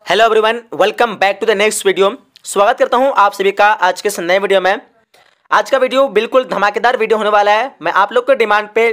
Hello everyone, welcome back to the next video. स्वागत करता हूं आप सभी का आज के इस नए वीडियो में। आज का वीडियो बिल्कुल धमाकेदार वीडियो होने वाला है। मैं आप लोग के डिमांड पे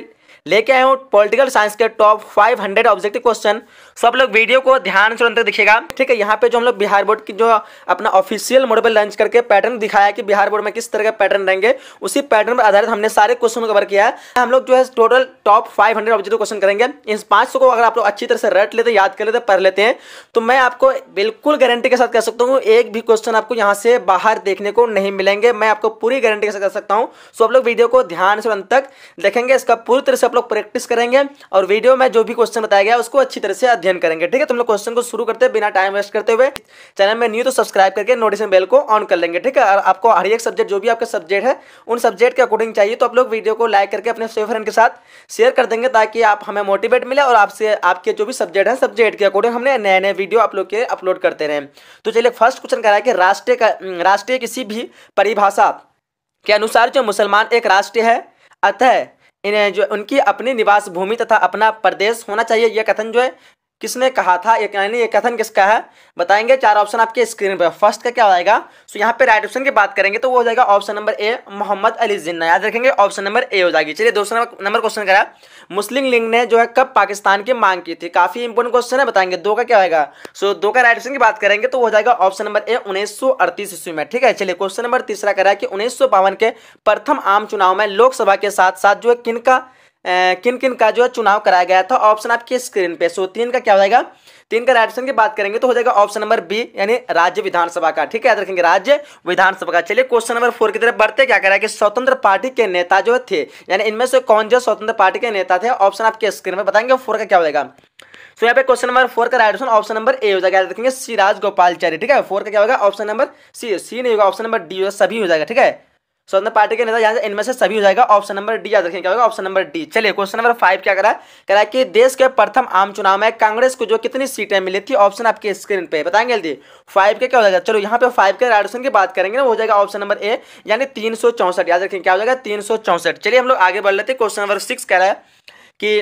लेके आया हूं पॉलिटिकल साइंस के टॉप 500 ऑब्जेक्टिव क्वेश्चन। सब लोग वीडियो को ध्यान से अंत तक देखिएगा, ठीक है। यहाँ पे जो हम लोग बिहार बोर्ड की जो अपना ऑफिशियल मोड पे लॉन्च करके पैटर्न दिखाया कि बिहार बोर्ड में किस तरह के पैटर्न रहेंगे, उसी पैटर्न पर आधारित हमने सारे क्वेश्चन को कवर किया है। हम लोग जो है टोटल टॉप 500 ऑब्जेक्टिव क्वेश्चन करेंगे। इन 500 को अगर आप लोग अच्छी तरह से रट लेते, याद कर लेते, पढ़ लेते हैं तो मैं आपको बिल्कुल गारंटी के साथ कह सकता हूँ एक भी क्वेश्चन आपको यहाँ से बाहर देखने को नहीं मिलेंगे। मैं आपको पूरी गारंटी के साथ कह सकता हूँ। सो आप लोग वीडियो को ध्यान से अंत तक देखेंगे, इसका पूरी तरह से आप लोग प्रैक्टिस करेंगे और वीडियो में जो भी क्वेश्चन बताया गया उसको अच्छी तरह से अध्ययन करेंगे, ठीक है। तुम लोग क्वेश्चन को शुरू करते हैं बिना टाइम वेस्ट करते हुए। चैनल में न्यू तो सब्सक्राइब करके नोटिफिकेशन बेल को ऑन कर लेंगे, ठीक है। और आपको हर एक सब्जेक्ट जो भी आपका सब्जेक्ट है उन सब्जेक्ट के अकॉर्डिंग चाहिए तो आप लोग वीडियो को लाइक करके अपने फ्रेंड के साथ शेयर कर देंगे ताकि आप हमें मोटिवेट मिले और आपसे आपके जो भी सब्जेक्ट है सब्जेक्ट के अकॉर्डिंग हमने नए नए वीडियो आप लोग के अपलोड करते रहें। तो चलिए फर्स्ट क्वेश्चन कह रहा है कि राष्ट्रीय किसी भी परिभाषा के अनुसार जो मुसलमान एक राष्ट्र है, अतः इन्हें जो उनकी अपनी निवास भूमि तथा अपना प्रदेश होना चाहिए। यह कथन जो है किसने कहा था, ये कथन किसका है बताएंगे। 4 ऑप्शन आपके स्क्रीन पर। फर्स्ट का क्या हो जाएगा, तो यहाँ पे राइट ऑप्शन की बात करेंगे तो वो हो जाएगा option number A, Mohammad Ali Jinnah. याद रखेंगे ऑप्शन नंबर ए हो जाएगी। चलिए दूसरा नंबर क्वेश्चन करा, मुस्लिम लीग ने जो है कब पाकिस्तान की मांग की थी। काफी इंपोर्टेंट क्वेश्चन है, बताएंगे। 2 का क्या होगा, सो 2 का राइट ऑप्शन की बात करेंगे तो वो हो जाएगा ऑप्शन नंबर ए, 1938 ईस्वी में, ठीक है। चलिए क्वेश्चन नंबर तीसरा करा है कि 1952 के प्रथम आम चुनाव में लोकसभा के साथ साथ जो है किन किन का जो है चुनाव कराया गया था। ऑप्शन आपकी स्क्रीन पे। सो 3 का क्या हो जाएगा, 3 का राइट ऑप्शन की बात करेंगे तो हो जाएगा ऑप्शन नंबर बी, यानी राज्य विधानसभा का, ठीक है। याद रखेंगे राज्य विधानसभा का। चलिए क्वेश्चन नंबर 4 की तरफ बढ़ते। क्या कह रहा है कि स्वतंत्र पार्टी के नेता जो थे, यानी इनमें से कौन जो स्वतंत्र पार्टी के नेता थे। ऑप्शन आपके स्क्रीन में बताएंगे। 4 का क्या हो जाएगा, तो यहाँ पे क्वेश्चन नंबर 4 का राइट ऑप्शन नंबर ए हो जाएगा। याद रखेंगे सी राजगोपालचारी, ठीक है। 4 का क्या होगा, ऑप्शन नंबर सी नहीं होगा, ऑप्शन नंबर डी होगा, सभी हो जाएगा, ठीक है। स्वतंत्र पार्टी के नेता यहाँ से इनमें से सभी हो जाएगा, ऑप्शन नंबर डी। याद रखेंगे क्या होगा, ऑप्शन नंबर डी। चलिए क्वेश्चन नंबर 5 क्या करा है कि देश के प्रथम आम चुनाव में कांग्रेस को जो कितनी सीटें मिली थी। ऑप्शन आपके स्क्रीन पे बताएंगे जल्दी। 5 के क्या हो जाएगा, चलो यहाँ पे 5 के राइट ऑप्शन की बात करेंगे ना, हो जाएगा ऑप्शन नंबर ए, यानी 364। याद रखेंगे क्या हो जाएगा, 364। चलिए हम लोग आगे बढ़ लेते हैं। क्वेश्चन नंबर 6 कह रहा है कि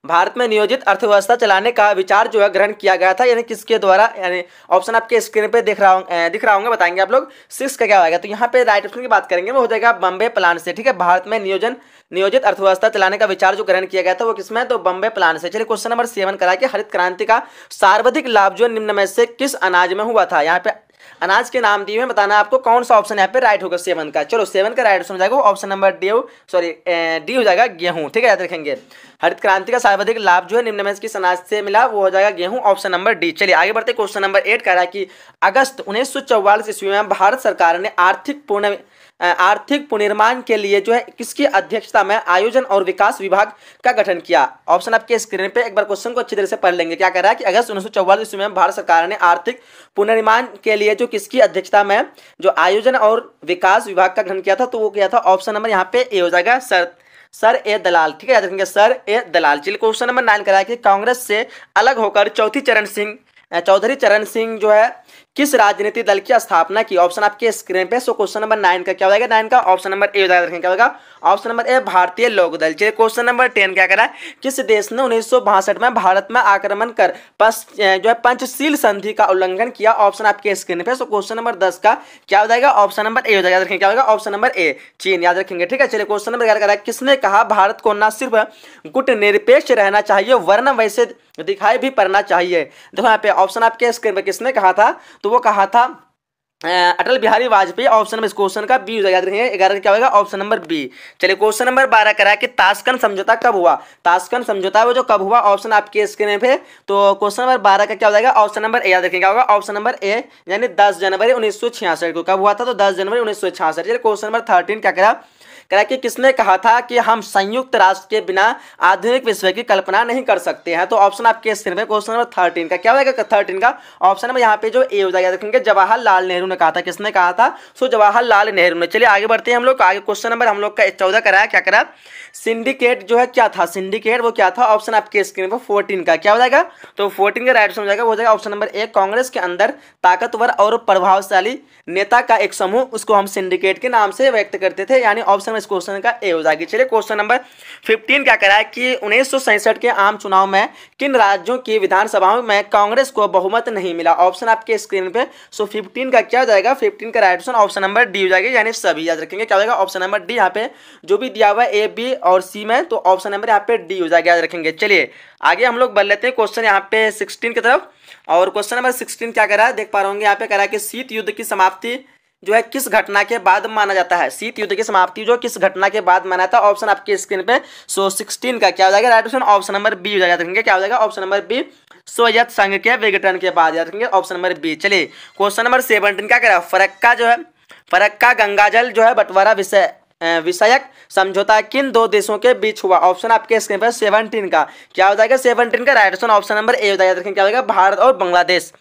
भारत में नियोजित अर्थव्यवस्था चलाने का विचार जो है ग्रहण किया गया था, यानी किसके द्वारा। यानी ऑप्शन आपके स्क्रीन पे दिख रहा होंगे, बताएंगे आप लोग। 6 का क्या होगा, तो यहाँ पे राइट ऑप्शन की बात करेंगे वो हो जाएगा बम्बे प्लान से, ठीक है। भारत में नियोजित अर्थव्यवस्था चलाने का विचार जो ग्रहण किया गया था वो किसमें, तो बम्बे प्लान से। चलिए क्वेश्चन नंबर 7 करा कि हरित क्रांति का सर्वाधिक लाभ जो निम्न में से किस अनाज में हुआ था। यहाँ पे अनाज के नाम दिए हुए, बताना है आपको कौन सा ऑप्शन यहाँ पे राइट होगा 7 का। चलो 7 का राइट ऑप्शन हो जाएगा ऑप्शन नंबर डी हो जाएगा, गेहूं, ठीक है। याद रखेंगे हरित क्रांति का सर्वाधिक लाभ जो है निम्न में किस अनाज से मिला, वो हो जाएगा गेहूं, ऑप्शन नंबर डी। चलिए आगे बढ़ते। क्वेश्चन नंबर 8 कह रहा है कि अगस्त 1944 ईस्वी में भारत सरकार ने आर्थिक पुनर्निर्माण के लिए जो है किसकी अध्यक्षता में आयोजन और विकास विभाग का गठन किया। ऑप्शन आपके स्क्रीन पे। एक बार क्वेश्चन को अच्छी तरह से पढ़ लेंगे। क्या कह रहा है कि अगस्त 1944 ईस्वी में भारत सरकार ने आर्थिक पुनर्निर्माण के लिए जो किसकी अध्यक्षता में जो आयोजन और विकास विभाग का गठन किया था, तो वो किया था ऑप्शन नंबर यहाँ पे ए हो जाएगा, सर ए दलाल, ठीक है। याद रखेंगे सर ए दलाल। चलिए क्वेश्चन नंबर 9 करा है कि कांग्रेस से अलग होकर चौधरी चरण सिंह जो है किस राजनीतिक दल की स्थापना की। ऑप्शन आपके स्क्रीन पे। सो क्वेश्चन नंबर 9 का क्या हो जाएगा, 9 का ऑप्शन नंबर ए हो जाएगा। क्या होगा, ऑप्शन नंबर ए, भारतीय लोक दल। चलिए क्वेश्चन नंबर 10 क्या करा है, किस देश ने 1962 में भारत में आक्रमण कर जो है पंचशील संधि का उल्लंघन किया। ऑप्शन आपके स्क्रीन पे। सो क्वेश्चन नंबर 10 का क्या हो जाएगा, ऑप्शन नंबर ए हो जाएगा। रखेंगे क्या होगा, ऑप्शन नंबर ए, चीन। याद रखेंगे, ठीक है। चलिए क्वेश्चन नंबर 11 करा है, किसने कहा भारत को न सिर्फ गुट निरपेक्ष रहना चाहिए वरना वैसे दिखाई भी पड़ना चाहिए। देखो यहाँ पे ऑप्शन आपके स्क्रीन पे किसने कहा था, तो वो कहा था अटल बिहारी वाजपेयी। ऑप्शन नंबर इस क्वेश्चन का बी हो जाएगा। याद रखेंगे 11 क्या होगा, ऑप्शन नंबर बी। चलिए क्वेश्चन नंबर 12 करा है कि ताशकंद समझौता कब हुआ। ताशकंद समझौता वो जो कब हुआ, ऑप्शन आपके स्क्रीन पे। तो क्वेश्चन नंबर 12 का क्या हो जाएगा, ऑप्शन नंबर ए। याद रखेंगे क्या होगा, ऑप्शन नंबर ए, यानी 10 जनवरी 1966 को। कब हुआ था, तो 10 जनवरी 1966। चलिए क्वेश्चन नंबर 13 क्या करा कि किसने कहा था कि हम संयुक्त राष्ट्र के बिना आधुनिक विश्व की कल्पना नहीं कर सकते हैं। तो ऑप्शन आपके स्क्रीन पे। क्वेश्चन नंबर 13 का क्या होगा, 13 का ऑप्शन नंबर यहाँ पे जो ए हो जाएगा। देखेंगे जवाहरलाल नेहरू ने कहा था। किसने कहा था, सो जवाहरलाल नेहरू ने। चलिए आगे बढ़ते हैं हम लोग आगे। क्वेश्चन नंबर हम लोग का 14 करा है। क्या करा, सिंडिकेट जो है क्या था, सिंडिकेट वो क्या था। ऑप्शन आपके स्क्रीन पर 14 का क्या हो जाएगा, तो 14 का राइट ऑप्शन हो जाएगा, वो हो जाएगा ऑप्शन नंबर ए, कांग्रेस के अंदर ताकतवर और प्रभावशाली नेता का एक समूह, उसको हम सिंडिकेट के नाम से व्यक्त करते थे, यानी ऑप्शन इस क्वेश्चन का ए हो जाएगी। चलिए क्वेश्चन नंबर 15 क्या करा है कि 1967 के आम चुनाव में किन राज्यों की विधानसभाओं में कांग्रेस को बहुमत नहीं मिला? ऑप्शन आपके स्क्रीन पे। सो 15 का क्या हो जाएगा? 15 का राइट ऑप्शन नंबर डी हो जाएगा, यानी सभी याद रखेंगे। क्या हो जाएगा? Option number D. यहाँ पे जो भी दिया हुआ है ए, बी और सी में, तो ऑप्शन नंबर यहाँ पे डी हो जाएगा, याद रखेंगे। चलिए आगे हम लोग बढ़ लेते हैं क्वेश्चन यहाँ पे 16 की तरफ। और क्वेश्चन नंबर 16 क्या करा है, देख पा रहे होंगे यहाँ पे करा है कि शीत युद्ध की समाप्ति जो है किस घटना के बाद माना जाता है? शीत युद्ध की समाप्ति जो किस घटना के बाद माना था? ऑप्शन आपके स्क्रीन पे। सो 16 का क्या हो जाएगा? Right option option number B हो जाएगा, याद रखेंगे। क्या हो जाएगा? ऑप्शन नंबर बी, सोवियत संघ के विघटन के बाद, याद रखेंगे। Option number B. चलिए क्वेश्चन नंबर 17 क्या करा? फरक्का जो है, फरक्का गंगाजल जो है बंटवारा विषयक समझौता किन दो देशों के बीच हुआ? ऑप्शन आपके स्क्रीन पर 17 का क्या हो जाएगा? 17 का राइट ऑप्शन नंबर ए हो जाएगा, याद रखेंगे। क्या हो जाएगा? भारत और बांग्लादेश।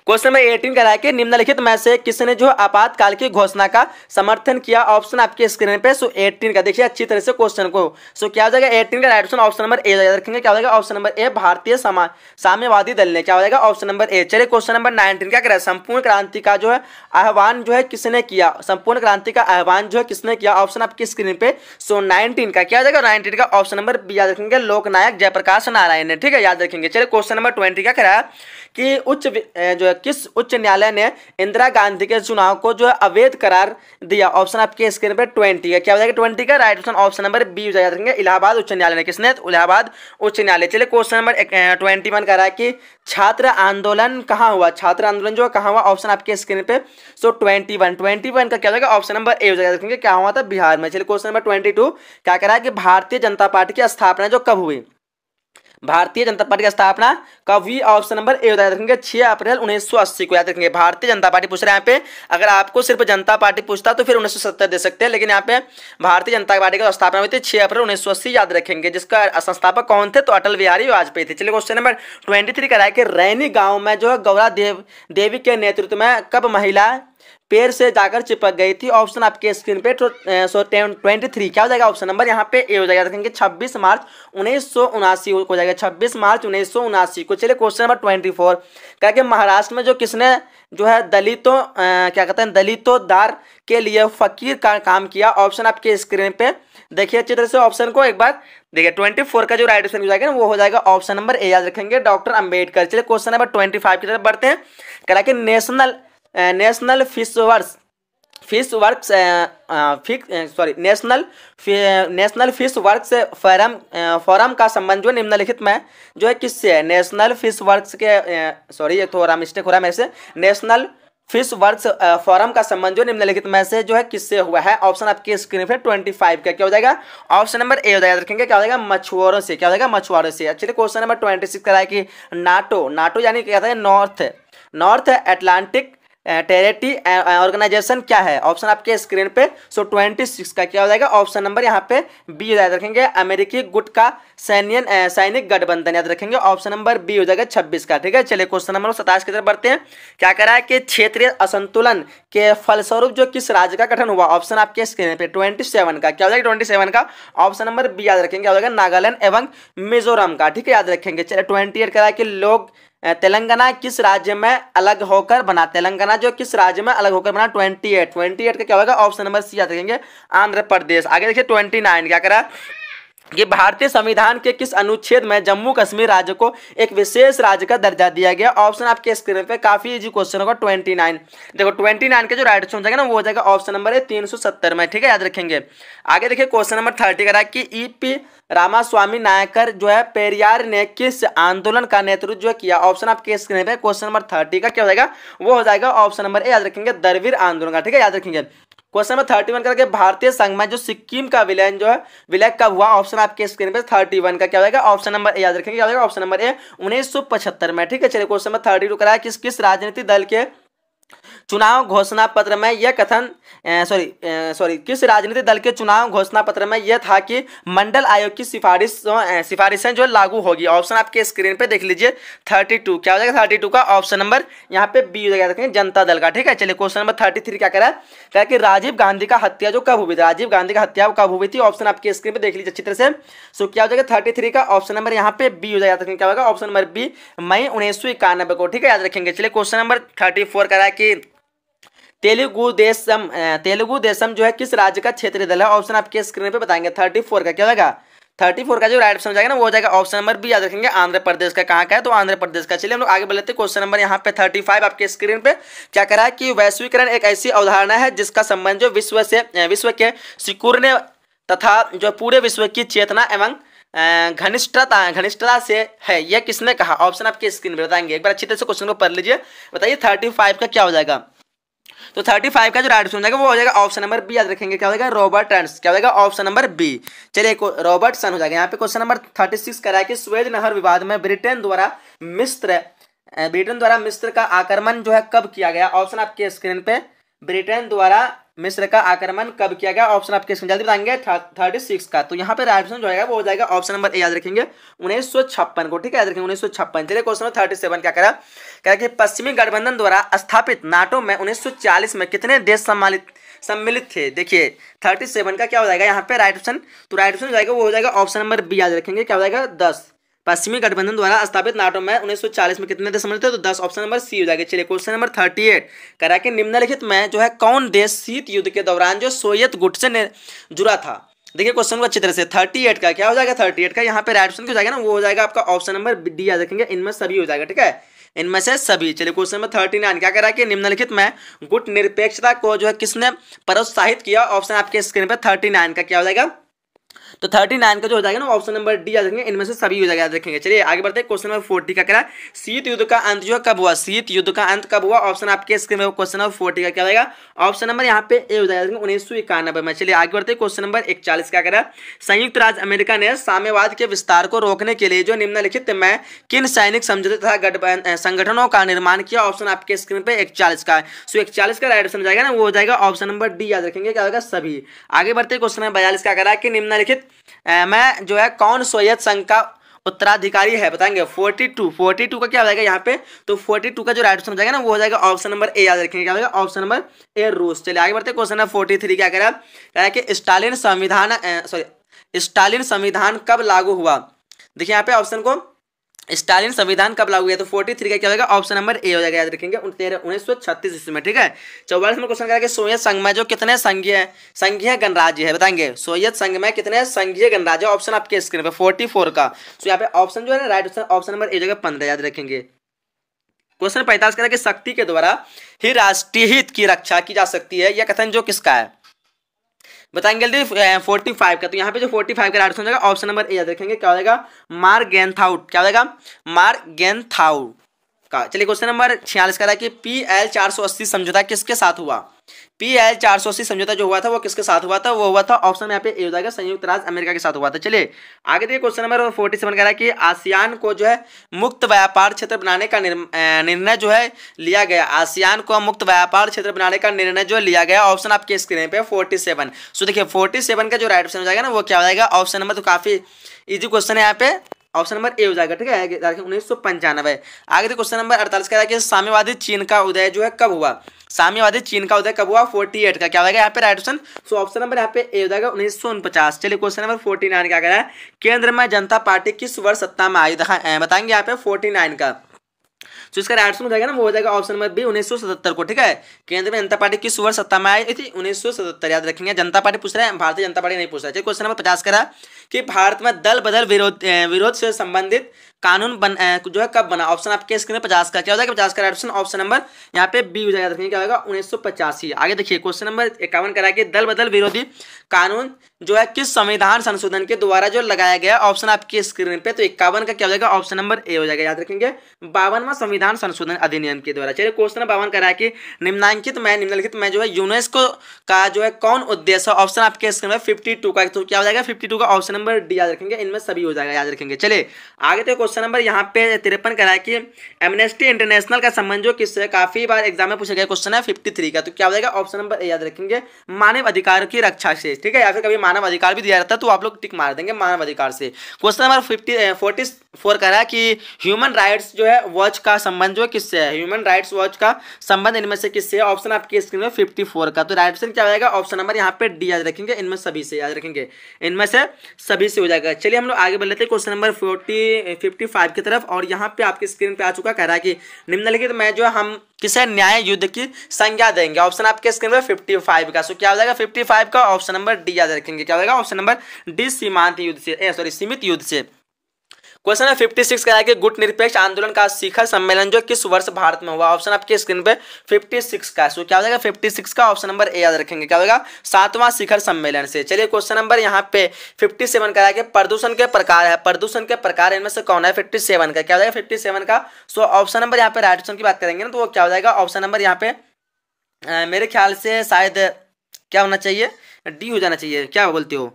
क्वेश्चन नंबर 18 करा है कि निम्नलिखित में से किसने जो आपातकाल की घोषणा का समर्थन किया? ऑप्शन आपके स्क्रीन पे। सो 18 का देखिए अच्छी तरह से क्वेश्चन को। सो क्या हो जाएगा? 18 का राइट ऑप्शन नंबर ए याद रखेंगे। क्या हो जाएगा? ऑप्शन नंबर ए, भारतीय साम्यवादी दल ने। क्या हो जाएगा? ऑप्शन नंबर ए। चलिए क्वेश्चन नंबर 19 क्या करा है? संपूर्ण क्रांति का जो है आह्वान जो है किसने किया? संपूर्ण क्रांति का आह्वान जो है किसने किया? ऑप्शन आपकी स्क्रीन पे। सो 19 का क्या हो जाएगा? 19 का ऑप्शन नंबर बी याद रखेंगे, लोकनायक जयप्रकाश नारायण ने। ठीक है, याद रखेंगे। चलिए क्वेश्चन नंबर 20 क्या करा है कि किस उच्च न्यायालय ने इंदिरा गांधी के चुनाव को जो है अवैध करार दिया? ऑप्शन आपके स्क्रीन पे 20 का क्या हो जाएगा? 20 का right option option number B हो जाएगा, रखेंगे। इलाहाबाद उच्च न्यायालय ने। किसने? इलाहाबाद उच्च न्यायालय। चलिए क्वेश्चन नंबर 21 कह रहा है कि छात्र आंदोलन कहाँ हुआ? छात्र आंदोलन जो कहाँ हुआ? ऑप्शन आपके स्क्रीन पे। सो 21 का क्या हो जाएगा? ऑप्शन नंबर ए हो जाएगा, रखेंगे। क्या हुआ था? बिहार में। चलिए क्वेश्चन नंबर 22 क्या कह रहा है कि भारतीय जनता पार्टी की स्थापना जो कब हुई? भारतीय जनता पार्टी की स्थापना कब हुई? ऑप्शन नंबर ए याद रखेंगे, 6 अप्रैल 1980 को, याद रखेंगे। भारतीय जनता पार्टी पूछ रहे हैं यहाँ पे। अगर आपको सिर्फ जनता पार्टी पूछता तो फिर 1970 दे सकते हैं, लेकिन यहाँ पे भारतीय जनता पार्टी की स्थापना हुई थी 6 अप्रैल 1980, याद रखेंगे। जिसका संस्थापक कौन थे? तो अटल बिहारी वाजपेयी थे। चलिए क्वेश्चन नंबर 23 करा है कि रैनी गांव में जो है गौरा देवी के नेतृत्व में कब महिला पेड़ से जाकर चिपक गई थी? ऑप्शन आपके स्क्रीन पे। 23 क्या हो जाएगा? ऑप्शन नंबर यहाँ पे ए हो जाएगा, रखेंगे। 26 मार्च 1979 हो जाएगा, 26 मार्च 1979 को। चलिए क्वेश्चन नंबर 24 क्या कि महाराष्ट्र में जो किसने जो है दलितों क्या कहते हैं दलितोद्धार के लिए फकीर का काम किया? ऑप्शन आपके स्क्रीन पे देखिए अच्छी तरह से ऑप्शन को एक बार देखिए। 24 का जो राइट ऑप्शन हो जाएगा ना वो हो जाएगा ऑप्शन नंबर ए, याद रखेंगे, डॉक्टर अंबेडकर। चलिए क्वेश्चन नंबर 25 की तरफ बढ़ते हैं। कह कि नेशनल फिश वर्क्स फोरम का संबंध जो निम्नलिखित में जो है किससे है? नेशनल फिश वर्क्स के ये थोड़ा मिस्टेक हो रहा है मेरे से। नेशनल फिश वर्क्स फोरम का संबंध जो निम्नलिखित में से जो है किससे हुआ है? ऑप्शन आपके स्क्रीन पे 25 का क्या हो जाएगा? ऑप्शन नंबर ए हो जाएगा, रखेंगे। क्या हो जाएगा? मछुआरों से। क्या हो जाएगा? मछुआरों से। चलिए क्वेश्चन नंबर 26 करा है कि नाटो यानी क्या है? नॉर्थ अटलांटिक टेरिटरी ऑर्गेनाइजेशन क्या है? ऑप्शन आपके स्क्रीन पे। सो 26 का क्या हो जाएगा? ऑप्शन नंबर यहाँ पे बी याद रखेंगे, अमेरिकी गुट का सैनिक गठबंधन, याद रखेंगे। ऑप्शन नंबर बी हो जाएगा 26 का। ठीक है, चलिए क्वेश्चन नंबर 27 की तरफ बढ़ते हैं। क्या कह रहा है कि क्षेत्रीय असंतुलन के फलस्वरूप जो किस राज्य का गठन हुआ? ऑप्शन आपके स्क्रीन पे 27 का क्या हो जाएगा? 27 का ऑप्शन नंबर बी याद रखेंगे, क्या हो जाएगा? नागालैंड एवं मिजोरम का। ठीक है, याद रखेंगे। चलिए 28 कह रहा है कि लोग तेलंगाना किस राज्य में अलग होकर बना? तेलंगाना जो किस राज्य में अलग होकर बना? 28 का क्या होगा? ऑप्शन नंबर सी याद रखेंगे, आंध्र प्रदेश। आगे देखिए 29 क्या करा कि भारतीय संविधान के किस अनुच्छेद में जम्मू कश्मीर राज्य को एक विशेष राज्य का दर्जा दिया गया? ऑप्शन आपके स्क्रीन पे। काफी इजी क्वेश्चन होगा। 29 देखो 29 के जो राइट ऑप्शन हो जाएगा ना वो हो जाएगा ऑप्शन नंबर है 370 में। ठीक है, याद रखेंगे। आगे देखिए क्वेश्चन नंबर 30 करा कि ईपी रामास्वामी नायकर जो है पेरियार ने किस आंदोलन का नेतृत्व जो किया? ऑप्शन आपके स्क्रीन पे। क्वेश्चन नंबर 30 का क्या हो जाएगा? वो हो जाएगा ऑप्शन नंबर ए, याद रखेंगे, द्रविड़ आंदोलन का। ठीक है, याद रखेंगे। क्वेश्चन नंबर 31 करके भारतीय संघ में जो सिक्किम का विलय जो है विलय कब हुआ? ऑप्शन आपके स्क्रीन पे 31 का क्या हो जाएगा? ऑप्शन नंबर ए, याद रखेंगे, क्या हो जाएगा? ऑप्शन नंबर ए 1975 में। ठीक है, चलिए क्वेश्चन नंबर 32 करा है किस राजनीतिक दल के चुनाव घोषणा पत्र में यह कथन किस राजनीतिक दल के चुनाव घोषणा पत्र में यह था कि मंडल आयोग की सिफारिशें जो लागू होगी? ऑप्शन आपके स्क्रीन पे देख लीजिए 32 क्या हो जाएगा? 32 का ऑप्शन नंबर यहाँ पे बी हो जाएगा, जनता दल का। ठीक है, चलिए क्वेश्चन नंबर 33 क्या करा है कि राजीव गांधी का हत्या जो कब हुई थी? राजीव गांधी का हत्या कब हुई थी? ऑप्शन आपके स्क्रीन पे देख लीजिए अच्छी तरह से। सो क्या हो जाएगा? 33 का ऑप्शन नंबर यहाँ पे बी हो जाएगा, क्या होगा? ऑप्शन नंबर बी, मई 1991 को। ठीक है, याद रखेंगे। चलिए क्वेश्चन नंबर 34 करा है कि तेलुगु देशम जो है किस राज्य का क्षेत्रीय दल है? ऑप्शन आपके स्क्रीन पे बताएंगे। 34 का क्या होगा? 34 का जो राइट ऑप्शन हो जाएगा ना वो हो जाएगा ऑप्शन नंबर बी, याद रखेंगे। आंध्र प्रदेश का कहाँ का है? तो आंध्र प्रदेश का। चलिए हम लोग आगे बढ़ लेते हैं। क्वेश्चन नंबर यहाँ पे 35 आपके स्क्रीन पे क्या कह रहा है कि वैश्वीकरण एक ऐसी अवधारणा है जिसका संबंध जो विश्व के सिकुड़ने तथा जो पूरे विश्व की चेतना एवं घनिष्ठता से है। यह किसने कहा? ऑप्शन आपके स्क्रीन पे बताएंगे। एक बार अच्छी तरह से क्वेश्चन को पढ़ लीजिए। बताइए 35 का क्या हो जाएगा? तो 35 का जो राइट ऑप्शन हो जाएगा वो हो जाएगा ऑप्शन नंबर बी, याद रखेंगे। क्या हो जाएगा? रॉबर्टसन। क्या हो जाएगा? Option number B. चलिए रॉबर्टसन हो जाएगा। यहाँ पे क्वेश्चन नंबर 36 करा है कि स्वेज नहर विवाद में ब्रिटेन द्वारा मिस्र का आक्रमण जो है कब किया गया? ऑप्शन आपके स्क्रीन पे ब्रिटेन द्वारा मिस्र का आक्रमण कब किया गया? ऑप्शन आपके स्क्रीन जल्दी बताएंगे। 36 का। तो यहाँ पे राइट ऑप्शन जो है वो हो जाएगा ऑप्शन नंबर ए, याद रखेंगे 1956 को। ठीक है, याद रखेंगे 1956। चलिए क्वेश्चन नंबर 37 क्या करा कि पश्चिमी गठबंधन द्वारा स्थापित नाटो में 1940 में कितने देश सम्मिलित थे? देखिए 37 का क्या हो जाएगा यहाँ पे राइट ऑप्शन? तो राइट ऑप्शन हो जाएगा वो हो जाएगा ऑप्शन नंबर बी, याद रखेंगे। क्या हो जाएगा? 10। पश्चिमी गठबंधन द्वारा स्थापित नाटो में 1940 में कितने देश सम्मिलित थे? तो 10 ऑप्शन नंबर सी हो जाएगा। चलिए क्वेश्चन नंबर 38 करा कि निम्नलिखित में जो है कौन देश शीत युद्ध के दौरान जो सोवियत गुट से जुड़ा था? देखिए क्वेश्चन को अच्छी तरह से। 38 का क्या हो जाएगा? 38 का यहाँ पे राइट ऑप्शन क्या हो जाएगा ना वो हो जाएगा आपका ऑप्शन नंबर डी, याद रखेंगे। इनमें सभी हो जाएगा। ठीक है, इनमें से सभी। चलिए क्वेश्चन नंबर 39 क्या कह रहा है कि निम्नलिखित में गुट निरपेक्षता को जो है किसने प्रोत्साहित किया? ऑप्शन आपके स्क्रीन पर 39 का क्या हो जाएगा? तो 39 का जो हो जाएगा ना ऑप्शन नंबर डी, याद रखेंगे। इनमें से सभी हो जाएगा, याद रखेंगे। चलिए आगे बढ़ते हैं। क्वेश्चन नंबर 40 का कह रहा है शीत युद्ध का अंत जो है कब हुआ? शीत युद्ध का अंत कब हुआ? ऑप्शन आपके स्क्रीन में क्वेश्चन नंबर 40 का क्या होगा? ऑप्शन नंबर यहाँ पे ए हो जाएगा 1991 में। चलिए आगे बढ़ते हैं। क्वेश्चन नंबर 41 क्या कह रहा है संयुक्त राज्य अमेरिका ने साम्यवाद के विस्तार को रोकने के लिए जो निम्नलिखित में किन सैनिक समझौते तथा संगठनों का निर्माण किया? ऑप्शन आपके स्क्रीन पे 41 का। सो 41 का राइट ऑप्शन जाएगा ना वो हो जाएगा ऑप्शन नंबर डी, याद रखेंगे। क्या होगा? सभी। आगे बढ़ते हैं। क्वेश्चन नंबर 42 क्या कह रहा है कि निम्नलिखित मैं जो है कौन सोवियत संघ का उत्तराधिकारी है? बताएंगे। 42 का क्या हो जाएगा यहाँ पे? तो 42 का जो राइट ऑप्शन हो जाएगा ना वो हो जाएगा ऑप्शन नंबर ए, याद रखेंगे। क्या होगा? ऑप्शन नंबर ए, रूस। चलिए आगे बढ़ते हैं। क्वेश्चन नंबर 43 क्या कह रहा है कि स्टालिन संविधान कब लागू हुआ? देखिए यहाँ पे ऑप्शन को स्टालिन संविधान कब लागू हुआ? तो 43 का क्या होगा? ऑप्शन नंबर ए हो जाएगा, याद रखेंगे। 1936 ईस्वी में। ठीक है। 44 में क्वेश्चन करेंगे सोवियत संघ में जो कितने संघीय गणराज्य है? बताएंगे सोवियत संघ में कितने संघीय गणराज्य? ऑप्शन आपके स्क्रीन पे 44 का। तो यहाँ पे ऑप्शन जो है ना राइट ऑप्शन नंबर ए जगह 15, याद रखेंगे। क्वेश्चन 45 करेंगे शक्ति के द्वारा ही राष्ट्रीय हित की रक्षा की जा सकती है, यह कथन जो किसका है? बताएंगे जल्दी। 45 का। तो यहाँ पे जो 45 का राइट आंसर हो जाएगा ऑप्शन नंबर ए, याद रखेंगे। क्या हो जाएगा? मार्गेनथाउट। क्या हो जाएगा? मार्गेनथाउट का। चलिए क्वेश्चन नंबर 46 का है कि PL 480 समझौता किसके साथ हुआ? PL 480 समझौता जो हुआ था वो किसके साथ हुआ था? वो हुआ था ऑप्शन में यहाँ पे ए हो जाएगा संयुक्त राज्य अमेरिका के साथ हुआ था। चलिए आगे देखिए। क्वेश्चन नंबर 47 कह रहा है कि आसियान को जो है मुक्त व्यापार क्षेत्र बनाने का निर्णय जो है लिया गया। आसियान को मुक्त व्यापार क्षेत्र बनाने का निर्णय जो लिया गया। ऑप्शन आपके स्क्रीन पे 47। सो देखिए 47 का जो राइट ऑप्शन हो जाएगा ना वो क्या हो जाएगा? ऑप्शन नंबर, तो काफी इजी क्वेश्चन है यहाँ पे, ऑप्शन नंबर ए हो जाएगा। ठीक है, 1995। आगे देखिए क्वेश्चन नंबर 48 कह रहा है कि साम्यवादी चीन का उदय जो है कब हुआ? साम्यवादी चीन का उदय कब हुआ? 48 का क्या हो जाएगा यहाँ पे right option? So option number यहाँ पे ए हो जाएगा 1949। चलिए क्वेश्चन नंबर 49 क्या कह रहा है? केंद्र में जनता पार्टी किस वर्ष सत्ता में आई? बताएंगे यहाँ पे 49 का। तो इसका राइट आंसर हो जाएगा ना वो हो जाएगा ऑप्शन नंबर बी 1977 को। ठीक है, केंद्र में जनता पार्टी किस वर्ष सत्ता में आई थी? 1977, याद रखेंगे। जनता पार्टी पूछ रहे हैं, भारतीय जनता पार्टी नहीं पूछ रहा है। क्वेश्चन नंबर 50 करा कि भारत में दल बदल विरोध से संबंधित कानून जो है कब बना? ऑप्शन आपके स्क्रीन में 50 का क्या हो जाएगा? 50 का राइट ऑप्शन ऑप्शन नंबर यहाँ पे बी हो जाएगा, याद रखेंगे। क्या होगा? 1985। आगे देखिए क्वेश्चन नंबर 51 करा कि दल बदल विरोधी कानून जो है किस संविधान संशोधन के द्वारा जो लगाया गया? ऑप्शन आपके स्क्रीन पे, तो 51 का क्या हो जाएगा? ऑप्शन नंबर ए हो जाएगा, याद रखेंगे। 52वां संविधान संशोधन अधिनियम के द्वारा। चलिए क्वेश्चन 52 करा कि निम्नलिखित में जो है यूनेस्को का जो है कौन उद्देश्य? ऑप्शन आपके स्क्रीन में 52 का। तो क्या हो जाएगा? 52 का ऑप्शन नंबर डी, याद रखेंगे। इनमें सभी हो जाएगा, याद रखेंगे। चलिए आगे तो क्वेश्चन नंबर यहाँ पे 53 करा है कि एमनेस्टी इंटरनेशनल का संबंध जो किससे? काफी बार एग्जाम में पूछा गया क्वेश्चन है 53 का। तो क्या हो जाएगा? ऑप्शन नंबर ए, याद रखेंगे। मानव अधिकार की रक्षा से। ठीक है, या फिर कभी मानव अधिकार भी दिया जाता है तो आप लोग टिक मार देंगे मानव अधिकार से। क्वेश्चन नंबर 44 कह रहा है कि ह्यूमन राइट्स जो है वॉच का संबंध जो किससे है? ह्यूमन राइट्स वॉच का संबंध इनमें से किससे है? ऑप्शन आपकी स्क्रीन में 54 का। तो राइट ऑप्शन क्या हो जाएगा? ऑप्शन नंबर यहाँ पे डी, याद रखेंगे। इनमें सभी से, याद रखेंगे। इनमें से सभी से हो जाएगा। चलिए हम लोग आगे बढ़ लेते हैं। क्वेश्चन नंबर 55 55 की तरफ, और यहाँ पे आपकी स्क्रीन पे आ चुका, कह रहा है कि निम्नलिखित में जो हम किसे न्याय युद्ध की संज्ञा देंगे। ऑप्शन आपके स्क्रीन पे 55 का, सो क्या हो जाएगा 55 का, ऑप्शन नंबर डी याद रखेंगे। क्या हो जाएगा ऑप्शन नंबर डी, सीमांत युद्ध से, सीमित युद्ध से। क्वेश्चन है 56 का है कि गुट निरपेक्ष आंदोलन का शिखर सम्मेलन जो किस वर्ष भारत में हुआ। ऑप्शन आपके स्क्रीन पे 56 का, सो क्या हो जाएगा 56 का, ऑप्शन नंबर ए याद रखेंगे। क्या होगा 7वां शिखर सम्मेलन से। चलिए क्वेश्चन नंबर यहाँ पे 57 का है कि प्रदूषण के प्रकार है, प्रदूषण के प्रकार इनमें से कौन है 57 का। क्या हो जाएगा 57 का, सो ऑप्शन नंबर यहाँ पे राइट ऑप्शन की बात करेंगे ना, तो वो क्या हो जाएगा ऑप्शन नंबर यहाँ पे मेरे ख्याल से शायद क्या होना चाहिए, डी हो जाना चाहिए। क्या बोलते हो,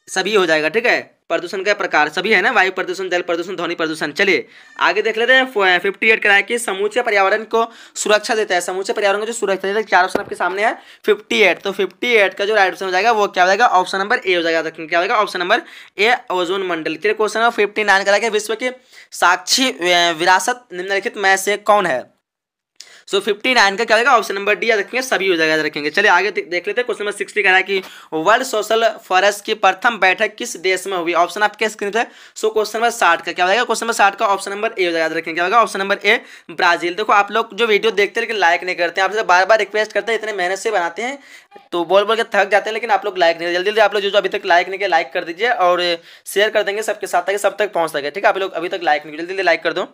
सभी हो जाएगा, ठीक है। प्रदूषण का प्रकार सभी है ना, वायु प्रदूषण, जल प्रदूषण, ध्वनि प्रदूषण। चलिए आगे देख लेते हैं 58 का है कि समूचे पर्यावरण को सुरक्षा देता है, समूचे पर्यावरण को जो सुरक्षा देता है। 4 ऑप्शन आपके सामने है 58, तो 58 का जो राइट ऑप्शन हो जाएगा वो क्या हो जाएगा ऑप्शन नंबर ए हो जाएगा। क्या होगा ऑप्शन नंबर ए, ओजोन मंडल। चलिए क्वेश्चन नंबर 59 का है कि विश्व की साक्षी विरासत निम्नलिखित में से कौन है। सो 59 का क्या होगा ऑप्शन नंबर डी याद रखेंगे, सभी हो जाएगा याद रखेंगे। चलिए आगे देख लेते हैं क्वेश्चन नंबर 60 का है कि वर्ल्ड सोशल फॉरेस्ट की प्रथम बैठक किस देश में हुई। ऑप्शन आपके स्क्रीन पे। सो क्वेश्चन नंबर 60 का क्या होगा, क्वेश्चन नंबर 60 का ऑप्शन नंबर ए हो जाएगा याद रखेंगे। क्या होगा ऑप्शन नंबर ए, ब्राजील। देखो आप लोग जो वीडियो देखते हैं लेकिन लाइक नहीं करते हैं, आपसे बार बार रिक्वेस्ट करते हैं, इतने मेहनत से बनाते हैं तो बोल बोल के थक जाते हैं, लेकिन आप लोग लाइक नहीं, जल्दी जल्दी आप लोग जो अभी तक लाइक नहीं किया लाइक कर दीजिए और शेयर कर देंगे सबके साथ ताकि सब तक पहुंच सके, ठीक है। आप लोग अभी तक लाइक नहीं, जल्दी जल्दी लाइक कर दो।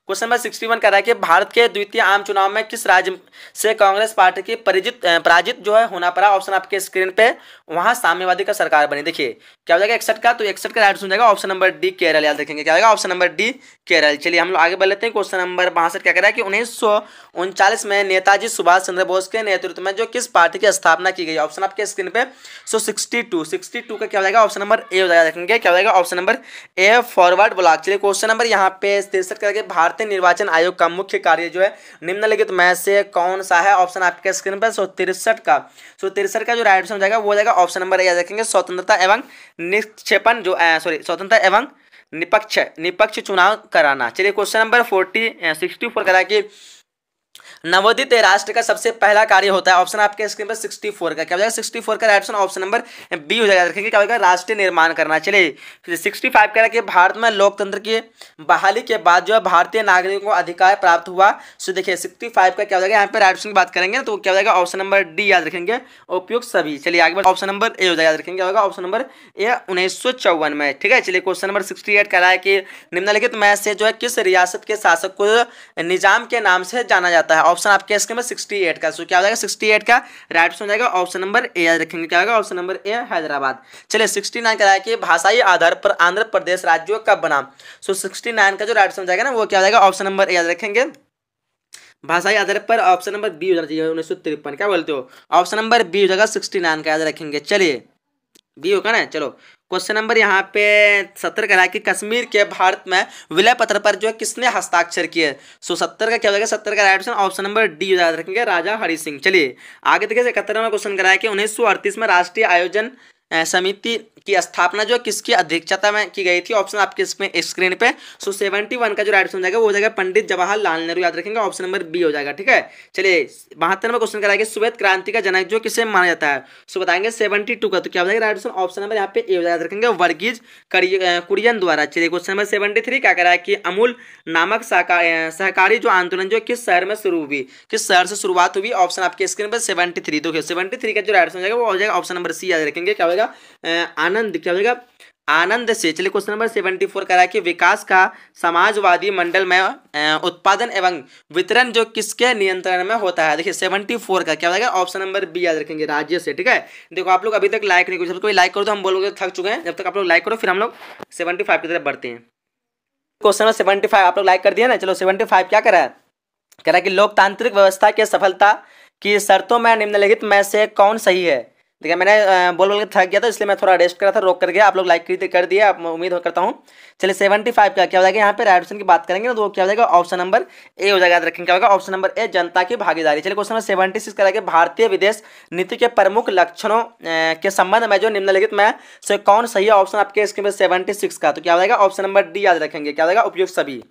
क्वेश्चन नंबर 61 कर रहा है कि भारत के द्वितीय आम चुनाव में किस राज्य से कांग्रेस पार्टी की पराजित जो है होना पड़ा। ऑप्शन आपके स्क्रीन पे, वहां साम्यवादी का सरकार बनी। देखिए क्या हो जाएगा 61 का, तो 61 का राइट हो जाएगा ऑप्शन नंबर डी, केरल याद रखेंगे। क्या होगा ऑप्शन नंबर डी, केरल। चलिए हम लोग आगे बढ़ लेते हैं। क्वेश्चन नंबर 62 क्या कह रहा है कि 1939 में नेताजी सुभाष चंद्र बोस के नेतृत्व में जो किस पार्टी की स्थापना की गई। ऑप्शन आपके स्क्रीन पे। सो 62 का क्या हो जाएगा ऑप्शन नंबर ए हो जाएगा रखेंगे। क्या हो जाएगा ऑप्शन नंबर ए, फॉरवर्ड ब्लॉक। चलिए क्वेश्चन नंबर यहाँ पे 63 करके भारतीय निर्वाचन आयोग का मुख्य कार्य जो है निम्नलिखित में से कौन सा है। ऑप्शन आपके स्क्रीन पर। सो 63 का जो राइट ऑप्शन हो जाएगा वो हो जाएगा ऑप्शन नंबर ए याद रखेंगे, स्वतंत्रता एवं निक्षेपण जो स्वतंत्रता एवं निपक्ष चुनाव कराना। चलिए क्वेश्चन नंबर 64 करा कि नवोदित राष्ट्र का सबसे पहला कार्य होता है। ऑप्शन आपके स्क्रीन पर 64 का क्या हो जाएगा 64 का राइट ऑप्शन नंबर बी हो जाएगा रखेंगे। क्या होगा राष्ट्रीय निर्माण करना। चलिए 65 कह रहा कि भारत में लोकतंत्र की बहाली के बाद जो है भारतीय नागरिकों को अधिकार प्राप्त हुआ। सो देखिए 65 का क्या हो जाएगा यहाँ पे राइट ऑप्शन की बात करेंगे तो क्या हो जाएगा ऑप्शन नंबर डी याद रखेंगे, उपयुक्त सभी। चलिए आगे ऑप्शन नंबर ए हो जाएगा याद रखेंगे। क्या होगा ऑप्शन नंबर ए 1954 में, ठीक है। चलिए क्वेश्चन नंबर 68 कह रहा है कि निम्नलिखित में से जो है किस रियासत के शासक को निजाम के नाम से जाना जाता है। ऑप्शन आपके स्क्रीन में 68 का। सो क्या हो जाएगा 68 का राइट ऑप्शन हो जाएगा ऑप्शन नंबर ए याद रखेंगे। क्या होगा ऑप्शन नंबर ए, हैदराबाद। चलिए 69 कह रहा है कि भाषाई आधार पर आंध्र प्रदेश राज्य कब बना। सो 69 का जो राइट ऑप्शन हो जाएगा ना वो क्या हो जाएगा ऑप्शन नंबर ए याद रखेंगे, भाषाई आधार पर ऑप्शन नंबर बी हो जाना चाहिए 1953। क्या बोलते हो ऑप्शन नंबर बी हो जाएगा 69 का याद रखेंगे। चलिए बी होगा ना। चलो क्वेश्चन नंबर यहाँ पे 70 का है कि कश्मीर के भारत में विलय पत्र पर जो है किसने हस्ताक्षर किए। सो 70 का क्या हो जाएगा 70 का राइट ऑप्शन नंबर डी याद रखेंगे, राजा हरि सिंह। चलिए आगे देखिए 71वां क्वेश्चन कराया कि 1938 में राष्ट्रीय आयोजन समिति की स्थापना जो किसकी अध्यक्षता में की गई थी। ऑप्शन आपके स्क्रीन पे। सो 71 का जो राइट ऑप्शन जाएगा वो हो जाएगा पंडित जवाहरलाल नेहरू याद रखेंगे, ऑप्शन नंबर बी हो जाएगा, ठीक है। चलिए 72वां क्वेश्चन कराएंगे श्वेत क्रांति का जनक जो किसे माना जाता है। सो बताएंगे 72 का, तो क्या हो जाएगा राइट ऑप्शन नंबर यहाँ पे ए याद रखेंगे, वर्गीज कुरियन द्वारा। चलिए क्वेश्चन नंबर 73 क्या करा है कि अमूल नामक सहकारी जो आंदोलन जो किस शहर में शुरू हुई, किस शहर से शुरुआत हुई। ऑप्शन आपके स्क्रीन पर 73। देखिए 73 का जो राइट ऑप्शन जाएगा वो हो जाएगा ऑप्शन नंबर सी याद रखेंगे। क्या होगा आनंद, क्या हो जाएगा आनंद से। चलिए क्वेश्चन नंबर 74 करा कि विकास का समाजवादी मंडल में उत्पादन एवं वितरण जो किसके नियंत्रण में होता है। देखिए 74 का क्या हो जाएगा ऑप्शन नंबर बी याद रखेंगे, राज्य से, ठीक है। देखो आप लोग अभी तक लाइक नहीं करो, कोई लाइक करो तो हम बोलोगे थक चुके हैं। जब तक आप लोग लाइक करो फिर हम लोग 75 की तरफ बढ़ते हैं। क्वेश्चन नंबर 75 आप लोग लाइक कर दिया ना। चलो 75 क्या करा है, कह रहा है कि लोकतांत्रिक व्यवस्था के सफलता की शर्तों में निम्नलिखित में से कौन सही है। देखिए मैंने बोल बोल के थक गया था इसलिए मैं थोड़ा रेस्ट करा था, रोक कर गया। आप लोग लाइक कर दिए, आप उम्मीद करता हूँ। चलिए 75 का क्या हो जाएगा यहाँ पे राइट ऑप्शन की बात करेंगे ना तो क्या हो जाएगा ऑप्शन नंबर ए हो जाएगा याद रखेंगे। क्या होगा ऑप्शन नंबर ए, जनता की भागीदारी। चलिए क्वेश्चन नंबर 76 करेंगे भारतीय विदेश नीति के प्रमुख लक्षणों के संबंध में जो निम्नलिखित में से कौन सही है। ऑप्शन आपके इसके 76 का, तो क्या हो जाएगा ऑप्शन नंबर डी याद रखेंगे। क्या हो जाएगा उपयुक्त सभी।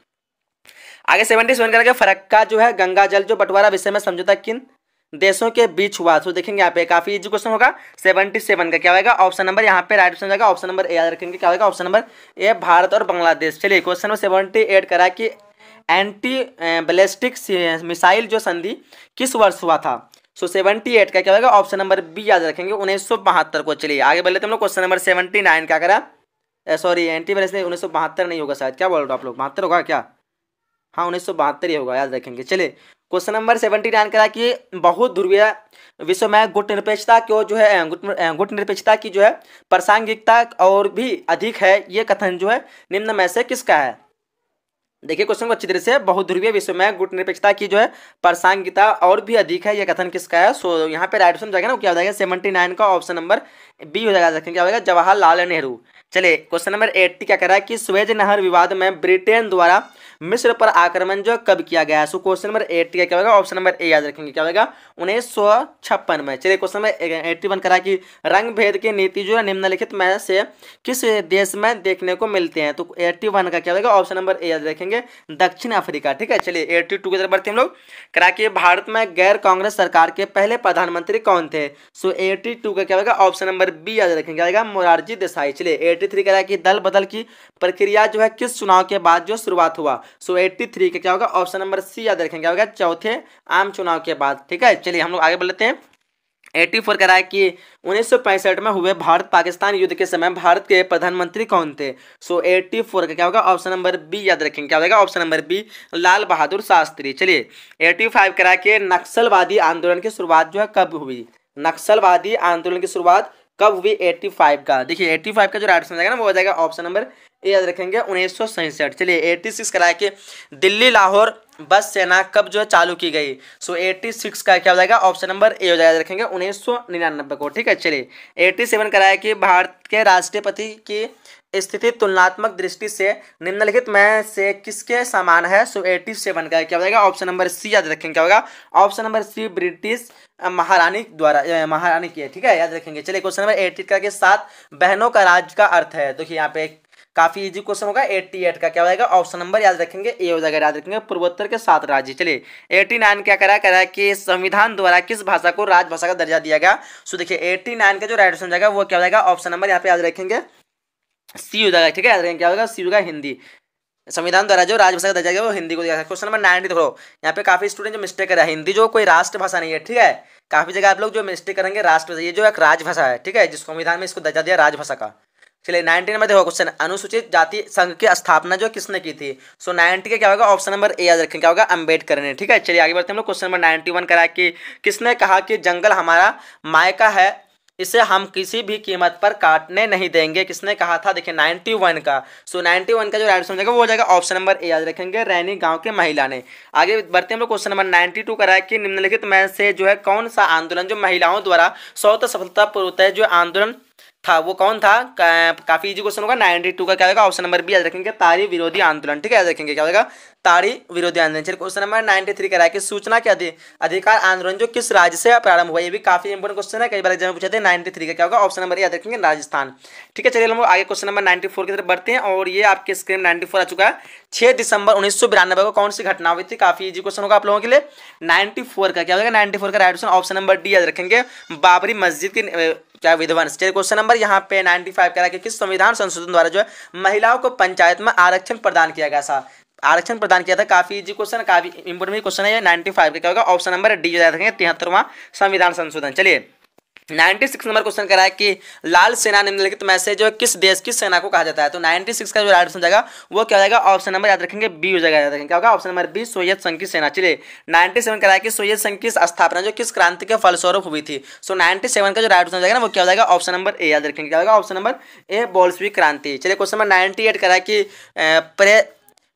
आगे 77 करेंगे फरक्का जो है गंगा जल जो बंटवारा विषय में समझौता किन देशों के बीच हुआ। तो देखेंगे यहाँ पे काफी इजी क्वेश्चन होगा। 77 का क्या होगा ऑप्शन नंबर, यहाँ पे राइट ऑप्शन जाएगा ऑप्शन नंबर ए याद रखेंगे, क्या होगा ऑप्शन नंबर ए भारत और बांग्लादेश। चलिए क्वेश्चन नंबर 78 करा कि एंटी बैलिस्टिक मिसाइल जो संधि किस वर्ष हुआ था। सो 78 का क्या होगा ऑप्शन नंबर बी याद रखेंगे 1972 को। चलिए आगे बढ़ लेते हम लोग। क्वेश्चन नंबर 79 क्या करा, सॉरी एंटी बैलिस्टिक 1972 नहीं होगा शायद, क्या बोल रहे हो आप लोग, 72 होगा क्या, हाँ 1972 ही होगा याद रखेंगे। चलिए क्वेश्चन नंबर 79 करा कि बहुत ध्रुवीय विश्व में गुट निरपेक्षता को जो है गुट निरपेक्षता की जो है प्रासंगिकता और भी अधिक है, ये कथन जो है निम्न में से किसका है। देखिए क्वेश्चन को अच्छी तरह से, बहुत ध्रुवीय विश्व में गुट निरपेक्षता की जो है प्रासंगिकता और भी अधिक है, यह कथन किसका है। सो यहाँ पे राइट ऑप्शन जाएगा ना, क्या हो जाएगा 79 का ऑप्शन नंबर बी हो जाएगा, क्या होगा जवाहरलाल नेहरू। चलिए क्वेश्चन नंबर 80 क्या कह रहा है कि सुएज नहर विवाद में ब्रिटेन द्वारा मिस्र पर आक्रमण जो कब किया गया है। सो क्वेश्चन नंबर 80 का क्या होगा ऑप्शन नंबर ए याद रखेंगे, क्या होगा 1956 में। चलिए क्वेश्चन नंबर 81 करा कि रंग भेद की नीति जो है निम्नलिखित में से किस देश में देखने को मिलते हैं। तो 81 का क्या होगा ऑप्शन नंबर ए याद रखेंगे दक्षिण अफ्रीका। ठीक है चलिए 82 की तरफ बढ़ते हम लोग। करा कि भारत में गैर कांग्रेस सरकार के पहले प्रधानमंत्री कौन थे। सो 82 का क्या होगा ऑप्शन नंबर बी याद रखेंगे, क्या होगा मोरारजी देसाई। चलिए 83 करा कि दल बदल की प्रक्रिया जो है किस चुनाव के बाद जो शुरुआत हुआ। सो 83 का क्या होगा ऑप्शन नंबर सी याद रखेंगे, क्या होगा चौथे आम चुनाव के बाद। ठीक है चलिए हम लोग आगे बढ़ लेते हैं। 84 कह रहा है कि 1965 में हुए भारत पाकिस्तान युद्ध के समय भारत के प्रधानमंत्री कौन थे। सो 84 का क्या होगा ऑप्शन नंबर बी याद रखेंगे, क्या होगा option number B Lal Bahadur Shastri. चलिए 85 कह रहा है कि नक्सलवादी आंदोलन की शुरुआत जो है कब हुई। नक्सलवादी आंदोलन की शुरुआत कब हुई 85 का। देखिए 85 का जो राइट आंसर जाएगा ना वो हो जाएगा ऑप्शन नंबर ए याद रखेंगे 1967। चलिए 86 कराया कि दिल्ली लाहौर बस सेना कब जो है चालू की गई। सो 86 का क्या हो जाएगा ऑप्शन नंबर ए हो जाएगा रखेंगे 1999 को। ठीक है चलिए 87 कराया कि भारत के राष्ट्रपति की स्थिति तुलनात्मक दृष्टि से निम्नलिखित में से किसके समान है। सो 87 का क्या हो जाएगा ऑप्शन नंबर सी याद रखेंगे, क्या होगा ऑप्शन नंबर सी ब्रिटिश महारानी द्वारा महारानी की है। ठीक है याद रखेंगे। चलिए क्वेश्चन नंबर 80 का के 7 बहनों का राज्य का अर्थ है। देखिए यहाँ पे काफी इजी क्वेश्चन होगा। 88 का क्या हो जाएगा ऑप्शन नंबर याद रखेंगे ए हो जाएगा, याद रखेंगे पूर्वोत्तर के 7 राज्य। चलिए 89 क्या करा है कि संविधान द्वारा किस भाषा को राजभाषा का दर्जा दिया गया। सो देखिए 89 का जो राइट आंसर जाएगा वो क्या हो जाएगा ऑप्शन नंबर यहाँ पे याद रखेंगे सी हो जाएगा। ठीक है याद रखेंगे क्या होगा सी होगा हिंदी। संविधान द्वारा जो राजभाषा का दर्जा दिया वो हिंदी को दिया है। क्वेश्चन नंबर 90 देखो यहाँ पे काफी स्टूडेंट जो मिस्टेक कर रहा है, हिंदी जो कोई राष्ट्रभाषा नहीं है। ठीक है काफी जगह आप लोग जो मिस्टेक करेंगे राष्ट्रभाषा, ये जो एक राजभाषा है। ठीक है जिसको संविधान में इसको दर्जा दिया राजभाषा का। चलिए 90 नंबर देखो क्वेश्चन अनुसूचित जाति संघ की स्थापना जो किसने की थी। सो 90 का क्या होगा ऑप्शन नंबर ए याद रखेंगे, क्या होगा अम्बेडकर ने। ठीक है चलिए आगे बढ़ते हैं हम लोग। क्वेश्चन नंबर 91 करा कि किसने कहा कि जंगल हमारा मायका है, इसे हम किसी भी कीमत पर काटने नहीं देंगे। किसने कहा था देखिए 91 का। सो 91 का जो राइट आंसर वो हो जाएगा ऑप्शन नंबर ए याद रखेंगे रैनी गांव के महिला ने। आगे बढ़ते हैं हम लोग। क्वेश्चन नंबर 92 करा है कि निम्नलिखित में से जो है कौन सा आंदोलन जो महिलाओं द्वारा स्वतः सफलतापूर्वक जो आंदोलन था वो कौन था। काफी इजी क्वेश्चन होगा। 92 का क्या होगा ऑप्शन नंबर बी याद रखेंगे ताड़ी विरोधी आंदोलन। ठीक है याद रखेंगे क्या होगा ताड़ी विरोधी आंदोलन। चलिए क्वेश्चन नंबर 93 करा है कि सूचना के अधिकार आंदोलन जो किस राज्य से प्रारंभ हुआ। ये भी काफी इंपोर्टेंट क्वेश्चन है, कई बार एग्जाम में पूछे थे। 93 का क्या होगा ऑप्शन नंबर याद रखेंगे राजस्थान। ठीक है चलिए हम लोग आगे क्वेश्चन नंबर 94 की तरफ बढ़ते हैं और ये आपके स्क्रीन 94 आ चुका है। 6 दिसंबर 1992 को कौन सी घटना हुई थी। काफी इजी क्वेश्चन होगा आप लोगों के लिए। 94 का क्या होगा 94 का right answer option number D याद रखेंगे बाबरी मस्जिद की क्या विध्वंस। चलिए क्वेश्चन नंबर यहाँ पे 95 करा कि किस संविधान संशोधन द्वारा जो है महिलाओं को पंचायत में आरक्षण प्रदान किया गया था। आरक्षण प्रदान किया था। काफी इजी क्वेश्चन, काफी इंपोर्टेंट क्वेश्चन है ये। 95 का क्या होगा ऑप्शन नंबर डी याद रखेंगे 73वां संविधान संशोधन। चलिए 96 नंबर क्वेश्चन करा है कि लाल सेना निम्नलिखित में से जो किस देश की सेना को कहा जाता है। तो 96 का जो राइट आंसर जाएगा वो क्या हो जाएगा ऑप्शन नंबर याद रखेंगे बी हो जाएगा, याद रखेंगे क्या होगा ऑप्शन नंबर बी सोवियत संघ की सेना। चलिए 97 करा है कि सोवियत संघ की स्थापना जो किस क्रांति के फलस्वरूप हुई थी। सो 97 का जो राइट आंसर जाएगा ना वो क्या हो जाएगा ऑप्शन नंबर ए याद रखेंगे, क्या होगा ऑप्शन नंबर ए बोल्शेविक क्रांति। चलिए क्वेश्चन नंबर 98 करा है कि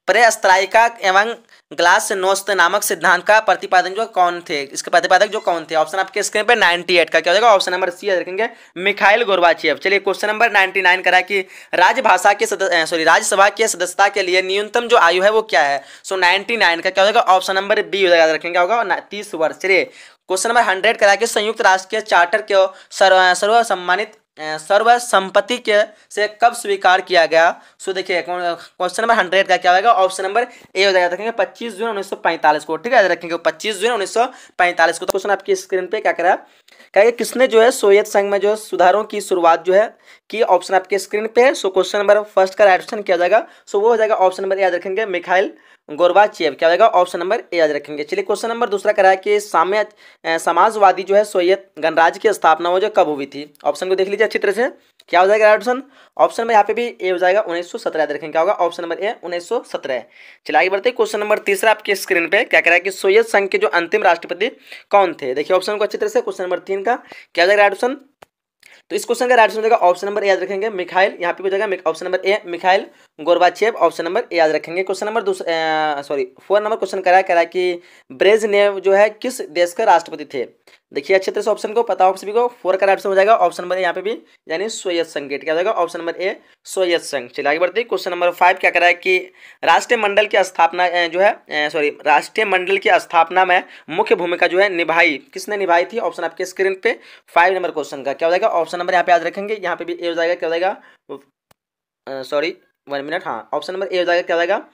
प्रेस्त्राइका एवं ग्लास नोस्त नामक सिद्धांत का प्रतिपादन जो कौन थे, इसके प्रतिपादक जो कौन थे। ऑप्शन आपके स्क्रीन पे 98 का क्या हो जाएगा ऑप्शन नंबर सी याद रखेंगे मिखाइल गोर्बाचेव। चलिए क्वेश्चन नंबर 99 करा कि राजभाषा के राज्यसभा के सदस्यता के लिए न्यूनतम जो आयु है वो क्या है। सो 99 का क्या हो जाएगा ऑप्शन नंबर बी याद रखेंगे, क्या होगा 30 वर्ष। चलिए क्वेश्चन नंबर 100 करा कि संयुक्त राष्ट्र के चार्टर को सर्वसम्मानित सर्वसम्मति के से कब स्वीकार किया गया। सो देखिए क्वेश्चन नंबर 100 का क्या होगा, ऑप्शन नंबर ए हो जाएगा, रखेंगे 25 जून 1945 को, ठीक है, रखेंगे 25 जून 1945 को। तो क्वेश्चन आपकी स्क्रीन पे क्या करा, कहेंगे किसने जो है सोवियत संघ में जो सुधारों की शुरुआत जो है की, ऑप्शन आपके स्क्रीन पे है। सो क्वेश्चन नंबर फर्स्ट का राइट ऑप्शन क्या हो जाएगा, सो वो हो जाएगा ऑप्शन नंबर याद रखेंगे मिखाइल गोर्बाचेव, क्या हो जाएगा ऑप्शन नंबर ए याद रखेंगे। चलिए क्वेश्चन नंबर दूसरा करा है कि समाजवादी जो है सोवियत गणराज्य की स्थापना वो जो कब हुई थी, ऑप्शन को देख लीजिए अच्छी तरह से, क्या हो जाएगा राइट ऑप्शन, ऑप्शन में यहाँ पे भी ए हो जाएगा 1917 याद रखेंगे, क्या होगा ऑप्शन नंबर ए 1917। चलिए आगे बढ़ते हैं, क्वेश्चन नंबर तीसरा आपके स्क्रीन पे क्या कह रहा है कि सोवियत संघ के जो अंतिम राष्ट्रपति कौन थे। देखिए ऑप्शन को अच्छी तरह से, क्वेश्चन नंबर 3 का क्या हो जाएगा राइट ऑप्शन, तो इस क्वेश्चन का राइट आंसर हो जाएगा ऑप्शन नंबर ए याद रखेंगे मिखाइल, यहाँ पे हो जाएगा option number A Mikhail Gorbachev, option number A याद रखेंगे। क्वेश्चन नंबर 4 नंबर क्वेश्चन कह रहा है कि ब्रेजनेव जो है किस देश के राष्ट्रपति थे। देखिए अच्छे तरह से ऑप्शन को पता हो सभी को, 4 का आंसर हो जाएगा ऑप्शन नंबर ए यहाँ पे भी, यानी सोवियत संघ, क्या हो जाएगा ऑप्शन नंबर ए सोवियत संघ। चलिए आगे बढ़ते हैं, क्वेश्चन नंबर 5 क्या कह रहा है कि राष्ट्रीय मंडल की स्थापना जो है राष्ट्रीय मंडल की स्थापना में मुख्य भूमिका जो है निभाई, किसने निभाई थी, ऑप्शन आपके स्क्रीन पे 5 नंबर क्वेश्चन का क्या हो जाएगा ऑप्शन नंबर यहाँ पे याद रखेंगे, यहाँ पे भी ए हो जाएगा, क्या हो जाएगा सॉरी 1 मिनट, हाँ ऑप्शन नंबर ए हो जाएगा, क्या हो जाएगा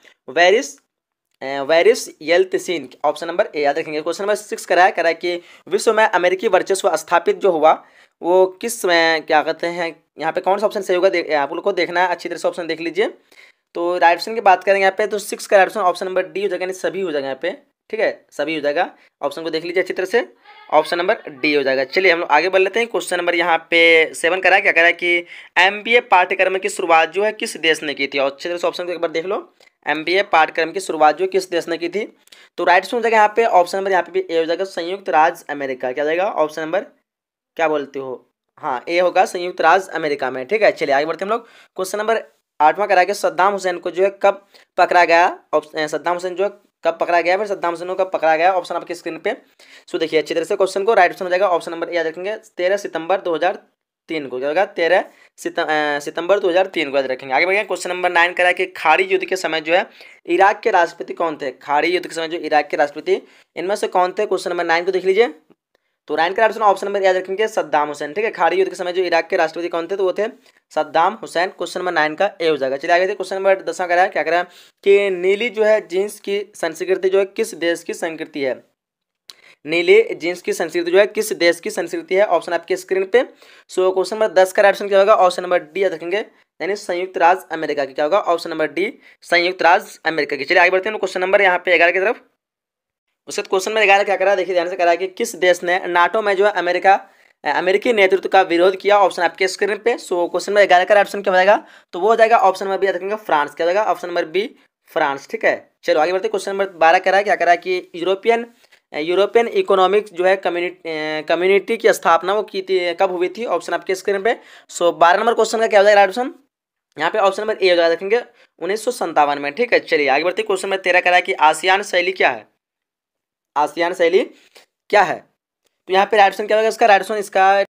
Boris Yeltsin, option number A याद रखेंगे। क्वेश्चन नंबर 6 करा है कि विश्व में अमेरिकी वर्चस्व स्थापित जो हुआ वो किस में, क्या कहते हैं, यहाँ पे कौन सा ऑप्शन सही होगा आप लोग को देखना है, अच्छी तरह से ऑप्शन देख लीजिए। तो राइट ऑप्शन की बात करेंगे यहाँ पे, तो 6 का right option option number D हो जाएगा, यानी सभी हो जाएगा यहाँ पे, ठीक है, सभी हो जाएगा, ऑप्शन को देख लीजिए अच्छी तरह से, ऑप्शन नंबर डी हो जाएगा। चलिए हम लोग आगे बढ़ लेते हैं, क्वेश्चन नंबर यहाँ पे 7 करा है, क्या कह रहा है कि MBA पाठ्यक्रम की शुरुआत जो है किस देश ने की थी, और अच्छी तरह से ऑप्शन को एक बार देख लो, MBA पाठ्यक्रम की शुरुआत जो किस देश ने की थी। तो राइट ऑप्शन हो जाएगा यहाँ पे ऑप्शन नंबर यहाँ पे भी ए हो जाएगा संयुक्त राज्य अमेरिका, क्या जाएगा ऑप्शन नंबर, क्या बोलते हो, हाँ ए होगा संयुक्त राज्य अमेरिका में, ठीक है। चलिए आगे बढ़ते हैं हम लोग, क्वेश्चन नंबर 8वां करा के सद्दाम हुसैन को जो है कब पकड़ा गया, सद्दाम हुसैन जो है कब पकड़ा गया, फिर सद्दाम हुसैन को कब पकड़ा गया, ऑप्शन आपके स्क्रीन पे। सो देखिए अच्छी तरह से क्वेश्चन को, राइट ऑप्शन हो जाएगा ऑप्शन नंबर याद रखेंगे 13 सितंबर 2003 को, क्या होगा 13 सितंबर 2003 को याद रखेंगे। आगे बढ़ेंगे, क्वेश्चन नंबर 9 करा कि खाड़ी युद्ध के समय जो है इराक के राष्ट्रपति कौन थे, खाड़ी युद्ध के समय जो इराक के राष्ट्रपति इनमें से कौन थे, क्वेश्चन नंबर 9 को देख लीजिए। तो 9 का ऑप्शन नंबर याद रखेंगे सद्दाम हुसैन, ठीक है, खाड़ी युद्ध के समय जो इराक के राष्ट्रपति कौन थे, तो वो थे सद्दाम हुसैन, क्वेश्चन नंबर 9 का ए हो जाएगा। चलिए आगे देखिए, क्वेश्चन नंबर 10 करा है, क्या करा है कि नीली जो है जींस की संस्कृति जो है किस देश की संस्कृति है, नीले जींस की संस्कृति जो है किस देश की संस्कृति है, ऑप्शन आपके स्क्रीन पे। सो क्वेश्चन नंबर 10 का ऑप्शन क्या होगा, ऑप्शन नंबर डी याद रखेंगे, यानी संयुक्त राज्य अमेरिका की, क्या होगा ऑप्शन नंबर डी संयुक्त राज्य अमेरिका की। चलिए आगे बढ़ते हैं, क्वेश्चन नंबर यहाँ पे 11 की तरफ। उसके क्वेश्चन में 11 क्या करा, देखिए ध्यान से करा कि किस देश ने नाटो में जो है अमेरिकी नेतृत्व का विरोध किया, ऑप्शन आपके स्क्रीन पे। सो क्वेश्चन नंबर 11 का ऑप्शन क्या हो जाएगा, तो वो हो जाएगा ऑप्शन नंबर बी याद रखेंगे फ्रांस, क्या हो जाएगा ऑप्शन नंबर बी फ्रांस, ठीक है। चलो आगे बढ़ते, क्वेश्चन नंबर 12 करा है, क्या करा कि यूरोपियन इकोनॉमिक जो है कम्युनिटी की स्थापना वो की थी, कब हुई थी, ऑप्शन आपके स्क्रीन पे। सो 12 नंबर क्वेश्चन का क्या हो जाएगा राइट ऑप्शन, यहाँ पे ऑप्शन नंबर ए हो जाएगा, रखेंगे 1957 में, ठीक है। चलिए आगे बढ़ते, क्वेश्चन नंबर 13 करा है कि आसियान शैली क्या है, आसियान शैली क्या है, तो यहाँ पे राइट ऑप्शन क्या होगा इसका, राइट ऑप्शन इसका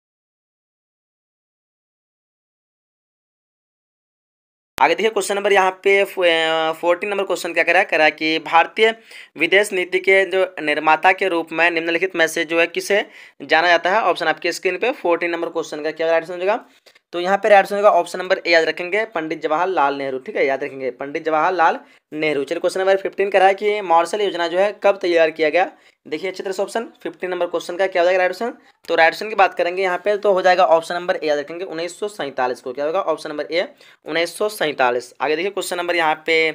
आगे देखिए, क्वेश्चन नंबर यहाँ पे 14 नंबर क्वेश्चन क्या करा है कि भारतीय विदेश नीति के जो निर्माता के रूप में निम्नलिखित में से जो है किसे जाना जाता है, ऑप्शन आपके स्क्रीन पे 14 नंबर क्वेश्चन का क्या राइट आंसर हो जाएगा, तो यहाँ पे राइट आंसर होगा ऑप्शन नंबर ए याद रखेंगे पंडित जवाहरलाल नेहरू, ठीक है, याद रखेंगे पंडित जवाहरलाल नेहरू। चलिए क्वेश्चन नंबर 15 करा है कि मार्शल योजना जो है कब तैयार किया गया, देखिए अच्छी तरह से ऑप्शन 15 नंबर क्वेश्चन का क्या हो जाएगा राइट ऑप्शन, तो राइट ऑप्शन की बात करेंगे यहाँ पे तो हो जाएगा ऑप्शन नंबर ए याद रखेंगे 1947 को, क्या होगा ऑप्शन नंबर ए 1947। आगे देखिए, क्वेश्चन नंबर यहाँ पे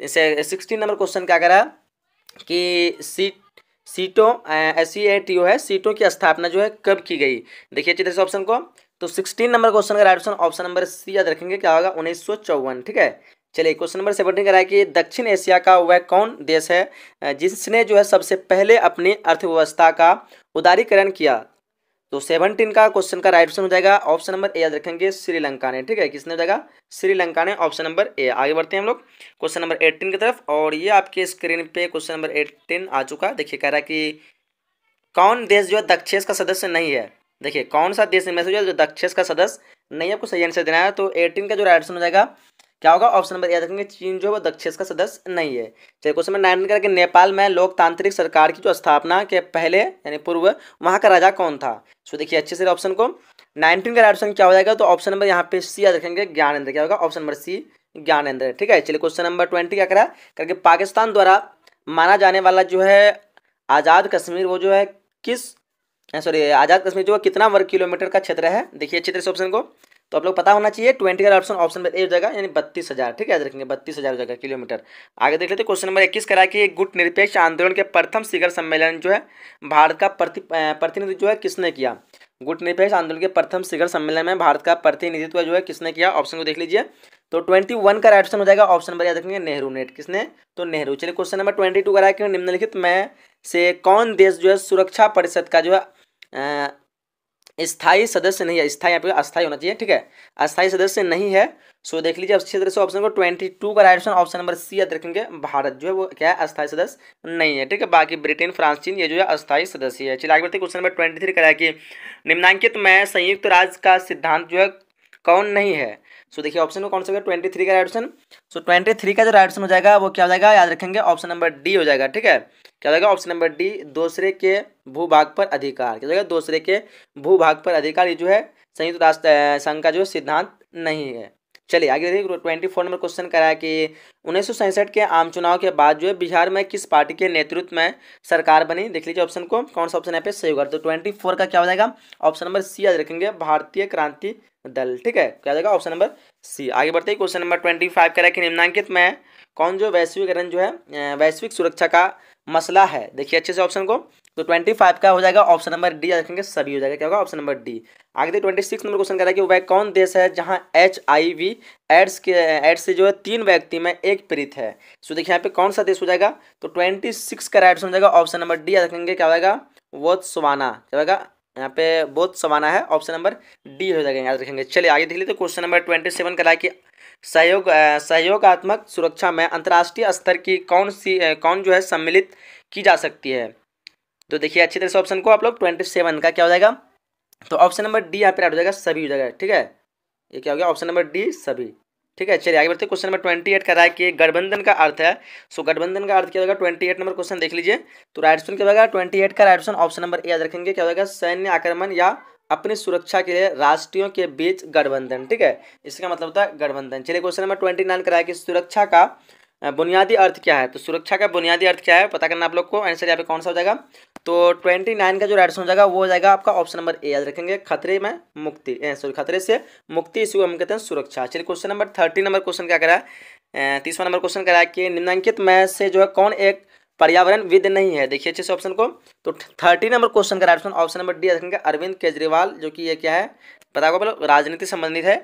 16 नंबर क्वेश्चन क्या करा कि सीटों SEATO है, सीटों की स्थापना जो है कब की गई, देखिए अच्छी तरह से ऑप्शन को, तो 16 नंबर क्वेश्चन का right option option number C याद रखेंगे, क्या होगा 1954, ठीक है। चलिए क्वेश्चन नंबर 17 करा है कि दक्षिण एशिया का वह कौन देश है जिसने जो है सबसे पहले अपनी अर्थव्यवस्था का उदारीकरण किया, तो 17 का क्वेश्चन का राइट ऑप्शन हो जाएगा ऑप्शन नंबर ए याद रखेंगे श्रीलंका ने, ठीक है, किसने हो जाएगा श्रीलंका ने, ऑप्शन नंबर ए। आगे बढ़ते हैं हम लोग क्वेश्चन नंबर 18 की तरफ, और ये आपके स्क्रीन पे क्वेश्चन नंबर 18 आ चुका है। देखिए कह रहा है कि कौन देश जो है दक्षेस का सदस्य नहीं है, देखिए कौन सा देश इनमें से जो दक्षेस का सदस्य नहीं है, आपको सही आंसर देना है। तो 18 का जो राइट आंसर हो जाएगा क्या होगा ऑप्शन नंबर याद रखेंगे चीन जो है वो दक्षेस का सदस्य नहीं है। चलिए क्वेश्चन नंबर 9 करके नेपाल में लोकतांत्रिक सरकार की जो स्थापना के पहले यानी पूर्व वहाँ का राजा कौन था, सो देखिए अच्छे से ऑप्शन को, 19 का राइट ऑप्शन क्या हो जाएगा, तो ऑप्शन नंबर यहाँ पे सी याद रखेंगे, ज्ञानेंद्र। क्या होगा, ऑप्शन नंबर सी ज्ञानेंद्र। ठीक है, चलिए क्वेश्चन नंबर 20 क्या करा करके, पाकिस्तान द्वारा माना जाने वाला जो है आज़ाद कश्मीर, वो जो है किस सॉरी आज़ाद कश्मीर जो है कितना वर्ग किलोमीटर का क्षेत्र है। देखिए अच्छी तरह से ऑप्शन को, तो आप लोग पता होना चाहिए। 20 का ऑप्शन ऑप्शन नंबर ए हो जाएगा, यानी 32,000। ठीक है, याद रखेंगे 32,000 हो जाएगा किलोमीटर। आगे देख लेते हैं क्वेश्चन नंबर 21 करा कि गुट निरपेक्ष आंदोलन के प्रथम शिखर सम्मेलन जो है भारत का प्रतिनिधित्व जो है किसने किया। गुट निरपेक्ष आंदोलन के प्रथम शिखर सम्मेलन में भारत का प्रतिनिधित्व जो है किसने किया, ऑप्शन को देख लीजिए। तो 21 का राइट ऑप्शन हो जाएगा ऑप्शन नंबर याद रखेंगे नेहरू ने। किसने, तो नेहरू। चलिए क्वेश्चन नंबर 22 करा कि निम्नलिखित में से कौन देश जो है सुरक्षा परिषद का जो है स्थायी सदस्य नहीं है। स्थायी यहाँ पे अस्थायी होना चाहिए। ठीक है, अस्थायी सदस्य नहीं है। सो देख लीजिए अच्छी तरह से ऑप्शन को। 22 का right option option number C याद रखेंगे, भारत जो है वो क्या है, अस्थायी सदस्य नहीं है। ठीक है, बाकी ब्रिटेन, फ्रांस, चीन ये जो है अस्थायी सदस्य है। चलिए आगे बढ़ते क्वेश्चन नंबर 23 करा कि निम्नांकित में संयुक्त राज्य का सिद्धांत जो है कौन नहीं है। सो देखिए ऑप्शन में कौन सा होगा, 23 का राइट ऑप्शन। सो 23 का जो राइट ऑप्शन हो जाएगा वो क्या हो जाएगा, याद रखेंगे ऑप्शन नंबर डी हो जाएगा। ठीक है, क्या हो जाएगा, ऑप्शन नंबर डी, दूसरे के भूभाग पर अधिकार। क्या हो जाएगा, दूसरे के भूभाग पर अधिकार, ये जो है संयुक्त राष्ट्र संघ का जो सिद्धांत नहीं है। चलिए आगे देखिए 24 नंबर क्वेश्चन करा है कि 1967 के आम चुनाव के बाद जो है बिहार में किस पार्टी के नेतृत्व में सरकार बनी। देख लीजिए ऑप्शन को, कौन सा ऑप्शन यहाँ पे सही होगा। तो 24 का क्या हो जाएगा, ऑप्शन नंबर सी याद रखेंगे, भारतीय क्रांति दल। ठीक है, क्या हो जाएगा, ऑप्शन नंबर सी। आगे बढ़ते ही क्वेश्चन नंबर 25 करा कि निम्नांकित में कौन जो वैश्वीकरण जो है वैश्विक सुरक्षा का मसला है। देखिए अच्छे से ऑप्शन को, तो 25 का हो जाएगा ऑप्शन नंबर डी याद रखेंगे, सभी हो जाएगा। क्या होगा, ऑप्शन नंबर डी। आगे देखिए 26 नंबर क्वेश्चन कर रहा है कि वह कौन देश है जहां HIV एड्स से जो है 3 व्यक्ति में एक पीड़ित है। सो देखिए यहाँ पे कौन सा देश हो जाएगा, तो 26 का राइट हो जाएगा ऑप्शन नंबर डी याद रखेंगे। क्या हो जाएगा, बोत्सवाना। क्या होगा, यहाँ पे बोत्सवाना है, ऑप्शन नंबर डी हो जाएगा, याद रखेंगे। चलिए आगे देख लीजिए क्वेश्चन नंबर 27 करा है कि सहयोगात्मक सुरक्षा में अंतर्राष्ट्रीय स्तर की कौन जो है सम्मिलित की जा सकती है। तो देखिए अच्छी तरह से ऑप्शन को आप लोग, 27 का क्या हो जाएगा, तो ऑप्शन नंबर डी यहाँ पे राइट हो जाएगा, सभी हो जाएगा। ठीक है, ये क्या हो गया, ऑप्शन नंबर डी सभी। ठीक है, चलिए आगे बढ़ते क्वेश्चन नंबर 28 का रहा है कि गठबंधन का अर्थ है। सो गठबंधन का अर्थ क्या होगा, 28 नंबर क्वेश्चन देख लीजिए। तो राइट ऑप्शन क्या होगा, 28 का right option option number A याद रखेंगे। क्या होगा, सैन्य आक्रमण या अपनी सुरक्षा के लिए राष्ट्रीयों के बीच गठबंधन। ठीक है, इसका मतलब होता है गठबंधन। चलिए क्वेश्चन नंबर 29 कराया कि सुरक्षा का बुनियादी अर्थ क्या है। तो सुरक्षा का बुनियादी अर्थ क्या है पता करना आप लोग को। आंसर यहाँ पे कौन सा हो जाएगा, तो 29 का जो राइट हो जाएगा वो हो जाएगा आपका ऑप्शन नंबर ए याद रखेंगे, खतरे में मुक्ति, सॉरी खतरे से मुक्ति, इसी को हम कहते हैं सुरक्षा। चलिए क्वेश्चन नंबर 30 नंबर क्वेश्चन क्या करा है, 30वां नंबर क्वेश्चन करा है कि निम्नलिखित में से जो है कौन एक पर्यावरणविद नहीं है। देखिए अच्छे से ऑप्शन को, तो 30 नंबर क्वेश्चन का राइट ऑप्शन नंबर डी रखेंगे, अरविंद केजरीवाल, जो कि ये क्या है पता होगा, मतलब राजनीति संबंधित है,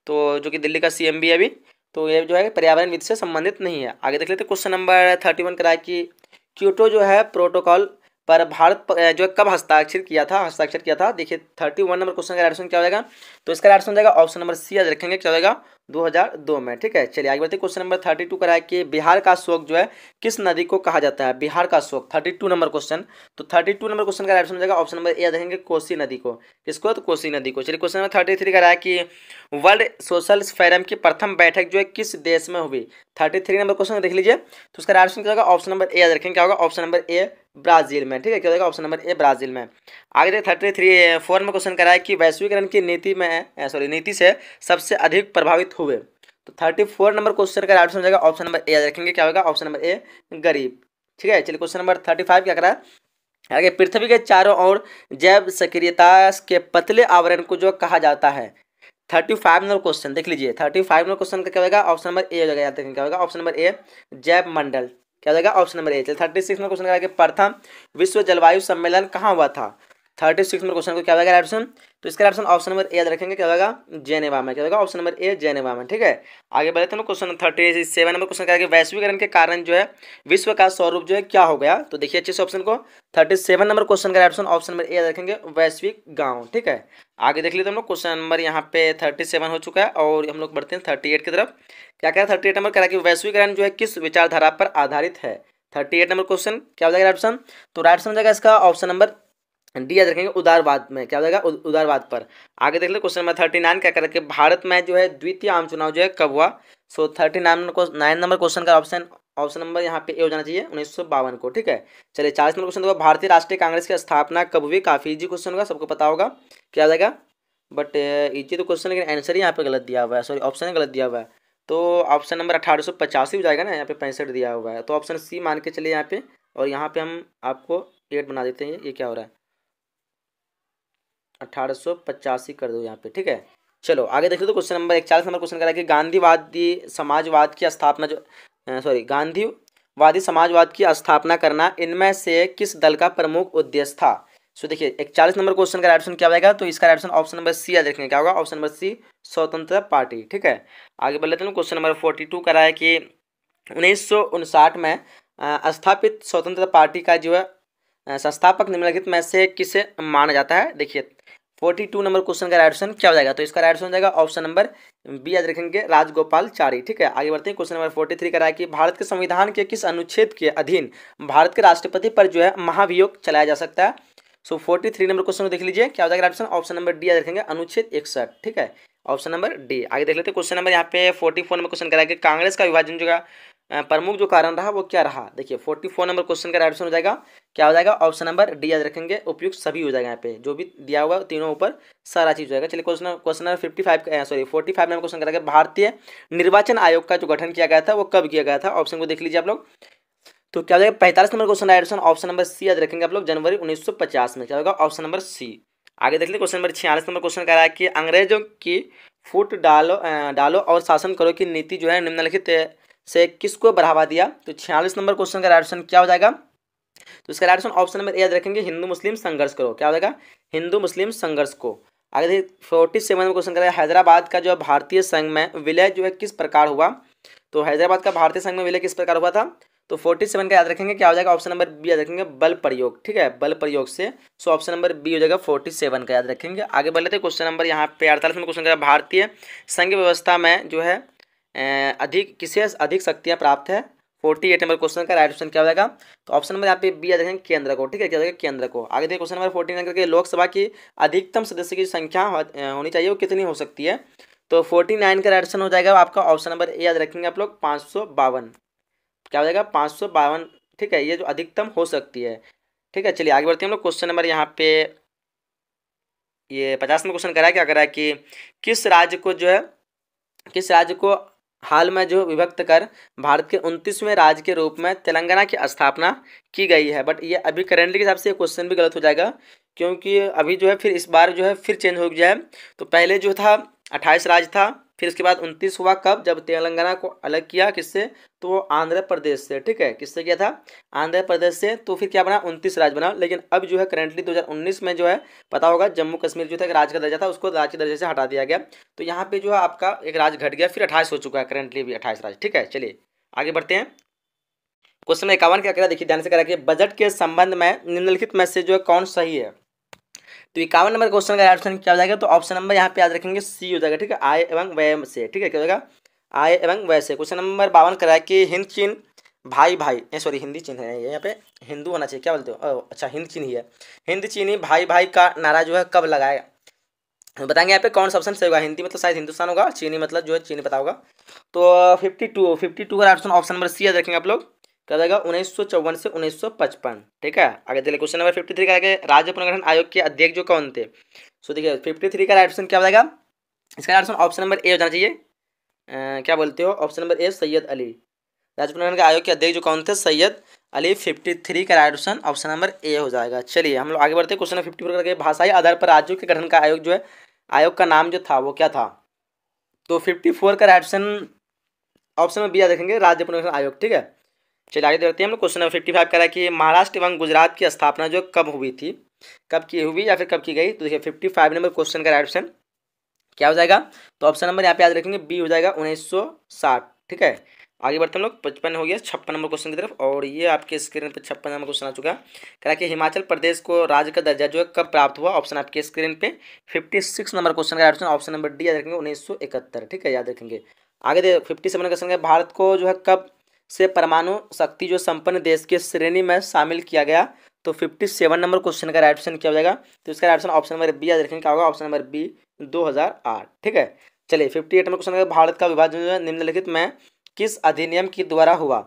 तो जो कि दिल्ली का CM भी है अभी, तो ये जो है पर्यावरणविद से संबंधित नहीं है। आगे देख लेते हैं क्वेश्चन नंबर 31 करा है कि क्योटो जो है प्रोटोकॉल पर भारत जो है कब हस्ताक्षर किया था। देखिए 31 नंबर क्वेश्चन का राइट क्या हो जाएगा, तो इसका राइट हो जाएगा ऑप्शन नंबर सी याद रखेंगे, क्या हो जाएगा 2002 में। ठीक है, चलिए आगे बढ़ते क्वेश्चन नंबर 32 करा है कि बिहार का शोक जो है किस नदी को कहा जाता है। बिहार का शोक 32 नंबर क्वेश्चन, तो 32 नंबर क्वेश्चन का राइट हो जाएगा ऑप्शन नंबर ए याद रखेंगे, कोसी नदी को। किसको, तो कोसी नदी को। चलिए क्वेश्चन नंबर 33 करा है कि वर्ल्ड सोशल फोरम की प्रथम बैठक जो है किस देश में हुई। 33 नंबर क्वेश्चन देख लीजिए, तो उसका राइट क्या होगा, ऑप्शन नंबर ए याद रखेंगे, क्या होगा ऑप्शन नंबर ए ब्राजील में। ठीक है, क्या होगा ऑप्शन नंबर ए ब्राजील में। आगे देखिए 34 में क्वेश्चन करा है कि वैश्वीकरण की नीति से सबसे अधिक प्रभावित हुए। तो 34 नंबर क्वेश्चन का राइट हो जाएगा ऑप्शन नंबर ए याद रखेंगे, क्या होगा ऑप्शन नंबर ए गरीब। ठीक है, चलिए क्वेश्चन नंबर 35 क्या करा है, आगे पृथ्वी के चारों ओर जैव सक्रियता के पतले आवरण को जो कहा जाता है। 35 नंबर क्वेश्चन देख लीजिए, 35 नंबर क्वेश्चन का क्या होगा ऑप्शन नंबर ए हो जाएगा, याद रखेंगे क्या होगा ऑप्शन नंबर ए जैव मंडल। क्या हो जाएगा ऑप्शन नंबर ए। चलिए 36 नंबर क्वेश्चन करा कि प्रथम विश्व जलवायु सम्मेलन कहाँ हुआ था। 36 नंबर क्वेश्चन को क्या होगा ऑप्शन, तो इसका ऑप्शन ऑप्शन नंबर ए याद रखेंगे, क्या होगा जेनेवा में। क्या होगा ऑप्शन नंबर ए जेनेवा में। ठीक है, आगे बढ़ते हैं क्वेश्चन 37 नंबर क्वेश्चन करा कि वैश्वीकरण के कारण जो है विश्व का स्वरूप जो है क्या हो गया। तो देखिए अच्छे से ऑप्शन को, 37 नंबर क्वेश्चन का ऑप्शन ऑप्शन नंबर ए याद रखेंगे, वैश्विक गाँव। ठीक है, आगे देख लेते हम लोग क्वेश्चन नंबर यहाँ पे 37 हो चुका है और हम लोग बढ़ते हैं 38 की तरफ। क्या कह 38 नंबर करा कि वैश्वीकरण जो है किस विचारधारा पर आधारित है। 38 नंबर क्वेश्चन क्या हो जाएगा ऑप्शन, तो राइट हो जाएगा इसका ऑप्शन नंबर डी याद रखेंगे, उदारवाद में। क्या हो जाएगा उदारवाद पर। आगे देख ले क्वेश्चन नंबर 39 क्या करें कि भारत में जो है द्वितीय आम चुनाव जो है कब हुआ। सो 39 नंबर क्वेश्चन का ऑप्शन नंबर यहाँ पे ए हो जाना चाहिए, 1952 को। ठीक है, चलिए 40 नंबर क्वेश्चन होगा, भारतीय राष्ट्रीय कांग्रेस की स्थापना कब हुई। काफी इजी क्वेश्चन होगा, सबको पता होगा। क्या हो जाएगा बट इजी तो क्वेश्चन, लेकिन आंसर ही यहाँ पे गलत दिया हुआ है, सॉरी ऑप्शन गलत दिया हुआ है। तो ऑप्शन नंबर 1885 हो जाएगा ना, यहाँ पे 65 दिया हुआ है, तो ऑप्शन सी मान के चलिए यहाँ पे। और यहाँ पे हम आपको 8 बना देते हैं, ये क्या हो रहा है, 1885 कर दो यहाँ पे, ठीक है। चलो आगे देखते तो क्वेश्चन नंबर 41 नंबर क्वेश्चन करा कि गांधीवादी समाजवाद की स्थापना जो गांधीवादी समाजवाद की स्थापना करना इनमें से किस दल का प्रमुख उद्देश्य था। सो देखिए 41 नंबर क्वेश्चन का राइट ऑप्शन क्या होगा, तो इसका right option option number C याद रखेंगे, क्या होगा, ऑप्शन नंबर सी स्वतंत्रता पार्टी, ठीक है। आगे बढ़ लेते हैं, क्वेश्चन नंबर 42 करा है कि 1959 में स्थापित स्वतंत्रता पार्टी का जो है संस्थापक निम्नलिखित में से किसे माना जाता है। देखिए 42 नंबर क्वेश्चन का राइट ऑप्शन क्या हो जाएगा, तो इसका राइट ऑप्शन हो जाएगा ऑप्शन नंबर बी याद रखेंगे, राजगोपालचारी, ठीक है। आगे बढ़ते हैं, क्वेश्चन नंबर 43 का है कि भारत के संविधान के किस अनुच्छेद के अधीन भारत के राष्ट्रपति पर जो है महाभियोग चलाया जा सकता है। सो 43 नंबर क्वेश्चन को देख लीजिए, क्या हो जाएगा right option, option number D याद रखेंगे, अनुच्छेद 61, ठीक है, ऑप्शन नंबर डी। आगे देख लेते हैं, क्वेश्चन नंबर यहाँ पे 44 नंबर क्वेश्चन करा है कि कांग्रेस का विभाजन जो है प्रमुख जो कारण रहा वो क्या रहा। देखिए 44 नंबर क्वेश्चन का राइट आंसर हो जाएगा, क्या हो जाएगा, ऑप्शन नंबर डी याद रखेंगे, उपयुक्त सभी हो जाएगा, यहाँ पे जो भी दिया हुआ तीनों ऊपर सारा चीज हो जाएगा। चलिए क्वेश्चन नंबर 45 नंबर क्वेश्चन करा भारतीय निर्वाचन आयोग का जो गठन किया गया था वो कब किया गया था, ऑप्शन को देख लीजिए आप लोग। तो क्या हो जाएगा 45 number question right answer option number C याद रखेंगे आप लोग, जनवरी 1950 में, क्या होगा ऑप्शन नंबर सी। आगे देख लीजिए क्वेश्चन नंबर 46 नंबर क्वेश्चन करा है कि अंग्रेजों की फूट डालो और शासन करो की नीति जो है निम्नलिखित से किसको बढ़ावा दिया। तो 46 नंबर क्वेश्चन का राइट आंसर क्या हो जाएगा, तो इसका right answer option number A याद रखेंगे, हिंदू मुस्लिम संघर्ष करो, क्या हो जाएगा, हिंदू मुस्लिम संघर्ष को। आगे देखिए 47 नंबर क्वेश्चन करें हैदराबाद का जो भारतीय संघ में विलय जो है किस प्रकार हुआ। तो हैदराबाद का भारतीय संघ में विलय किस प्रकार हुआ था, तो 47 का याद रखेंगे, क्या हो जाएगा, ऑप्शन नंबर बी याद रखेंगे, बल प्रयोग, ठीक है, बल प्रयोग से। सो ऑप्शन नंबर बी हो जाएगा 47 का याद रखेंगे। आगे बढ़ लेते हैं, क्वेश्चन नंबर यहाँ पे 48 नंबर क्वेश्चन करें भारतीय संघ व्यवस्था में जो है किसे अधिक शक्तियाँ प्राप्त है। 48 नंबर क्वेश्चन का राइट ऑप्शन क्या हो जाएगा, तो ऑप्शन नंबर यहाँ पे बी याद रखेंगे, केंद्र को, ठीक है, क्या हो जाएगा, केंद्र को। आगे देखिए क्वेश्चन नंबर 49 करके लोकसभा की अधिकतम सदस्य की संख्या होनी चाहिए वो कितनी हो सकती है। तो 49 का राइट ऑप्शन हो जाएगा आपका ऑप्शन नंबर ए याद रखेंगे आप लोग, 552, क्या हो जाएगा 552, ठीक है, ये जो अधिकतम हो सकती है, ठीक है। चलिए आगे बढ़ते हैं हम लोग, क्वेश्चन नंबर यहाँ पे ये 50 में क्वेश्चन करा है, क्या करा है कि किस राज्य को हाल में जो विभक्त कर भारत के 29वें राज्य के रूप में तेलंगाना की स्थापना की गई है। बट ये अभी करेंटली के हिसाब से ये क्वेश्चन भी गलत हो जाएगा, क्योंकि अभी जो है फिर इस बार जो है फिर चेंज हो गया है। तो पहले जो था 28 राज्य था, फिर उसके बाद 29 हुआ, कब, जब तेलंगाना को अलग किया किससे, तो वो आंध्र प्रदेश से, ठीक है, किससे किया था, आंध्र प्रदेश से। तो फिर क्या बना, 29 राज्य बना। लेकिन अब जो है करेंटली 2019 में जो है पता होगा जम्मू कश्मीर जो था एक राज्य का दर्जा था, उसको राज्य के दर्जे से हटा दिया गया। तो यहाँ पे जो है आपका एक राज्य घट गया, फिर 28 हो चुका है, करेंटली भी 28 राज्य, ठीक है। चलिए आगे बढ़ते हैं, क्वेश्चन 51 क्या करा, देखिए ध्यान से करा कि बजट के संबंध में निम्नलिखित में से जो है कौन सही है। तो 51 नंबर क्वेश्चन का ऑप्शन क्या हो जाएगा, तो ऑप्शन नंबर यहाँ पे याद रखेंगे सी हो जाएगा, ठीक है, आय एवं व्यय से, ठीक है, क्या हो जाएगा, आय एवं व्यय से। क्वेश्चन नंबर 52 करा है कि हिंद चीन भाई भाई सॉरी हिंदी चीन है, यहाँ पे हिंदू होना चाहिए, क्या बोलते हो, अच्छा हिंद चीन ही है, हिंद चीनी भाई भाई का नारा जो है कब लगाया। बताएंगे यहाँ पे कौन सा ऑप्शन सही होगा, हिंदी मतलब शायद हिंदुस्तान होगा, चीनी मतलब जो है चीनी पता होगा। तो 52 का ऑप्शन नंबर सी याद रखेंगे आप लोग, क्या जाएगा 1954 से 1955, ठीक है। आगे देखिए क्वेश्चन नंबर 53 का है राज्य पुनर्गठन आयोग के अध्यक्ष जो कौन थे। सो देखिए 53 का राइट ऑप्शन क्या हो जाएगा, इसका right option option number A हो जाना चाहिए, क्या बोलते हो, ऑप्शन नंबर ए सैयद अली, राज्य पुनर्गठन आयोग के अध्यक्ष जो कौन थे, सैयद अली। 53 का right option option number A हो जाएगा। चलिए हम लोग आगे बढ़ते हैं, क्वेश्चन नंबर 54 करके भाषाई आधार पर राज्यों के गठन का आयोग जो है, आयोग का नाम जो था वो क्या था। तो 54 का राइट ऑप्शन ऑप्शन में बी याद रखेंगे, राज्य पुनर्गठन आयोग, ठीक है। चलिए आगे देखते हैं हम लोग, क्वेश्चन नंबर 55 कह रहा है कि महाराष्ट्र एवं गुजरात की स्थापना जो कब हुई थी, कब की हुई या फिर कब की गई। तो देखिए 55 नंबर क्वेश्चन का राइट ऑप्शन क्या हो जाएगा, तो ऑप्शन नंबर यहाँ पे याद रखेंगे बी हो जाएगा 1960, ठीक है। आगे बढ़ते हम लोग 55 हो गया, 56 नंबर क्वेश्चन की तरफ, और ये आपके स्क्रीन पर 56 नंबर क्वेश्चन आ चुका है। कह रहा है कि हिमाचल प्रदेश को राज्य का दर्जा जो है कब प्राप्त हुआ, ऑप्शन आपके स्क्रीन पे 56 नंबर क्वेश्चन का ऑप्शन ऑप्शन नंबर डी याद रखेंगे 1971, ठीक है, याद रखेंगे। आगे दे 57 क्वेश्चन है भारत को जो है कब से परमाणु शक्ति जो संपन्न देश की श्रेणी में शामिल किया गया। तो 57 नंबर क्वेश्चन का राइट ऑप्शन क्या हो जाएगा, तो इसका right option option number B याद रखेंगे, क्या होगा ऑप्शन नंबर बी 2008, ठीक है। चलिए 58 नंबर क्वेश्चन है भारत का विभाजन जो है निम्नलिखित में किस अधिनियम के द्वारा हुआ।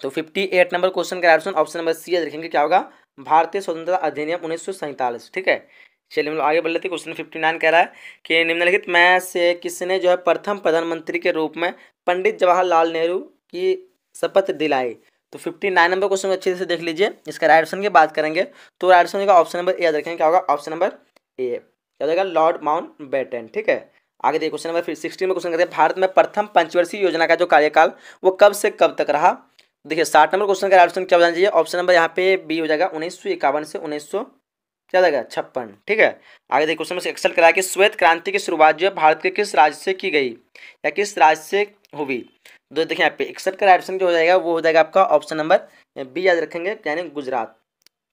तो 58 नंबर क्वेश्चन का right option option number C याद रखेंगे, क्या होगा भारतीय स्वतंत्रता अधिनियम 1947, ठीक है। चलिए हम लोग आगे बढ़ लेते हैं। क्वेश्चन 59 कह रहा है कि निम्नलिखित में से किसने जो है प्रथम प्रधानमंत्री के रूप में पंडित जवाहरलाल नेहरू की शपथ दिलाई। तो 59 नंबर क्वेश्चन को अच्छे से देख लीजिए। इसका राइट ऑप्शन की बात करेंगे तो राइट ऑप्शन का ऑप्शन नंबर ए याद रखेंगे। क्या होगा? ऑप्शन नंबर ए क्या हो जाएगा? Lord Mountbatten. ठीक है, आगे देखिए क्वेश्चन नंबर 16 में क्वेश्चन करते हैं भारत में प्रथम पंचवर्षीय योजना का जो कार्यकाल वो कब से कब तक रहा। देखिए 60 नंबर क्वेश्चन का राइट ऑप्शन क्या हो जाना चाहिए? ऑप्शन नंबर यहाँ पे बी हो जाएगा 1951 से 1900 क्या हो जाएगा? 56। ठीक है, आगे देखिए क्वेश्चन में एक्सेल करा कि श्वेत क्रांति की शुरुआत जो है भारत के किस राज्य से की गई या किस राज्य से हुई। तो देखिए यहाँ पे 61 का राइट ऑप्शन जो हो जाएगा वो हो जाएगा आपका ऑप्शन नंबर बी याद रखेंगे, यानी गुजरात।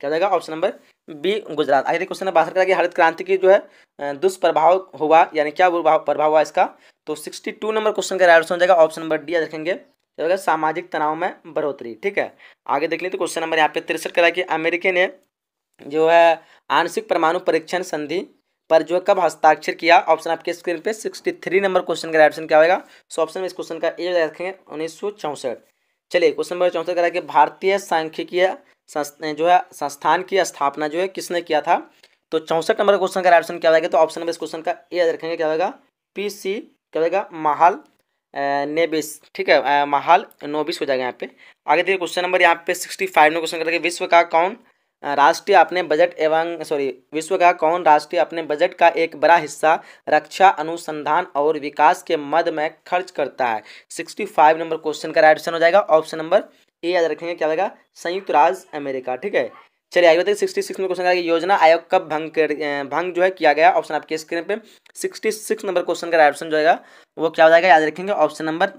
क्या हो जाएगा? Option number B Gujarat. आगे देखिए क्वेश्चन में 62 करा कि हरित क्रांति की जो है दुष्प्रभाव हुआ, यानी क्या प्रभाव हुआ इसका। तो 62 नंबर क्वेश्चन का राइट आंसर हो जाएगा ऑप्शन नंबर डी याद रखेंगे, क्या होगा? सामाजिक तनाव में बढ़ोतरी। ठीक है, आगे देख लीजिए क्वेश्चन नंबर यहाँ पे 63 करा कि अमेरिका ने जो है आंशिक परमाणु परीक्षण संधि पर जो है कब हस्ताक्षर किया। ऑप्शन आपके स्क्रीन पे 63 नंबर क्वेश्चन का राइट आंसर क्या होगा? सो ऑप्शन में इस क्वेश्चन का ए रखेंगे 1964। चलिए क्वेश्चन नंबर 64 करा कि भारतीय सांख्यिकीय जो है संस्थान की स्थापना जो है किसने किया था। तो 64 नंबर क्वेश्चन का राइट आंसर क्या होगा? तो ऑप्शन नंबर इस क्वेश्चन का ए रखेंगे, क्या होगा? PC क्या होगा? महाल नेबिस। ठीक है, महाल नोबिस हो जाएगा यहाँ पे। आगे देखिए क्वेश्चन नंबर यहाँ पे 65 में क्वेश्चन करेंगे विश्व का कौन राष्ट्रीय अपने बजट एवं विश्व का कौन राष्ट्रीय अपने बजट का एक बड़ा हिस्सा रक्षा अनुसंधान और विकास के मद में खर्च करता है। 65 नंबर क्वेश्चन का राइट आंसर हो जाएगा ऑप्शन नंबर ए याद रखेंगे, क्या होगा? संयुक्त राज्य अमेरिका। ठीक है, चलिए आगे बताइए 66 में क्वेश्चन योजना आयोग कब भंग जो है किया गया। ऑप्शन आपके स्क्रीन पे 66 नंबर क्वेश्चन का राइट आंसर जो है वो क्या हो जाएगा? याद रखेंगे ऑप्शन नंबर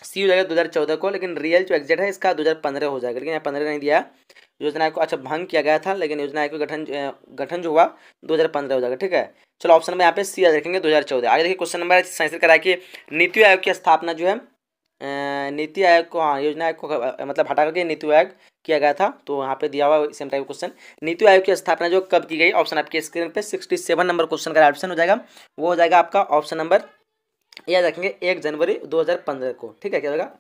सी हो जाएगा 2014 को, लेकिन रियल जो एग्जैक्ट है इसका 2015 हो जाएगा, लेकिन यहाँ 15 नहीं दिया। योजना आयोग को अच्छा भंग किया गया था, लेकिन योजना आयोग का गठन जो हुआ 2015 हो जाएगा। ठीक है, चलो ऑप्शन में यहाँ पे सी याद रखेंगे 2014। आगे देखिए क्वेश्चन नंबर 67 करा कि नीति आयोग की स्थापना जो है नीति आयोग को योजना आयोग को मतलब हटा करके नीति आयोग किया गया था। तो यहाँ पे दिया हुआ same type question NITI Aayog की स्थापना जो कब की गई। ऑप्शन आपके स्क्रीन पे 67 नंबर क्वेश्चन का ऑप्शन हो जाएगा, वो हो जाएगा आपका ऑप्शन नंबर याद रखेंगे 1 जनवरी 2015 को। ठीक है, क्या होगा?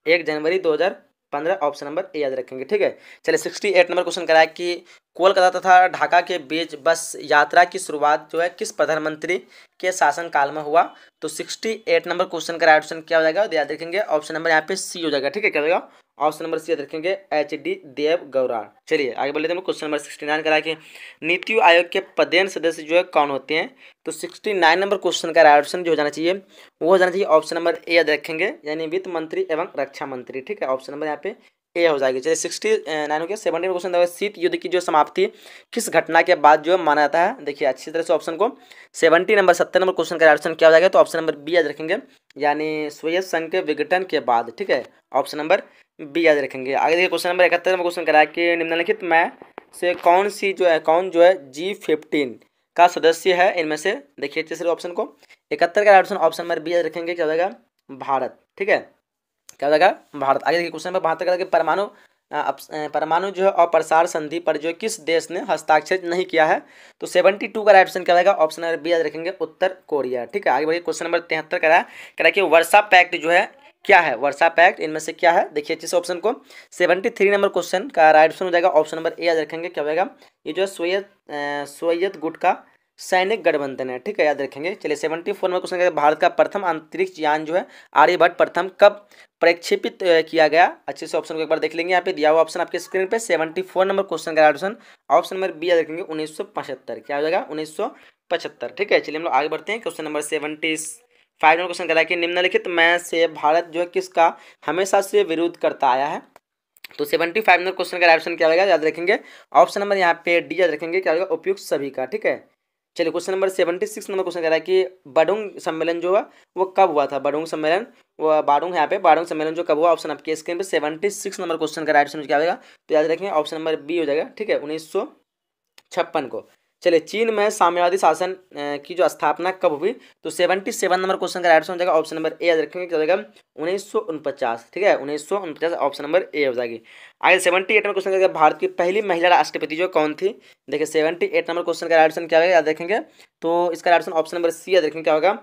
1 जनवरी 2015 ऑप्शन नंबर ए याद रखेंगे। ठीक है, चलिए 68 नंबर क्वेश्चन करा है कि कोलकाता तथा ढाका के बीच बस यात्रा की शुरुआत जो है किस प्रधानमंत्री के शासनकाल में हुआ। तो 68 नंबर क्वेश्चन का राइट ऑप्शन क्या हो जाएगा? याद रखेंगे ऑप्शन नंबर यहाँ पे सी हो जाएगा। ठीक है, क्या होगा? ऑप्शन नंबर सी याद रखेंगे HD देवगौड़ा। चलिए आगे बढ़ लेते हैं। क्वेश्चन नंबर 69 करा कि नीति आयोग के पदेन सदस्य जो है कौन होते हैं। तो 69 नंबर क्वेश्चन का राइट ऑप्शन जो हो जाना चाहिए वो हो जाना चाहिए ऑप्शन नंबर ए याद रखेंगे, यानी वित्त मंत्री एवं रक्षा मंत्री। ठीक है, ऑप्शन नंबर यहाँ पे ए हो जाएगी। चलिए 69 हो गया। 70 में क्वेश्चन शीत युद्ध की जो समाप्ति किस घटना के बाद जो है माना जाता है। देखिए अच्छी तरह से ऑप्शन को 70 नंबर क्वेश्चन का ऑप्शन क्या हो जाएगा? तो ऑप्शन नंबर बी याद रखेंगे, यानी सोवियत संघ के विघटन के बाद। ठीक है, ऑप्शन नंबर बी याद रखेंगे। आगे देखिए क्वेश्चन नंबर 71 में क्वेश्चन करा है कि निम्नलिखित में से कौन जो है G15 का सदस्य है इनमें से। देखिए अच्छे से ऑप्शन को 71 का ऑप्शन नंबर बी याद रखेंगे, क्या हो जाएगा? भारत। ठीक है, क्या हो जाएगा? भारत। आगे देखिए क्वेश्चन नंबर 72 का परमाणु जो है अप्रसार संधि पर जो किस देश ने हस्ताक्षर नहीं किया है। तो 72 का राइट ऑप्शन क्या होगा? ऑप्शन नंबर बी याद रखेंगे, उत्तर कोरिया। ठीक है, आगे बढ़िए क्वेश्चन नंबर 73 करा है कि वर्षा पैक्ट जो है क्या है। वर्षा पैक्ट इनमें से क्या है? देखिए अच्छे से ऑप्शन को 73 नंबर क्वेश्चन का राइट ऑप्शन हो जाएगा ऑप्शन नंबर ए याद रखेंगे, क्या होगा? ये जो है सोवियत गुट का सैनिक गठबंधन है। ठीक है, याद रखेंगे। चलिए 74 में क्वेश्चन भारत का प्रथम अंतरिक्ष यान जो है आर्यभट्ट प्रथम कब प्रक्षेपित किया गया। अच्छे से ऑप्शन को एक बार देख लेंगे। यहाँ पे दिया हुआ ऑप्शन आपके स्क्रीन पे 74 नंबर क्वेश्चन का ऑप्शन नंबर बी याद रखेंगे 1975। क्या हो जाएगा? 1975। ठीक है, चलिए हम लोग आगे बढ़ते हैं। क्वेश्चन नंबर 75 नंबर क्वेश्चन करा है कि निम्नलिखित में से भारत जो है किसका हमेशा से विरोध करता आया है। तो 75 नंबर क्वेश्चन का ऑप्शन क्या होगा? याद रखेंगे ऑप्शन नंबर यहाँ पे डी याद रखेंगे, क्या होगा? उपयुक्त सभी का। ठीक है, चलिए क्वेश्चन नंबर 76 नंबर क्वेश्चन कह रहा है कि बाडुंग सम्मेलन जो है वो कब हुआ था। बाडुंग सम्मेलन यहाँ पे बाडुंग सम्मेलन जो कब हुआ। ऑप्शन आपके स्क्रीन पे 76 नंबर क्वेश्चन का राइट आंसर क्या होगा? तो याद रखेंगे ऑप्शन नंबर बी हो जाएगा। ठीक है, 1956 को। चलिए चीन में साम्यवादी शासन की जो स्थापना कब हुई। तो 77 नंबर क्वेश्चन का राइट आंसर हो जाएगा ऑप्शन नंबर ए याद रखेंगे, क्या हो जाएगा? 1949। ठीक है, 1949 ऑप्शन नंबर ए हो जाएगी। आगे 78 नंबर क्वेश्चन का भारत की पहली महिला राष्ट्रपति जो कौन थी। देखिए 78 नंबर क्वेश्चन का राइट आंसर क्या होगा? याद रखेंगे। तो इसका right answer option number C याद रखेंगे, क्या होगा?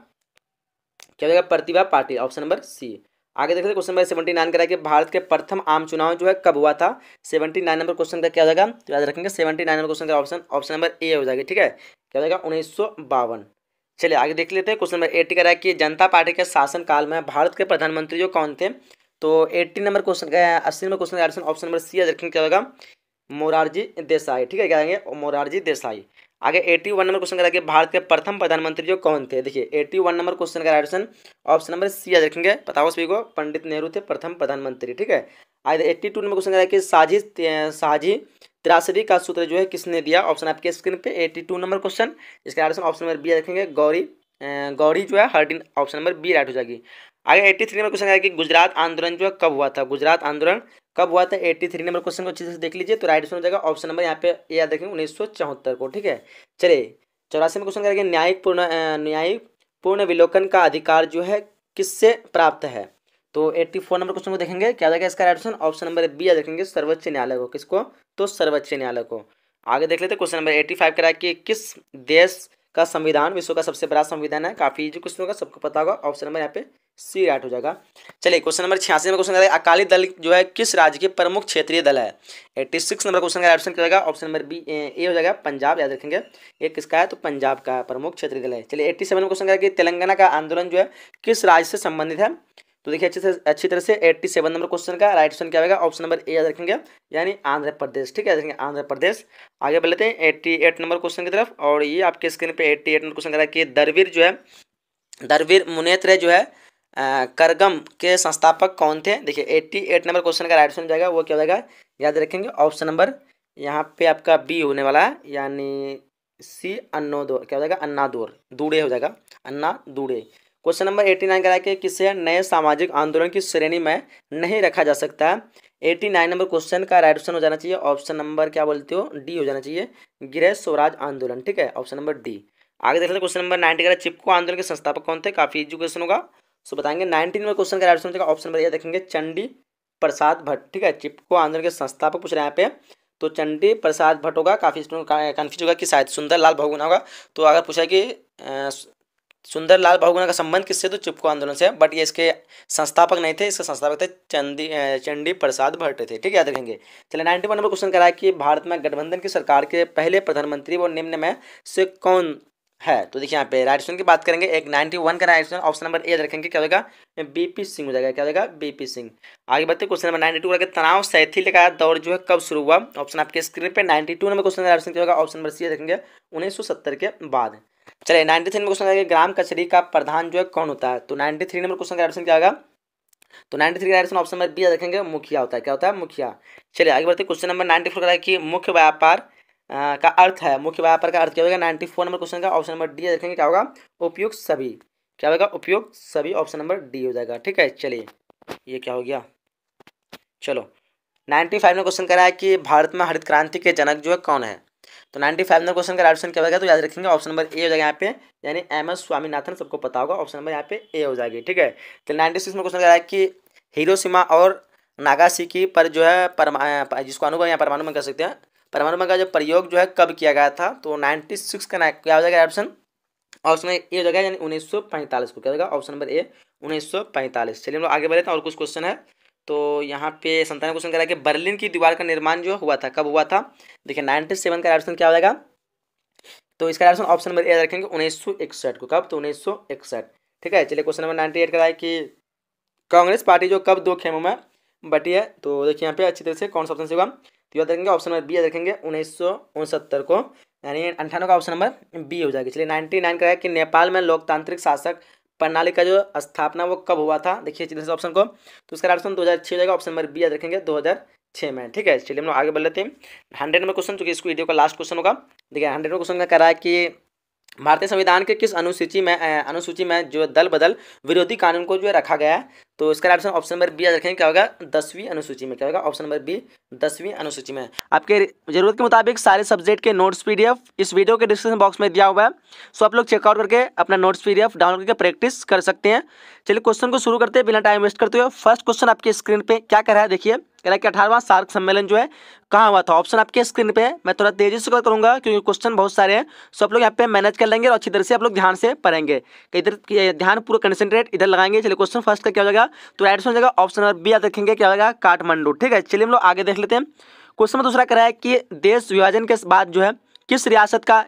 क्या होगा? Pratibha Patil. Option number C. आगे देख लेते क्वेश्चन नंबर 79 करा कि भारत के प्रथम आम चुनाव जो है कब हुआ था। 79 नंबर क्वेश्चन का क्या हो जाएगा, तो याद रखेंगे 79 नंबर क्वेश्चन का ऑप्शन नंबर ए हो जाएगा। ठीक है, क्या हो जाएगा 1952। चलिए आगे देख लेते हैं क्वेश्चन नंबर 80 करा कि जनता पार्टी के शासन काल में भारत के प्रधानमंत्री जो कौन थे। तो 80 नंबर क्वेश्चन का 80 नंबर क्वेश्चन का ऑप्शन नंबर सी याद रखेंगे, क्या होगा मोरारजी देसाई। ठीक है, क्या आएंगे मोरारजी देसाई। आगे 81 नंबर क्वेश्चन करा कि भारत के प्रथम प्रधानमंत्री जो कौन थे। देखिए 81 नंबर क्वेश्चन का ऑप्शन नंबर सी याद रखेंगे, बताओ सभी को, पंडित नेहरू थे प्रथम प्रधानमंत्री। ठीक है, आगे 82 नंबर क्वेश्चन करा कि साझी त्रासदी का सूत्र जो है किसने दिया। ऑप्शन आपके स्क्रीन पे 82 नंबर क्वेश्चन, इसका ऑप्शन नंबर बी रखेंगे गौरी जो है हर्डिन, ऑप्शन नंबर बी राइट हो जाएगी। आगे 83 नंबर क्वेश्चन है कि गुजरात आंदोलन जो है कब हुआ था। गुजरात आंदोलन कब हुआ था, 83 नंबर क्वेश्चन को अच्छे से देख लीजिए। तो राइट आंसर हो जाएगा ऑप्शन नंबर यहाँ पे याद रखेंगे 1974 को। ठीक है, चलिए 84 में क्वेश्चन करेंगे न्यायिक पूर्ण विलोकन का अधिकार जो है किससे प्राप्त है। तो 84 नंबर क्वेश्चन को देखेंगे, क्या जाएगा इसका right answer, option number B याद रखेंगे सर्वोच्च न्यायालय को। किसको, तो सर्वोच्च न्यायालय को। आगे देख लेते क्वेश्चन नंबर 85 करा कि किस देश का संविधान विश्व का सबसे बड़ा संविधान है। काफी इजी क्वेश्चन होगा, सबको पता होगा, ऑप्शन नंबर यहाँ पे सी राइट हो जाएगा। चलिए क्वेश्चन नंबर 86 में क्वेश्चन करें अकाली दल जो है किस राज्य के प्रमुख क्षेत्रीय दल है। 86 नंबर क्वेश्चन का ऑप्शन क्या होगा, ऑप्शन नंबर बी ए हो जाएगा पंजाब, याद रखेंगे ये किसका है, तो पंजाब का प्रमुख क्षेत्रीय दल है। चलिए 87 में क्वेश्चन करें कि तेलंगाना का आंदोलन जो है किस राज्य से संबंधित है। तो देखिए अच्छी तरह से 87 नंबर क्वेश्चन का राइट आंसर क्या होगा, ऑप्शन नंबर ए याद रखेंगे यानी आंध्र प्रदेश। ठीक है, याद रखेंगे आंध्र प्रदेश। आगे बढ़ लेते हैं 88 नंबर क्वेश्चन की तरफ, और ये आपके स्क्रीन पे 88 नंबर क्वेश्चन करा कि दरवीर मुनेत्र जो है करगम के संस्थापक कौन थे। देखिए 88 नंबर क्वेश्चन का राइट आंसर जाएगा वो क्या हो जाएगा, याद रखेंगे ऑप्शन नंबर यहाँ पे आपका बी होने वाला है, यानी सी अन्नादुरई, क्या हो जाएगा अन्नादुरई हो जाएगा, अन्नादुरई। क्वेश्चन नंबर 89 करा कि किसे नए सामाजिक आंदोलन की श्रेणी में नहीं रखा जा सकता है। 89 नंबर क्वेश्चन का राइट ऑप्शन हो जाना चाहिए, ऑप्शन नंबर क्या बोलते हो, डी हो जाना चाहिए, गृह स्वराज आंदोलन। ठीक है, ऑप्शन नंबर डी। आगे देख लेते क्वेश्चन नंबर 90 का चिपको आंदोलन के संस्थापक कौन थे। काफी इजी क्वेश्चन होगा, सो बताएंगे। 19 नंबर क्वेश्चन का राइट ऑप्शन ऑप्शन नंबर ये देखेंगे चंडी प्रसाद भट्ट। ठीक है, चिपको आंदोलन के संस्थापक पूछ रहे हैं यहाँ पे, तो चंडी प्रसाद भट्ट होगा। काफी कन्फ्यूज होगा कि शायद सुंदरलाल बहुगुणा होगा। तो अगर पूछा कि सुंदरलाल बहुगुणा का संबंध किससे, तो चिपको आंदोलन से, बट ये इसके संस्थापक नहीं थे, इसके संस्थापक थे चंडी प्रसाद भट्ट थे। ठीक है, याद रखेंगे। चलिए 91 नंबर क्वेश्चन करा है कि भारत में गठबंधन की सरकार के पहले प्रधानमंत्री वो निम्न में से कौन है। तो देखिए यहाँ पे राइट आंसर की बात करेंगे, एक 91 का राइट आंसर ऑप्शन नंबर ए रखेंगे, क्या होगा बीपी सिंह हो जाएगा, क्या होगा बीपी सिंह। आगे बढ़ते क्वेश्चन नंबर 92 का तनाव शैथिल्य का दौर जो है कब शुरू हुआ। ऑप्शन आपके स्क्रीन पे 92 नंबर क्वेश्चन का राइट आंसर क्या होगा, ऑप्शन नंबर सी रखेंगे 1970 के बाद। चलिए 93 नंबर क्वेश्चन है ग्राम कचहरी का प्रधान जो है कौन होता है। तो 93 नंबर क्वेश्चन का आंसर क्या होगा, तो 93 का आंसर ऑप्शन नंबर बी रखेंगे मुखिया होता है, क्या होता है मुखिया। चलिए आगे बढ़ते क्वेश्चन नंबर 94 का है कि मुख्य व्यापार का अर्थ है, मुख्य व्यापार का अर्थ क्या होगा। 94 नंबर क्वेश्चन का ऑप्शन नंबर डी रखेंगे, क्या होगा उपयुक्त सभी, क्या होगा उपयुक्त सभी, ऑप्शन नंबर डी हो जाएगा। ठीक है, चलिए ये क्या हो गया। चलो 95 में क्वेश्चन करा है कि भारत में हरित क्रांति के जनक जो है कौन है। तो 95 नंबर क्वेश्चन का राइट आंसर क्या होगा, तो याद रखेंगे ऑप्शन नंबर ए हो जाएगा यहाँ पे, यानी MS स्वामीनाथन, सबको पता होगा, ऑप्शन नंबर यहाँ पे ए हो जाएगी। ठीक है, तो 96 में क्वेश्चन करा है कि हिरोशिमा और नागासाकी पर जो है जिसको अणु या परमाणु में कह सकते हैं, परमाणु बम का जो प्रयोग जो है कब किया गया था। तो 96 का क्या हो जाएगा ऑप्शन, ऑप्शन ए हो जाएगा यानी 1945 को, क्या होगा ऑप्शन नंबर ए 1945। चलिए हम लोग आगे बढ़े थे, और कुछ क्वेश्चन है। तो यहाँ पे 97 क्वेश्चन करा कि बर्लिन की दीवार का निर्माण जो हुआ था कब हुआ था। देखिए 97 का ऑप्शन क्या हो जाएगा, तो इसका ऑप्शन ऑप्शन नंबर ए रखेंगे 1961 को। कब, तो 1961। ठीक है, चलिए क्वेश्चन नंबर 98 का है कि कांग्रेस पार्टी जो कब दो खेमों में बटी है। तो देखिए यहाँ पे अच्छी तरह से कौन सा ऑप्शन से होगा, तो याद रखेंगे ऑप्शन नंबर बी रखेंगे 1969 को, यानी 98 का ऑप्शन नंबर बी हो जाएगी। चलिए 99 का है कि नेपाल में लोकतांत्रिक शासक प्रणाली का जो स्थापना वो कब हुआ था। देखिए अच्छी तरह से ऑप्शन को, तो उसका ऑप्शन 2006 हो जाएगा, ऑप्शन नंबर बी याद रखेंगे 2006 में। ठीक है, चलिए हम लोग आगे बढ़ लेते हैं। 100 नंबर क्वेश्चन, चूंकि इस वीडियो का लास्ट क्वेश्चन होगा। देखिए 100 नंबर क्वेश्चन का कह रहा है कि भारतीय संविधान के किस अनुसूची में जो दल बदल विरोधी कानून को जो है रखा गया है। तो इसका ऑप्शन नंबर बी याद रखेंगे, क्या होगा 10वीं अनुसूची में, क्या होगा ऑप्शन नंबर बी 10वीं अनुसूची में। आपके जरूरत के मुताबिक सारे सब्जेक्ट के नोट्स PDF इस वीडियो के डिस्क्रिप्शन बॉक्स में दिया हुआ है, सो आप लोग चेकआउट करके अपना नोट्स PDF डाउनलोड करके प्रैक्टिस कर सकते हैं। चलिए क्वेश्चन को शुरू करते हैं बिना टाइम वेस्ट करते हुए। फर्स्ट क्वेश्चन आपके स्क्रीन पे क्या कर रहा है, देखिए कह रहा है कि 18वां सार्क सम्मेलन जो है कहाँ हुआ था। ऑप्शन आपके स्क्रीन पे है। मैं थोड़ा तेजी से करूँगा क्योंकि क्वेश्चन बहुत सारे हैं, सो आप लोग यहाँ पे मैनेज कर लेंगे और अच्छी तरह से आप लोग ध्यान से पढ़ेंगे। इधर ध्यान पूरा कंसंट्रेट इधर लगाएंगे। चलिए क्वेश्चन फर्स्ट का क्या हो जाएगा, तो एडिशन हो जाएगा ऑप्शन नंबर बी याद रखेंगे, क्या हो जाएगा काठमांडू। ठीक है, चलिए हम लोग आगे देख लेते हैं। क्वेश्चन में दूसरा कह रहा है कि देश विभाजन के बाद जो है किस रियासत का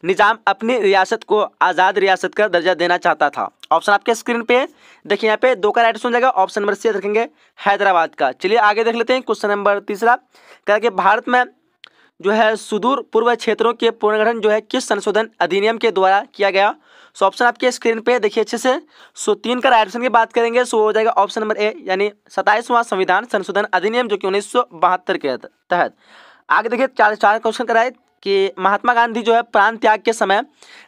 निजाम अपनी रियासत को आज़ाद रियासत का दर्जा देना चाहता था। ऑप्शन आपके स्क्रीन पे है, देखिए यहाँ पे 2 का राइट आंसर हो जाएगा ऑप्शन नंबर सी रखेंगे हैदराबाद का। चलिए आगे देख लेते हैं। क्वेश्चन नंबर तीसरा कह कि भारत में जो है सुदूर पूर्व क्षेत्रों के पुनर्गठन जो है किस संशोधन अधिनियम के द्वारा किया गया। सो ऑप्शन आपके स्क्रीन पे देखिए अच्छे से। सो 3 का राइट आंसर की बात करेंगे, सो हो जाएगा ऑप्शन नंबर ए यानी 27वां संविधान संशोधन अधिनियम जो कि 1972 के तहत। आगे देखिए 4 क्वेश्चन कराए कि महात्मा गांधी जो है प्राण त्याग के समय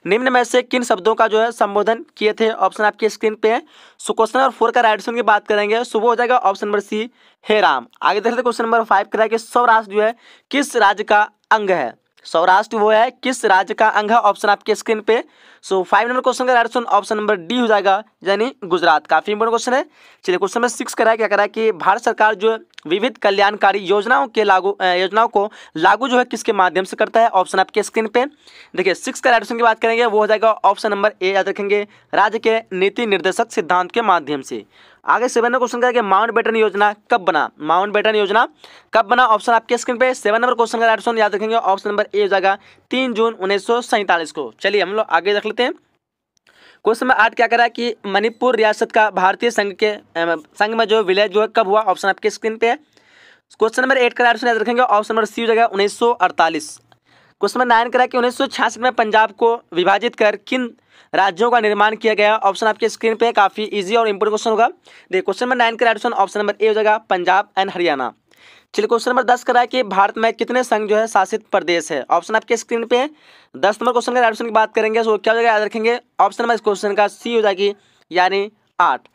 निम्न में से किन शब्दों का जो है संबोधन किए थे। ऑप्शन आपके स्क्रीन पे है। सो क्वेश्चन नंबर 4 का राइट आंसर की बात करेंगे, सो वो हो जाएगा ऑप्शन नंबर सी हे राम। आगे देखते हैं क्वेश्चन नंबर 5 करा कि सौराष्ट्र जो है किस राज्य का अंग है। सौराष्ट्र वो है किस राज्य का अंग है, ऑप्शन आपके स्क्रीन पे। सो 5 नंबर क्वेश्चन का right answer option number D हो जाएगा यानी गुजरात। काफी इंपोर्टेंट क्वेश्चन है। चलिए क्वेश्चन नंबर 6 करा क्या करा कि भारत सरकार जो विविध कल्याणकारी योजनाओं को लागू जो है किसके माध्यम से करता है। ऑप्शन आपके स्क्रीन पे देखिए 6 का राइट आंसर की बात करेंगे, वो हो जाएगा ऑप्शन नंबर ए याद रखेंगे राज्य के नीति निर्देशक सिद्धांत के माध्यम से। आगे 7 नंबर क्वेश्चन करेंगे माउंटबेटन योजना कब बना। माउंटबेटन योजना कब बना, ऑप्शन आपके स्क्रीन पे 7 नंबर क्वेश्चन का राइट आंसर याद रखेंगे ऑप्शन नंबर ए हो जाएगा 3 जून 1947 को। चलिए हम लोग आगे देख लेते हैं। क्वेश्चन नंबर 8 क्या करा कि मणिपुर रियासत का भारतीय संघ में जो विलय जो है कब हुआ। ऑप्शन आपके स्क्रीन पे है। क्वेश्चन नंबर 8 का राइट आंसर याद रखेंगे ऑप्शन नंबर सी हो जाएगा 1948। क्वेश्चन नंबर 9 करा कि 1966 में पंजाब को विभाजित कर किन राज्यों का निर्माण किया गया। ऑप्शन आपके स्क्रीन पे काफी इजी और इंपोर्टेंट क्वेश्चन होगा। देखिए क्वेश्चन नंबर 9 का right answer option number A हो जाएगा पंजाब एंड हरियाणा। चलिए क्वेश्चन नंबर 10 करा कि भारत में कितने संघ जो है शासित प्रदेश है। ऑप्शन आपके स्क्रीन पे है। 10 नंबर क्वेश्चन का राइट आंसर की बात करेंगे, सो क्या हो जाएगा याद रखेंगे ऑप्शन नंबर इस क्वेश्चन का सी हो जाएगी यानी 8।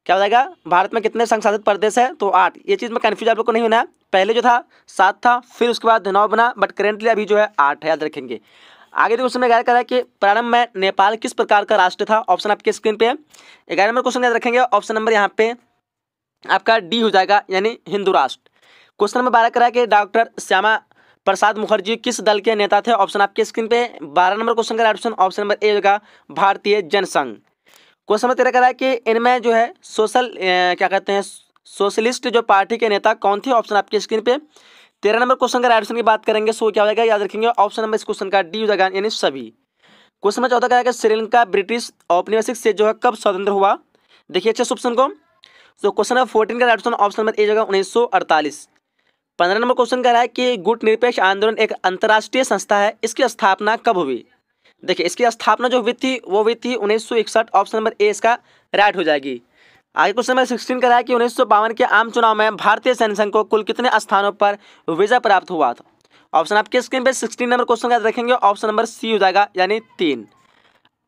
क्या हो जाएगा भारत में कितने संघ शासित प्रदेश है, तो 8। ये चीज़ में कन्फ्यूज आप लोग को नहीं होना है। पहले जो था 7 था, फिर उसके बाद 9 बना, बट करेंटली अभी जो है 8 है, याद रखेंगे। आगे तो क्वेश्चन में क्या करा कि प्रारंभ में नेपाल किस प्रकार का राष्ट्र था। ऑप्शन आपके स्क्रीन पे है। 11 नंबर क्वेश्चन याद रखेंगे ऑप्शन नंबर यहाँ पे आपका डी हो जाएगा यानी हिंदू राष्ट्र। क्वेश्चन नंबर 12 करा कि डॉक्टर श्यामा प्रसाद मुखर्जी किस दल के नेता थे। ऑप्शन आपके स्क्रीन पे। 12 नंबर क्वेश्चन का राइट आंसर ऑप्शन नंबर ए होगा भारतीय जनसंघ। क्वेश्चन नंबर 13 करा कि इनमें जो है क्या कहते हैं सोशलिस्ट जो पार्टी के नेता कौन थे। ऑप्शन आपके स्क्रीन पे। 13 नंबर क्वेश्चन का राइट आंसर की बात करेंगे, सो क्या हो जाएगा याद रखेंगे ऑप्शन नंबर इस क्वेश्चन का डी हो जाएगा यानी सभी। क्वेश्चन नंबर 14 करा कि श्रीलंका ब्रिटिश औपनिवेशिक से जो है कब स्वतंत्र हुआ। देखिए अच्छे ऑप्शन को। तो क्वेश्चन नंबर 14 का राइट आंसर ऑप्शन नंबर ए जगह 1948। 15 नंबर क्वेश्चन कह रहा है कि गुट निरपेक्ष आंदोलन एक अंतर्राष्ट्रीय संस्था है, इसकी स्थापना कब हुई। देखिए इसकी स्थापना जो हुई थी वो हुई थी 1961। ऑप्शन नंबर ए इसका राइट हो जाएगी। आगे क्वेश्चन नंबर 16 कह रहा है कि 1952 के आम चुनाव में भारतीय सैन्य संघ को कुल कितने स्थानों पर विजय प्राप्त हुआ था। ऑप्शन आपके स्क्रीन पे 16 नंबर क्वेश्चन का रखेंगे ऑप्शन नंबर सी हो जाएगा यानी 3।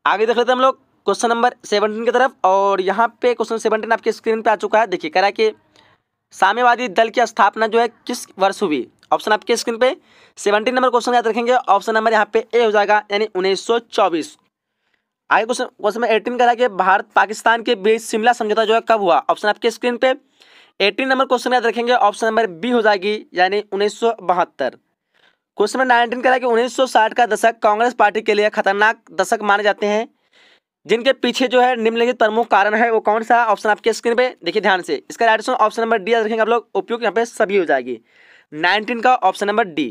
आगे देख लेते हैं हम लोग क्वेश्चन नंबर 17 की तरफ, और यहाँ पे क्वेश्चन 17 आपके स्क्रीन पे आ चुका है। देखिए कह रहा है कि साम्यवादी दल की स्थापना जो है किस वर्ष हुई। ऑप्शन आपके स्क्रीन पे 17 नंबर क्वेश्चन याद रखेंगे ऑप्शन नंबर यहाँ पे ए हो जाएगा यानी 1924। आगे क्वेश्चन 18 करा कि भारत पाकिस्तान के बीच शिमला समझौता जो है कब हुआ। ऑप्शन आपके स्क्रीन पे 18 नंबर क्वेश्चन याद रखेंगे ऑप्शन नंबर बी हो जाएगी यानी 1972। क्वेश्चन नंबर 19 करा कि 1960 का दशक कांग्रेस पार्टी के लिए खतरनाक दशक माने जाते हैं, जिनके पीछे जो है निम्नलिखित प्रमुख कारण है वो कौन सा। ऑप्शन आपके स्क्रीन पे देखिए ध्यान से। इसका right answer option number D याद रखेंगे आप लोग, उपयुक्त यहाँ पे सभी हो जाएगी। 19 का option number D.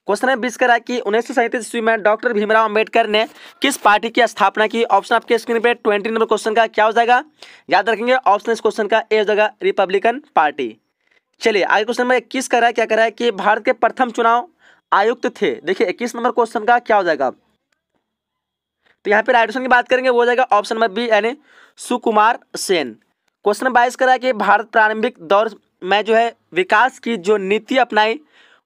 Question number 20 करा कि 1937 ईस्वी में डॉक्टर भीमराव अंबेडकर ने किस पार्टी की स्थापना की। ऑप्शन आपके स्क्रीन पे 20 नंबर क्वेश्चन का क्या हो जाएगा याद रखेंगे ऑप्शन इस क्वेश्चन का ए हो जाएगा रिपब्लिकन पार्टी। चलिए आगे क्वेश्चन नंबर 21 करा क्या करा है कि भारत के प्रथम चुनाव आयुक्त थे। देखिए 21 नंबर क्वेश्चन का क्या हो जाएगा, तो यहाँ पे राइट आंसर की बात करेंगे वो हो जाएगा ऑप्शन नंबर बी यानी सुकुमार सेन। क्वेश्चन नंबर 22 करा कि भारत प्रारंभिक दौर में जो है विकास की जो नीति अपनाई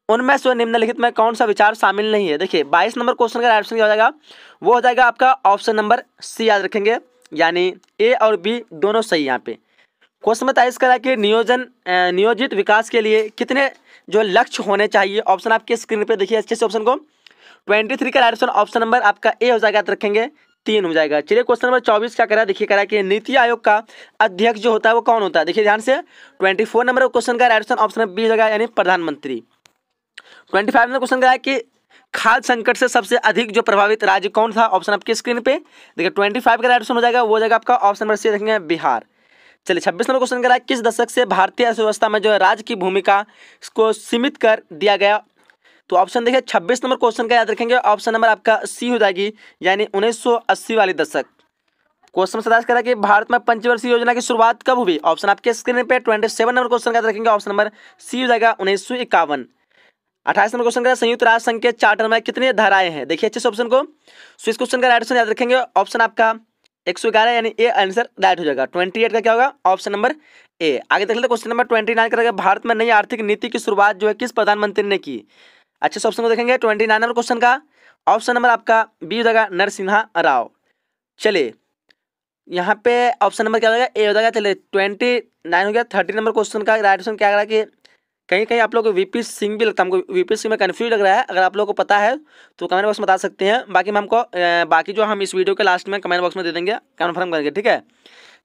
उनमें से निम्नलिखित में कौन सा विचार शामिल नहीं है। देखिए 22 नंबर क्वेश्चन का राइट आंसर क्या हो जाएगा, वो हो जाएगा आपका ऑप्शन नंबर सी याद रखेंगे यानी ए और बी दोनों सही यहाँ पे। क्वेश्चन नंबर 23 करा कि नियोजित विकास के लिए कितने जो लक्ष्य होने चाहिए। ऑप्शन आपके स्क्रीन पे देखिए अच्छे से ऑप्शन को। 23 का राइट आंसर ऑप्शन नंबर आपका ए हो जाएगा याद रखेंगे 3 हो जाएगा। चलिए क्वेश्चन नंबर 24 क्या करा, देखिए करा कि नीति आयोग का अध्यक्ष जो होता है वो कौन होता है। देखिए ध्यान से 24 नंबर क्वेश्चन का राइट आंसर ऑप्शन बी हो जाएगा, यानी प्रधानमंत्री। 25 नंबर क्वेश्चन का है कि खाद्य संकट से सबसे अधिक जो प्रभावित राज्य कौन था, ऑप्शन आपकी स्क्रीन पे देखिए 25 का राइट आंसर हो जाएगा, वो हो जाएगा आपका ऑप्शन नंबर सी देखेंगे बिहार। चलिए 26 नंबर क्वेश्चन करा, किस दशक से भारतीय अर्थव्यवस्था में जो है राज्य की भूमिका को सीमित कर दिया गया। तो ऑप्शन देखिए 26 नंबर क्वेश्चन का याद रखेंगे, ऑप्शन नंबर आपका सी हो जाएगी, यानी 1980 वाली दशक। क्वेश्चन 27 करा कि भारत में पंचवर्षीय योजना की शुरुआत कब हुई, ऑप्शन आपके स्क्रीन पे 27 नंबर क्वेश्चन का याद रखेंगे, ऑप्शन नंबर सी हो जाएगा 1951। 28 नंबर क्वेश्चन का संयुक्त राष्ट्र संघ के चार्टर में कितनी धाराएं हैं, देखिए अच्छे से ऑप्शन को। सो इस क्वेश्चन का राइट आंसर याद रखेंगे, ऑप्शन आपका 111, यानी ए आंसर राइट हो जाएगा। 28 का क्या होगा, ऑप्शन नंबर ए। आगे देख लेते क्वेश्चन नंबर 29 करेगा, भारत में नई आर्थिक नीति की शुरुआत जो है किस प्रधानमंत्री ने की। अच्छे से ऑप्शन को देखेंगे 29 नंबर क्वेश्चन का ऑप्शन नंबर आपका बी हो जाएगा, नरसिम्हा राव। चलिए यहाँ पे ऑप्शन नंबर क्या हो जाएगा, ए हो जाएगा। चलिए 29 हो गया। 30 नंबर क्वेश्चन का राइट आंसर क्या करा कि कहीं कहीं आप लोग को वीपी सिंह भी लगता है, हमको वीपी सिंह में कन्फ्यूज लग रहा है। अगर आप लोगों को पता है तो कमेंट बॉक्स में बता सकते हैं, बाकी मैं हमको बाकी जो हम इस वीडियो के लास्ट में कमेंट बॉक्स में दे देंगे, कन्फर्म करेंगे, ठीक है।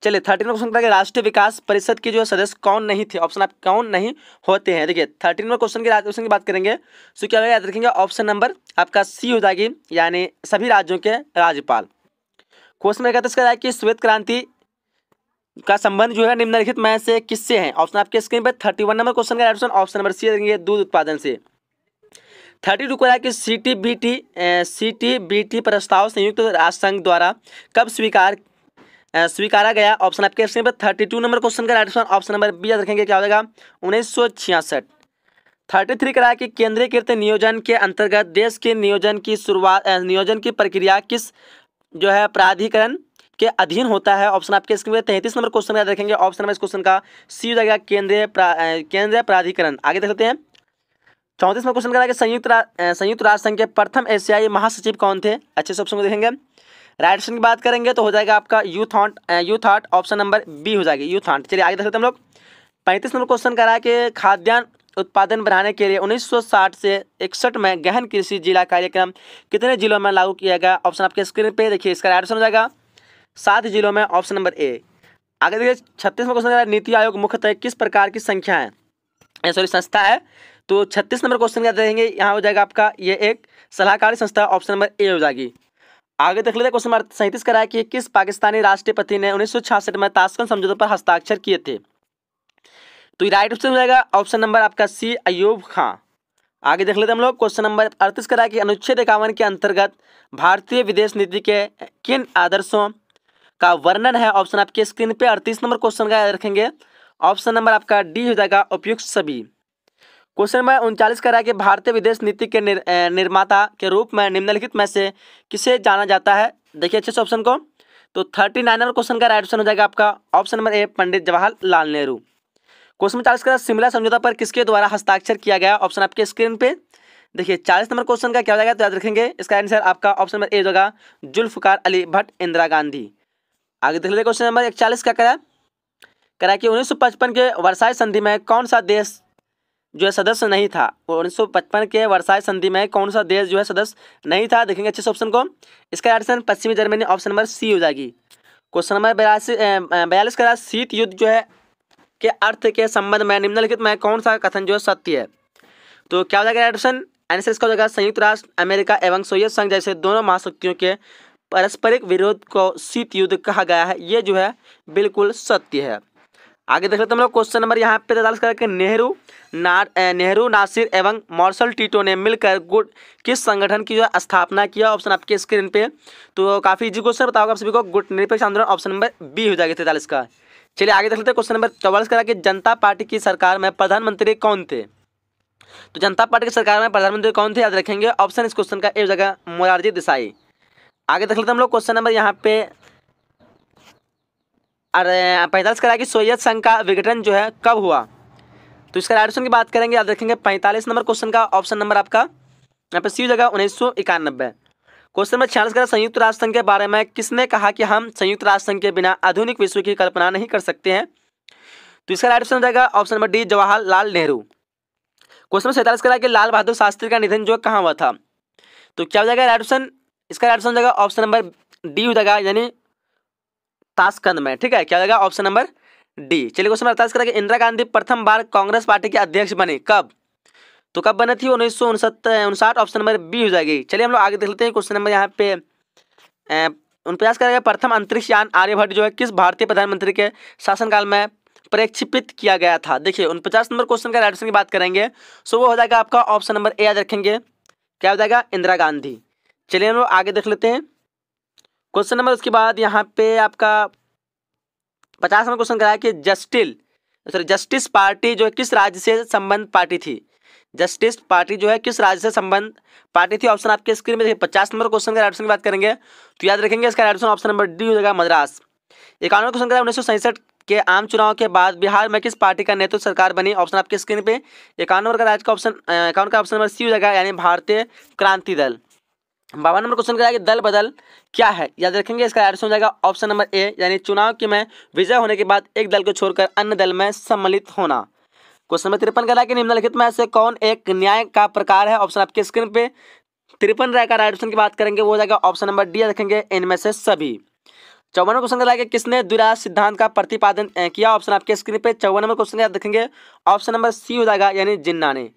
चलिए 30 नंबर क्वेश्चन का राष्ट्रीय विकास परिषद के जो सदस्य कौन नहीं थे, ऑप्शन आप कौन नहीं होते हैं। देखिए 30 नंबर क्वेश्चन की बात करेंगे तो क्या याद रखेंगे, ऑप्शन नंबर आपका सी हो जाएगी, यानी सभी राज्यों के राज्यपाल। क्वेश्चन 31 का है कि श्वेत क्रांति का संबंध जो है निम्नलिखित में से किससे है, ऑप्शन आपके स्क्रीन पर 31 नंबर क्वेश्चन का ऑप्शन ऑप्शन नंबर सी देंगे, दूध उत्पादन से। 32 को है कि सीटीबीटी प्रस्ताव संयुक्त राष्ट्र संघ द्वारा कब स्वीकारा गया, ऑप्शन आपके स्क्रीन पर 32 नंबर क्वेश्चन का right answer option number B याद रखेंगे, क्या हो जाएगा 1966। 33 करा कि केंद्रीकृत नियोजन के अंतर्गत देश के नियोजन की प्रक्रिया किस जो है प्राधिकरण के अधीन होता है, ऑप्शन आपके स्क्रीन पर 33 नंबर क्वेश्चन याद रखेंगे, ऑप्शन नंबर इस क्वेश्चन का सी हो जाएगा, केंद्रीय प्राधिकरण। आगे देख लेते हैं 34 नंबर क्वेश्चन करा कि संयुक्त राष्ट्र संघ के प्रथम एशियाई महासचिव कौन थे। अच्छे से ऑप्शन को देखेंगे। राइट ऑप्शन की बात करेंगे तो हो जाएगा आपका यूथॉट, ऑप्शन नंबर बी हो जाएगी यूथॉट। चलिए आगे देख लेते हैं हम लोग। 35 नंबर क्वेश्चन करा है कि खाद्यान्न उत्पादन बढ़ाने के लिए 1960 से 61 में गहन कृषि जिला कार्यक्रम कितने जिलों में लागू किया गया, ऑप्शन आपके स्क्रीन पे देखिए, इसका राइट आंसर हो जाएगा 7 जिलों में, ऑप्शन नंबर ए। आगे देखिए 36 नंबर क्वेश्चन करा नीति आयोग मुख्यतः किस प्रकार की संख्या है, संस्था है। तो 36 नंबर क्वेश्चन याद रहेंगे, यहाँ हो जाएगा आपका ये एक सलाहकारी संस्था, ऑप्शन नंबर ए हो जाएगी। आगे देख लेते हैं क्वेश्चन नंबर 37 करा है कि किस पाकिस्तानी राष्ट्रपति ने 1966 में ताशकंद समझौते पर हस्ताक्षर किए थे। तो राइट ऑप्शन हो जाएगा ऑप्शन नंबर आपका सी, अयूब खां। आगे देख लेते हैं हम लोग। क्वेश्चन नंबर 38 करा है कि अनुच्छेद 51 के अंतर्गत भारतीय विदेश नीति के किन आदर्शों का वर्णन है, ऑप्शन आपके स्क्रीन पे 38 नंबर क्वेश्चन का याद रखेंगे, ऑप्शन नंबर आपका डी हो जाएगा, उपयुक्त सभी। क्वेश्चन नंबर 39 करा है कि भारतीय विदेश नीति के निर्माता के रूप में निम्नलिखित में से किसे जाना जाता है। देखिए अच्छे से ऑप्शन को। तो 39 नंबर क्वेश्चन का राइट ऑप्शन हो जाएगा आपका ऑप्शन नंबर ए, पंडित जवाहरलाल नेहरू। क्वेश्चन 40 का शिमला समझौता पर किसके द्वारा हस्ताक्षर किया गया, ऑप्शन आपके स्क्रीन पे देखिए। 40 नंबर क्वेश्चन का क्या हो जाएगा, तो याद रखेंगे इसका आंसर आपका ऑप्शन नंबर ए होगा, जुल्फकार अली भट्ट, इंदिरा गांधी। आगे देख लेते क्वेश्चन नंबर 41 का करा कि 1955 के वर्साई संधि में कौन सा देश जो है सदस्य नहीं था। 1955 के वर्साई संधि में कौन सा देश जो है सदस्य नहीं था, देखेंगे अच्छे से ऑप्शन को। इसका आंसर पश्चिमी जर्मनी, ऑप्शन नंबर सी हो जाएगी। क्वेश्चन नंबर 42 का शीत युद्ध जो है के अर्थ के संबंध में निम्नलिखित में कौन सा कथन जो है सत्य है। तो क्या हो जाएगा ऑप्शन, आंसर इसका हो जाएगा संयुक्त राष्ट्र अमेरिका एवं सोवियत संघ जैसे दोनों महाशक्तियों के पारस्परिक विरोध को शीत युद्ध कहा गया है, ये जो है बिल्कुल सत्य है। आगे देख लेते हैं हम लोग। क्वेश्चन नंबर यहाँ पे 43 का कि नेहरू, नासिर एवं मार्शल टीटो ने मिलकर गुट किस संगठन की जो है स्थापना किया, ऑप्शन आपके स्क्रीन पे। तो काफी इजी क्वेश्चन बताओगे आप सभी को, गुट निरपेक्ष आंदोलन, ऑप्शन नंबर बी हो जाएगा 43 का। चलिए आगे देख लेते हैं। क्वेश्चन नंबर 44 का कि जनता पार्टी की सरकार में प्रधानमंत्री कौन थे। तो जनता पार्टी की सरकार में प्रधानमंत्री कौन थे, याद रखेंगे ऑप्शन इस क्वेश्चन का ए हो जाएगा, मोरारजी देसाई। आगे देख लेते हैं हम लोग। क्वेश्चन नंबर यहाँ पे 45 करा कि सोवियत संघ का विघटन जो है कब हुआ। तो इसका राइट ऑप्शन की बात करेंगे, याद रखेंगे 45 नंबर क्वेश्चन का ऑप्शन नंबर आपका यहाँ पे सी हो जाएगा, 1991। क्वेश्चन नंबर 46 का संयुक्त राष्ट्र संघ के बारे में किसने कहा कि हम संयुक्त राष्ट्र संघ के बिना आधुनिक विश्व की कल्पना नहीं कर सकते हैं। तो इसका राइट ऑप्शन हो जाएगा option number D, Jawaharlal Nehru. Question number 47 करा कि लाल बहादुर शास्त्री का निधन जो कहाँ हुआ था। तो क्या हो जाएगा राइट ऑप्शन, इसका राइट ऑप्शन हो जाएगा ऑप्शन नंबर डी हो जाएगा, यानी ताशकंद में। ठीक है, क्या हो जाएगा? Option number D. चलिए क्वेश्चन नंबर 28 करेंगे, इंदिरा गांधी प्रथम बार कांग्रेस पार्टी के अध्यक्ष बने कब? तो कब बने थी? 1959। ऑप्शन नंबर बी हो जाएगी। चलिए हम लोग आगे देख लेते हैं क्वेश्चन नंबर यहाँ पे 49 करेंगे, प्रथम अंतरिक्ष यान आर्यभट्ट जो है किस भारतीय प्रधानमंत्री के शासनकाल में प्रक्षेपित किया गया था? देखिए 49 नंबर क्वेश्चन का राइट की बात करेंगे, सो वो हो जाएगा आपका ऑप्शन नंबर ए याद रखेंगे, क्या हो जाएगा? इंदिरा गांधी। चलिए हम लोग आगे देख लेते हैं क्वेश्चन नंबर, उसके बाद यहाँ पे आपका 50 नंबर क्वेश्चन कराया कि जस्टिस पार्टी जो है किस राज्य से संबंध पार्टी थी? जस्टिस पार्टी जो है किस राज्य से संबंध पार्टी थी? ऑप्शन आपके स्क्रीन में देखिए। 50 नंबर क्वेश्चन का राइट की बात करेंगे तो याद रखेंगे इसका राइट ऑप्शन नंबर डी हो जाएगा, मद्रास। 51 क्वेश्चन का 1967 के आम चुनाव के बाद बिहार में किस पार्टी का नेतृत्व सरकार बनी? ऑप्शन आपके स्क्रीन पे 51 नंबर का राइट का ऑप्शन 51 का ऑप्शन नंबर सी हो जाएगा, यानी भारतीय क्रांति दल। 52 नंबर क्वेश्चन कराया कि दल बदल क्या है? याद रखेंगे इसका राइट हो जाएगा ऑप्शन नंबर ए, यानी चुनाव के में विजय होने के बाद एक दल को छोड़कर अन्य दल में सम्मिलित होना। क्वेश्चन नंबर 53 कराया कि निम्नलिखित में से कौन एक न्याय का प्रकार है? ऑप्शन आपके स्क्रीन पे 53 राय का राइट ऑप्शन की बात करेंगे वो हो जाएगा ऑप्शन नंबर डी रखेंगे, इनमें से सभी। 54 क्वेश्चन कराया कि किसने द्विराज सिद्धांत का प्रतिपादन किया? ऑप्शन आपके स्क्रीन पे 54 नंबर क्वेश्चन याद रखेंगे ऑप्शन नंबर सी हो जाएगा, यानी जिन्ना ने।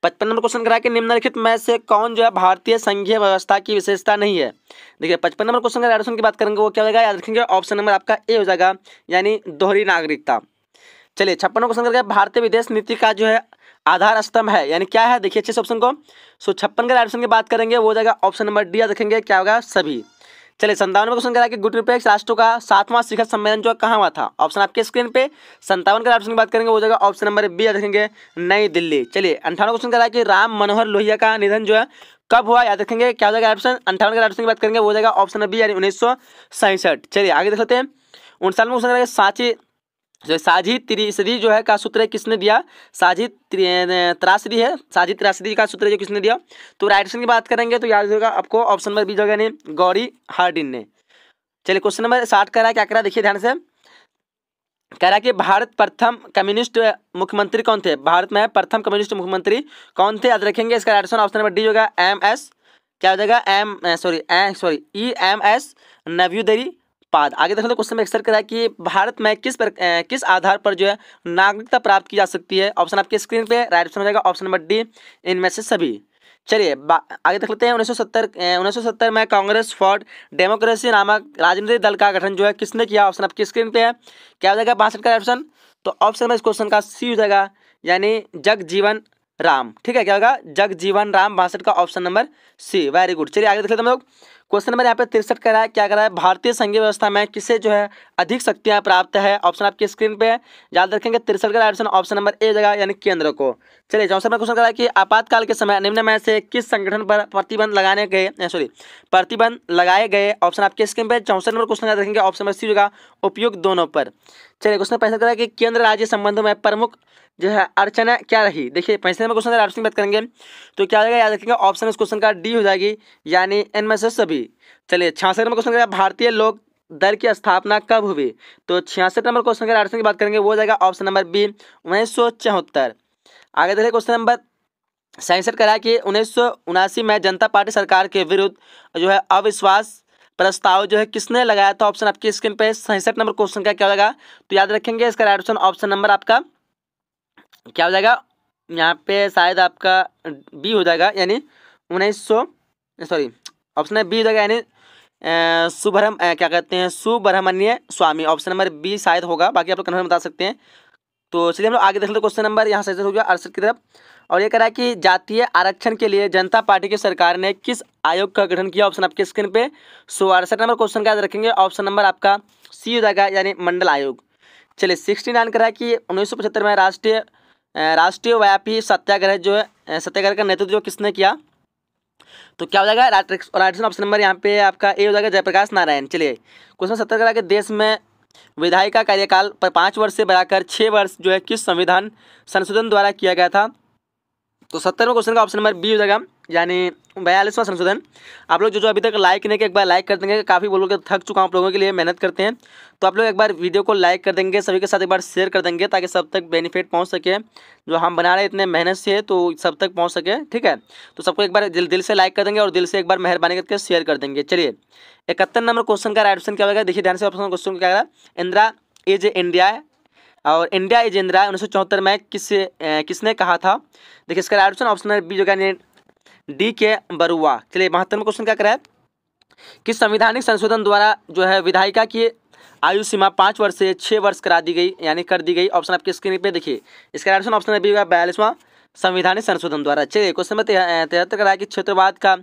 55 नंबर क्वेश्चन कराया कि निम्नलिखित में से कौन जो है भारतीय संघीय व्यवस्था की विशेषता नहीं है? देखिए 55 नंबर क्वेश्चन का राइट ऑप्शन की बात करेंगे वो क्या होगा? याद रखेंगे ऑप्शन नंबर आपका ए हो जाएगा, यानी दोहरी नागरिकता। चलिए 56 क्वेश्चन करके भारतीय विदेश नीति का जो है आधार स्तंभ है, यानी क्या है? देखिए अच्छे से ऑप्शन को। सो 56 का राइट ऑप्शन की बात करेंगे वो हो जाएगा ऑप्शन नंबर डी याद रखेंगे, क्या होगा? सभी। चलिए 57 क्वेश्चन करा कि गुटनिरपेक्ष राष्ट्रों का 7वां शिखर सम्मेलन जो कहाँ हुआ था? ऑप्शन आपके स्क्रीन पे 57 का ऑप्शन की बात करेंगे वो हो जाएगा ऑप्शन नंबर बी याद रखेंगे, नई दिल्ली। चलिए 58 क्वेश्चन करा कि राम मनोहर लोहिया का निधन जो है कब हुआ? याद रखेंगे क्या हो जाएगा ऑप्शन? 58 का ऑप्शन की बात करेंगे वो हो जाएगा ऑप्शन नंबर बी, यानी 1967। चलिए आगे देख लेते हैं 59 क्वेश्चन करा साझी त्रिशदी जो है का सूत्र किसने दिया? साझी त्रासदी है, साझी त्रासदी का सूत्र जो किसने दिया? तो राइट ऑप्शन की बात करेंगे तो याद होगा आपको ऑप्शन नंबर बी जो है गौरी हार्डिन ने। चलिए क्वेश्चन नंबर 60 कह रहा है, क्या कह रहा है देखिए ध्यान से। कह रहा है कि भारत प्रथम कम्युनिस्ट मुख्यमंत्री कौन थे? भारत में प्रथम कम्युनिस्ट मुख्यमंत्री कौन थे? याद रखेंगे इसका राइट ऑप्शन नंबर डी होगा MS, क्या हो जाएगा? EMS नव्युदरी पाद। आगे देखो तो क्वेश्चन में एक्सर करा कि भारत में किस आधार पर जो है नागरिकता प्राप्त की जा सकती है? ऑप्शन आपके स्क्रीन पे राइट ऑप्शन हो जाएगा ऑप्शन नंबर डी, इनमें से सभी। चलिए आगे देख लेते हैं 1970 में कांग्रेस फॉर डेमोक्रेसी नामक राजनीतिक दल का गठन जो है किसने किया? ऑप्शन आपकी स्क्रीन पे है, क्या हो जाएगा? 62 का ऑप्शन। तो ऑप्शन में इस क्वेश्चन का सी हो जाएगा, यानी जगजीवन राम। ठीक है, क्या होगा? जगजीवन राम। 62 का option number C, very good. चलिए आगे देख लेते हैं हम लोग क्वेश्चन नंबर यहाँ पे 63 करा है, क्या करा है? भारतीय संघीय व्यवस्था में किसे जो है अधिक शक्तियाँ प्राप्त है? ऑप्शन आपकी स्क्रीन पे है, याद रखेंगे 63 का ऑप्शन ऑप्शन नंबर ए जगह, यानी केंद्र को। चलिए 64 क्वेश्चन करा है कि आपातकाल के समय निम्न में से किस संगठन पर प्रतिबंध लगाए गए? ऑप्शन आपके स्क्रीन पे 64 नंबर क्वेश्चन याद रखेंगे ऑप्शन नंबर सी जगह, उपयुक्त दोनों पर। चलिए क्वेश्चन 65 करा है कि केंद्र राज्य संबंधों में प्रमुख जो है अड़चना क्या रही? देखिए 65 नंबर क्वेश्चन का ऑप्शन की बात करेंगे तो क्या हो जाएगा? याद रखेंगे ऑप्शन इस क्वेश्चन का डी हो जाएगी, यानी इनमें से सभी। चलिए 66 नंबर क्वेश्चन का भारतीय लोक दल की स्थापना कब हुई? तो 66 नंबर क्वेश्चन का ऑप्शन की बात करेंगे वो हो जाएगा ऑप्शन नंबर बी, 1974। आगे देखिए क्वेश्चन नंबर 67 करा है कि 1979 में जनता पार्टी सरकार के विरुद्ध जो है अविश्वास प्रस्ताव जो है किसने लगाया था? ऑप्शन आपकी स्क्रीन पे 67 नंबर क्वेश्चन का क्या होगा? तो याद रखेंगे इसका राइट ऑप्शन ऑप्शन नंबर आपका क्या हो जाएगा? यहाँ पे शायद आपका बी हो जाएगा, यानी ऑप्शन बी हो जाएगा, यानी क्या कहते हैं सुब्रह्मण्य स्वामी। ऑप्शन नंबर बी शायद होगा, बाकी आप लोग कन्फर्म बता सकते हैं। तो चलिए हम लोग आगे देख लेते क्वेश्चन नंबर यहाँ से हो गया 68 की तरफ, और ये कह रहा है कि जातीय आरक्षण के लिए जनता पार्टी की सरकार ने किस आयोग का गठन किया? ऑप्शन आपके स्क्रीन पे 68 नंबर क्वेश्चन का याद रखेंगे ऑप्शन नंबर आपका सी हो जाएगा, यानी मंडल आयोग। चलिए 69 कह रहा है कि 1975 में राष्ट्रीय व्यापी सत्याग्रह का नेतृत्व जो किसने किया? तो क्या हो जाएगा? राइट ऑप्शन नंबर यहाँ पे आपका ए हो जाएगा, जयप्रकाश नारायण। चलिए क्वेश्चन 70 करा कि देश में विधायिका कार्यकाल पर 5 वर्ष से बढ़ाकर 6 वर्ष जो है किस संविधान संशोधन द्वारा किया गया था? तो 70वें क्वेश्चन का ऑप्शन नंबर बी हो जाएगा, यानी 42वां संशोधन। आप लोग जो अभी तक लाइक नहीं किया एक बार लाइक कर देंगे। काफ़ी बोल के थक चुका हूँ आप लोगों के लिए, मेहनत करते हैं, तो आप लोग एक बार वीडियो को लाइक कर देंगे, सभी के साथ एक बार शेयर कर देंगे ताकि सब तक बेनिफिट पहुँच सके। जो हम बना रहे हैं इतने मेहनत से तो सब तक पहुँच सके, ठीक है। तो सबको एक बार दिल से लाइक कर देंगे और दिल से एक बार मेहरबानी करके शेयर कर देंगे। चलिए 71 नंबर क्वेश्चन का राइट ऑप्शन क्या होगा, देखिए ध्यान से। ऑप्शन क्वेश्चन क्या होगा, इंदिरा इज इंडिया और इंडिया इज इंदिरा 1974 में किसने कहा था। देखिए इसका right option option number B जो है डी के बरुआ। चलिए 72वां क्वेश्चन क्या करा है कि संवैधानिक संशोधन द्वारा जो है विधायिका की आयु सीमा 5 वर्ष से 6 वर्ष करा दी गई, यानी कर दी गई। ऑप्शन आपके स्क्रीन पे देखिए, इसका right option option number B होगा 42वां संवैधानिक संशोधन द्वारा। चलिए क्वेश्चन नंबर 73 करा है कि क्षेत्रवाद का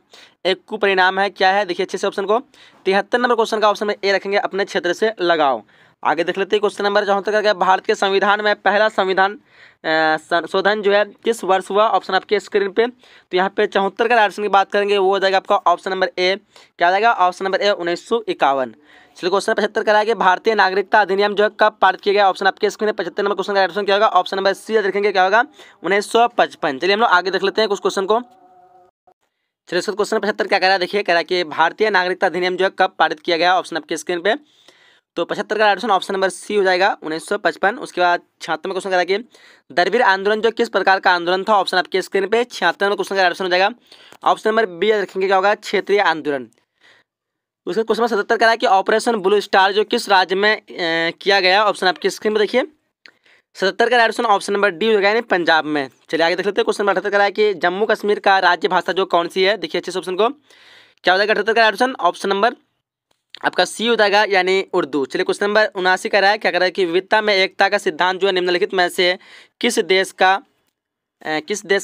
एक कुपरिणाम है क्या है। देखिए अच्छे से ऑप्शन को 73 नंबर क्वेश्चन का ऑप्शन में ए रखेंगे, अपने क्षेत्र से लगाओ। आगे देख लेते हैं क्वेश्चन नंबर 74 का, भारत के संविधान में पहला संविधान संशोधन जो है किस वर्ष हुआ। ऑप्शन आपके स्क्रीन पे, तो यहाँ पे 74 का ऑप्शन की बात करेंगे वो हो जाएगा आपका ऑप्शन नंबर ए, क्या हो जाएगा ऑप्शन नंबर ए 1951। चलिए क्वेश्चन 75 कराएंगे, भारतीय नागरिकता अधिनियम जो है कब पारित किया गया। ऑप्शन आपके स्क्रीन पे 75 नंबर क्वेश्चन का ऑप्शन क्या होगा, ऑप्शन नंबर सी देखेंगे क्या होगा 1955। चलिए हम लोग आगे देख लेते हैं कुछ क्वेश्चन को। चलिए इसका क्वेश्चन 75 क्या कह रहा है, देखिए कह रहा है कि भारतीय नागरिकता अधिनियम जो है कब पारित किया गया। ऑप्शन आपके स्क्रीन पे, तो 75 का ऑप्शन ऑप्शन नंबर सी हो जाएगा 1955। उसके बाद 76 में क्वेश्चन करा कि दरबीर आंदोलन जो किस प्रकार का आंदोलन था। ऑप्शन आपके स्क्रीन पे 76 में क्वेश्चन का ऑप्शन हो जाएगा ऑप्शन नंबर बी रखेंगे क्या होगा क्षेत्रीय आंदोलन। उसके क्वेश्चन में 77 करा कि ऑपरेशन ब्लू स्टार जो किस राज्य में किया गया। ऑप्शन आपके स्क्रीन पर देखिए 77 का ऑप्शन ऑप्शन नंबर डी हो जाएगा यानी पंजाब में। चलिए आगे देख लेते हैं क्वेश्चन नंबर 78 करा कि जम्मू कश्मीर का राज्य भाषा जो कौन सी है। देखिए अच्छे से ऑप्शन को, क्या हो जाएगा 78 का ऑप्शन ऑप्शन नंबर आपका सी हो जाएगा यानी उर्दू। चलिए क्वेश्चन नंबर 79 का रहा है, क्या कर रहा है कि विविधता में एकता का सिद्धांत जो है निम्नलिखित में से किस देश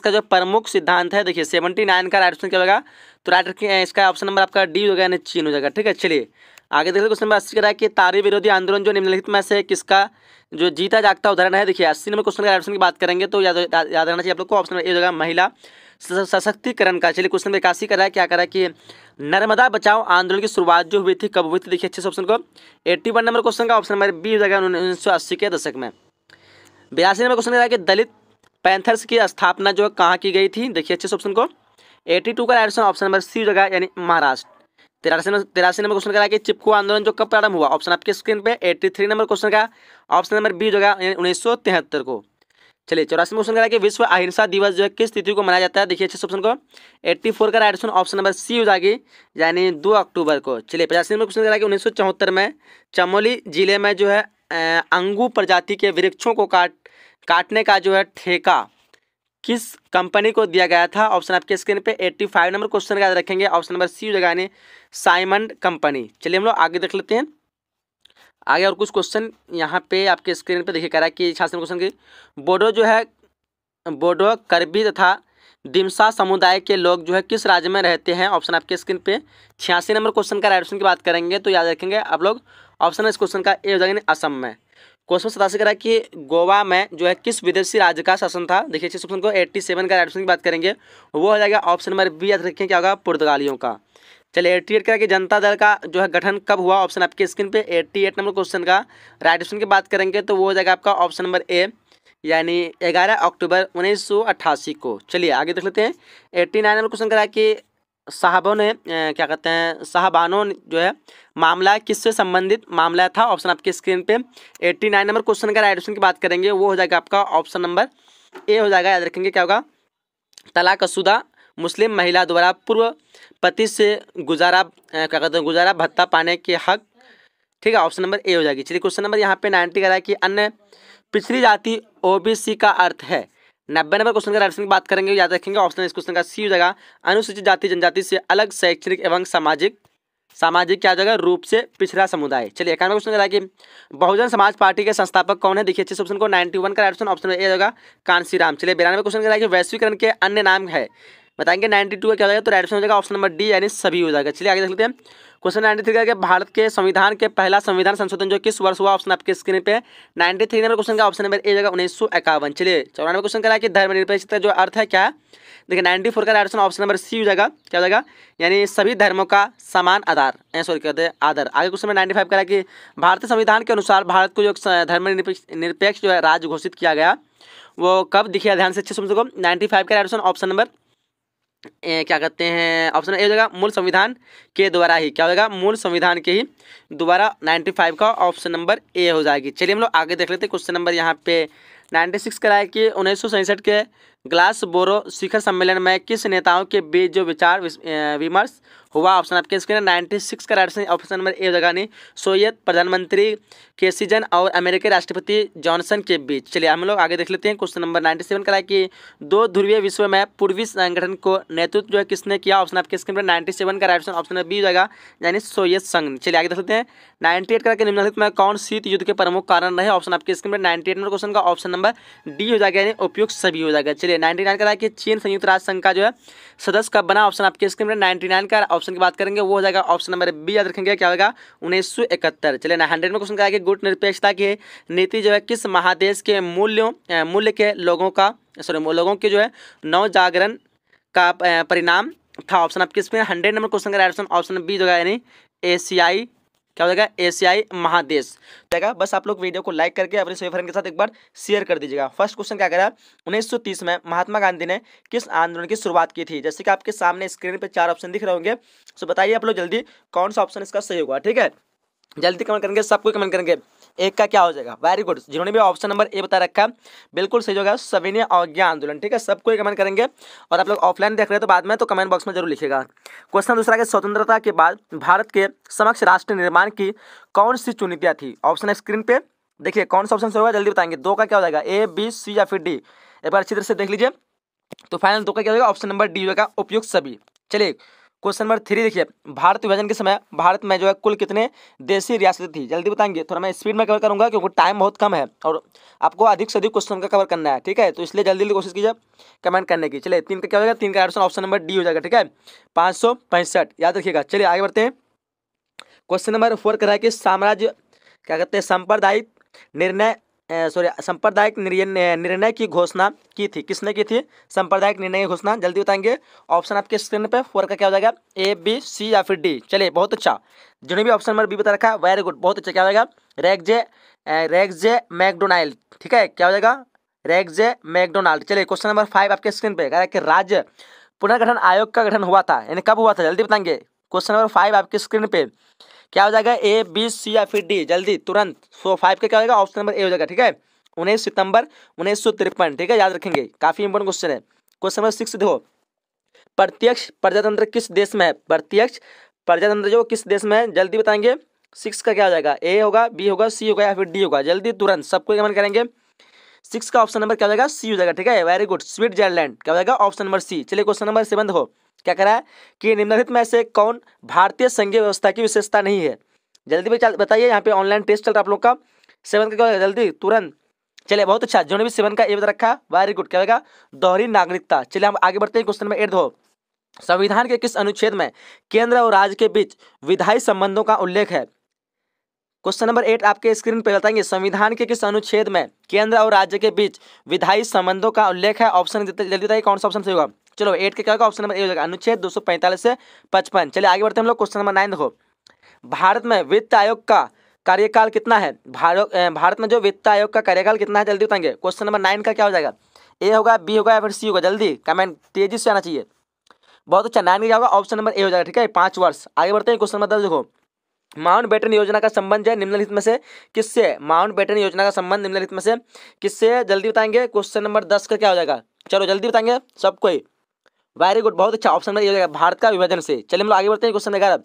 का जो प्रमुख सिद्धांत है। देखिए 79 का राइट ऑप्शन क्या होगा, तो राइट रखिए इसका ऑप्शन नंबर आपका डी हो गया यानी चीन हो जाएगा, ठीक है। चलिए आगे देखिए क्वेश्चन नंबर 80 का रहा है कि तारी विरोधी आंदोलन जो निम्नलिखित में से किसका जो जीता जागता उदाहरण है। देखिए 80 नंबर क्वेश्चन का राइट ऑप्शन की बात करेंगे तो याद रहना चाहिए आप लोग को, ऑप्शन नंबर ए हो जाएगा महिला सशक्तिकरण का। चलिए क्वेश्चन नंबर 81 का रहा है, क्या करा कि नर्मदा बचाओ आंदोलन की शुरुआत जो हुई थी कब हुई थी। देखिए अच्छे से ऑप्शन को 81 नंबर क्वेश्चन का ऑप्शन नंबर बी हो जाएगा 1980 के दशक में। 82 नंबर क्वेश्चन का कि दलित पैंथर्स की स्थापना जो है कहाँ की गई थी। देखिए अच्छे से ऑप्शन को 82 का ऑप्शन ऑप्शन नंबर सी हो जाएगा यानी महाराष्ट्र। 83 नंबर क्वेश्चन का कि चिपको आंदोलन जो कब प्रारंभ हुआ। ऑप्शन आपके स्क्रीन पे 83 नंबर क्वेश्चन का ऑप्शन नंबर बी हो जाएगा 1973 को। चलिए 84 में क्वेश्चन करा कि विश्व अहिंसा दिवस जो है किस तिथि को मनाया जाता है। देखिए अच्छे से ऑप्शन को 84 का right option option number C हो जाएगी यानी 2 अक्टूबर को। चलिए 85 में क्वेश्चन करा कि 1974 में चमोली जिले में जो है अंगू प्रजाति के वृक्षों को काटने का जो है ठेका किस कंपनी को दिया गया था। ऑप्शन आपके स्क्रीन पे 85 नंबर क्वेश्चन का याद रखेंगे ऑप्शन नंबर सी हो जाएगा यानी साइमंड कंपनी। चलिए हम लोग आगे देख लेते हैं आगे और कुछ क्वेश्चन यहाँ पे आपके स्क्रीन पे देखिए कह रहा है कि 86 क्वेश्चन की बोडो जो है बोडो करबी तथा दिमसा समुदाय के लोग जो है किस राज्य में रहते हैं। ऑप्शन आपके स्क्रीन पे 86 नंबर क्वेश्चन का राइट ऑप्शन की बात करेंगे तो याद रखेंगे आप लोग ऑप्शन इस क्वेश्चन का ए हो जाएगा असम में। क्वेश्चन 87 करा कि गोवा में जो है किस विदेशी राज्य का शासन था। देखिए इस ऑप्शन को 87 का राइट ऑप्शन की बात करेंगे वो हो जाएगा ऑप्शन नंबर बी याद रखें क्या होगा पुर्तगालियों का। चलिए 88 करा कि जनता दल का जो है गठन कब हुआ। ऑप्शन आपके स्क्रीन पे 88 नंबर क्वेश्चन का राइट ऑप्शन की बात करेंगे तो वो हो जाएगा आपका ऑप्शन नंबर ए यानी 11 अक्टूबर 1988 को। चलिए आगे देख लेते हैं 89 नंबर क्वेश्चन करा कि साहबों ने क्या कहते हैं साहबानों जो है मामला किससे संबंधित मामला था। ऑप्शन आपके स्क्रीन पे 89 नंबर क्वेश्चन का राइट ऑप्शन की बात करेंगे वो हो जाएगा आपका ऑप्शन नंबर ए हो जाएगा याद रखेंगे क्या होगा तलाकशुदा मुस्लिम महिला द्वारा पूर्व पति से गुजारा क्या कहते हैं गुजारा भत्ता पाने के हक, ठीक है ऑप्शन नंबर ए हो जाएगी। चलिए क्वेश्चन नंबर यहाँ पे 90 का है कि अन्य पिछड़ी जाति ओबीसी का अर्थ है। 90 नंबर क्वेश्चन का राइट की बात करेंगे याद रखेंगे ऑप्शन इस क्वेश्चन का सी हो जाएगा अनुसूचित जाति जनजाति से अलग शैक्षणिक एवं सामाजिक क्या जगह रूप से पिछड़ा समुदाय। चलिए 91 क्वेश्चन करा कि बहुजन समाज पार्टी के संस्थापक कौन है। देखिए अच्छे ऑप्शन को 91 का ऑप्शन ऑप्शन ए होगा कांशीराम। चलिए 92 क्वेश्चन करा कि वैश्वीकरण के अन्य नाम है बताएंगे 92 का क्या हो जाएगा तो राइट ऑप्शन हो जाएगा ऑप्शन नंबर डी यानी सभी हो जाएगा। चलिए आगे देख लेते हैं क्वेश्चन 93 का भारत के संविधान के पहला संविधान संशोधन जो किस वर्ष हुआ। ऑप्शन आपके स्क्रीन पे 93 नंबर क्वेश्चन का ऑप्शन नंबर ए जाएगा 1951। चलिए 94 क्वेश्चन करा कि धर्मनिरपेक्षता जो अर्थ है क्या। देखिए 94 का ऑप्शन ऑप्शन नंबर सी हो जाएगा क्या हो जाएगा यानी सभी धर्मों का समान आधार कहते हैं आदर। आगे क्वेश्चन नंबर 95 करा कि भारतीय संविधान के अनुसार भारत को जो धर्मनिरपेक्ष जो है राज्य घोषित किया गया वो कब। देखिए ध्यान से अच्छे समझो 95 का ऑप्शन नंबर क्या कहते हैं, ऑप्शन ए हो जाएगा मूल संविधान के द्वारा ही, क्या हो जाएगा, मूल संविधान के ही द्वारा 95 का ऑप्शन नंबर ए हो जाएगी। चलिए हम लोग आगे देख लेते हैं। क्वेश्चन नंबर यहाँ पे 96 कराया कि 1967 के ग्लासगोरो शिखर सम्मेलन में किस नेताओं के बीच जो विचार विमर्श हुआ। ऑप्शन आपके स्क्रीन 96 का राइट ऑप्शन नंबर ए हो जाएगा नहीं, सोवियत प्रधानमंत्री केसीजन और अमेरिकी राष्ट्रपति जॉनसन के बीच। चलिए हम लोग आगे देख लेते हैं। क्वेश्चन नंबर 97 कराया कि दो ध्रुवीय विश्व में पूर्वी संगठन को नेतृत्व जो है किसने किया। ऑप्शन आपके स्क्रीन पर 97 का राइट ऑप्शन नंबर बी हो जाएगा, यानी सोवियत संघ। चलिए आगे देख लेते हैं। 98 करा के निम्नलिखित में कौन शीत युद्ध के प्रमुख कारण रहे। ऑप्शन आपके स्क्रीन पर 98 नंबर क्वेश्चन का ऑप्शन नंबर डी हो जाएगा, यानी उपयुक्त सभी हो जाएगा। चलिए 99 करा कि चीन संयुक्त राष्ट्र संघ का जो है सदस्य कब बना। ऑप्शन आपके स्क्रीन पर 99 का ऑप्शन की बात करेंगे वो हो जाएगा ऑप्शन नंबर बी, याद रखेंगे, क्या होगा 1971। चलिए 100 में क्वेश्चन करा कि गुट निरपेक्षता की नीति जो है किस महादेश के मूल्य के लोगों के जो है नव जागरण का परिणाम था। ऑप्शन आपके इसमें 100 नंबर क्वेश्चन का राइट ऑप्शन बी जो है, यानी एशियाई, क्या हो जाएगा, एशियाई महादेश जाएगा। बस आप लोग वीडियो को लाइक करके अपने सभी फ्रेंड के साथ एक बार शेयर कर दीजिएगा। फर्स्ट क्वेश्चन क्या करा, 1930 में महात्मा गांधी ने किस आंदोलन की शुरुआत की थी। जैसे कि आपके सामने स्क्रीन पे 4 ऑप्शन दिख रहे होंगे, तो बताइए आप लोग जल्दी कौन सा ऑप्शन इसका सही होगा। ठीक है, जल्दी कमेंट करेंगे, सबको कमेंट करेंगे। एक का क्या हो जाएगा, वेरी गुड। जिन्होंने भी ऑप्शन नंबर ए बता रखा है बिल्कुल सही होगा, सविनय अवज्ञा आंदोलन। ठीक है, सबको कमेंट करेंगे। और आप लोग ऑफलाइन देख रहे हैं तो बाद में तो कमेंट बॉक्स में जरूर लिखिएगा। क्वेश्चन दूसरा के स्वतंत्रता के बाद भारत के समक्ष राष्ट्र निर्माण की कौन सी चुनौतियां थी। ऑप्शन स्क्रीन पे देखिए, कौन सा ऑप्शन सही होगा जल्दी बताएंगे। 2 का क्या हो जाएगा, ए बी सी या फिर डी। एक बार अच्छी तरह से देख लीजिए। तो फाइनल 2 का क्या होगा, ऑप्शन नंबर डी होगा, उपयुक्त सभी। चलिए क्वेश्चन नंबर 3 देखिए, भारत विभाजन के समय भारत में जो है कुल कितने देशी रियासतें थी। जल्दी बताएंगे। थोड़ा मैं स्पीड में कवर करूंगा क्योंकि टाइम बहुत कम है और आपको अधिक से अधिक क्वेश्चन का कवर करना है। ठीक है, तो इसलिए जल्दी कोशिश कीजिए कमेंट करने की। चलिए 3 का क्या हो जाएगा, 3 का ऑप्शन नंबर डी हो जाएगा। ठीक है, 565 याद रखिएगा। चलिए आगे बढ़ते हैं। क्वेश्चन नंबर 4 कह रहा है कि साम्राज्य, क्या कहते हैं, सांप्रदायिक निर्णय की घोषणा की थी। किसने की थी सांप्रदायिक निर्णय की घोषणा, जल्दी बताएंगे। ऑप्शन आपके स्क्रीन पे 4 का क्या हो जाएगा, ए बी सी या फिर डी। चलिए बहुत अच्छा, जिन्होंने भी ऑप्शन नंबर बी बता रखा है वेरी गुड, बहुत अच्छा। क्या हो जाएगा, रेगजे मैकडोनाल्ड। ठीक है, क्या हो जाएगा, रेगजे मैकडोनाल्ड। चलिए क्वेश्चन नंबर 5 आपके स्क्रीन पे कह रहा है कि राज्य पुनर्गठन आयोग का गठन हुआ था, यानी कब हुआ था, जल्दी बताएंगे। क्वेश्चन नंबर 5 आपके स्क्रीन पे क्या हो जाएगा, ए बी सी या फिर डी, जल्दी तुरंत। सो 5 का क्या हो जाएगा, ऑप्शन नंबर ए हो जाएगा। ठीक है, 19 सितंबर 1953। ठीक है, याद रखेंगे, काफी इंपोर्टेंट क्वेश्चन है। क्वेश्चन नंबर 6 देखो, प्रत्यक्ष प्रजातंत्र किस देश में है। प्रत्यक्ष प्रजातंत्र जो किस देश में है, जल्दी बताएंगे। 6 का क्या हो जाएगा, ए होगा, बी होगा, सी होगा या फिर डी होगा, जल्दी तुरंत सबको कमेंट करेंगे। 6 का ऑप्शन नंबर क्या हो जाएगा, सी हो जाएगा। ठीक है, वेरी गुड, स्विट्जरलैंड। क्या हो जाएगा, ऑप्शन नंबर सी। चलिए क्वेश्चन नंबर 7 देखो, क्या कह रहा है कि निम्नलिखित में से कौन भारतीय संघीय व्यवस्था की विशेषता नहीं है। जल्दी बताइए, यहाँ पे ऑनलाइन टेस्ट चल रहा है आप लोग का। 7 का क्या होगा, जल्दी तुरंत। चलिए बहुत अच्छा, जिन्होंने भी 7 का ए बता रखा वेरी गुड, क्या होगा, दोहरी नागरिकता। चलिए हम आगे बढ़ते हैं। क्वेश्चन नंबर 8 देखो, संविधान के किस अनुच्छेद में केंद्र और राज्य के बीच विधायी संबंधों का उल्लेख है। क्वेश्चन नंबर 8 आपके स्क्रीन पर बताएंगे, संविधान के किस अनुच्छेद में केंद्र और राज्य के बीच विधायी संबंधों का उल्लेख है। ऑप्शन जल्दी बताइए कौन सा ऑप्शन सही होगा। चलो 8 के क्या होगा, ऑप्शन नंबर ए हो जाएगा, अनुच्छेद 245 से 55। चलिए आगे बढ़ते हैं हम लोग। क्वेश्चन नंबर 9 देखो, भारत में वित्त आयोग का कार्यकाल कितना है। भारत में जो वित्त आयोग का कार्यकाल कितना है, जल्दी बताएंगे। क्वेश्चन नंबर 9 का क्या हो जाएगा, ए होगा, बी होगा या फिर सी होगा, जल्दी कमेंट तेजी से आना चाहिए। बहुत अच्छा, 9 का क्या होगा, ऑप्शन नंबर ए हो जाएगा। ठीक है, 5 वर्ष। आगे बढ़ते हैं। क्वेश्चन नंबर 10 देखो, माउंटबेटन योजना का संबंध है निम्नलिखित में से किससे। माउंटबेटन योजना का संबंध निम्नलिखित में से किससे, जल्दी बताएंगे। क्वेश्चन नंबर 10 का क्या हो जाएगा, चलो जल्दी बताएंगे सबको। वेरी गुड, बहुत अच्छा, ऑप्शन नंबर ए हो जाएगा, भारत का विभाजन से। चलिए हम लोग आगे बढ़ते हैं। क्वेश्चन 11,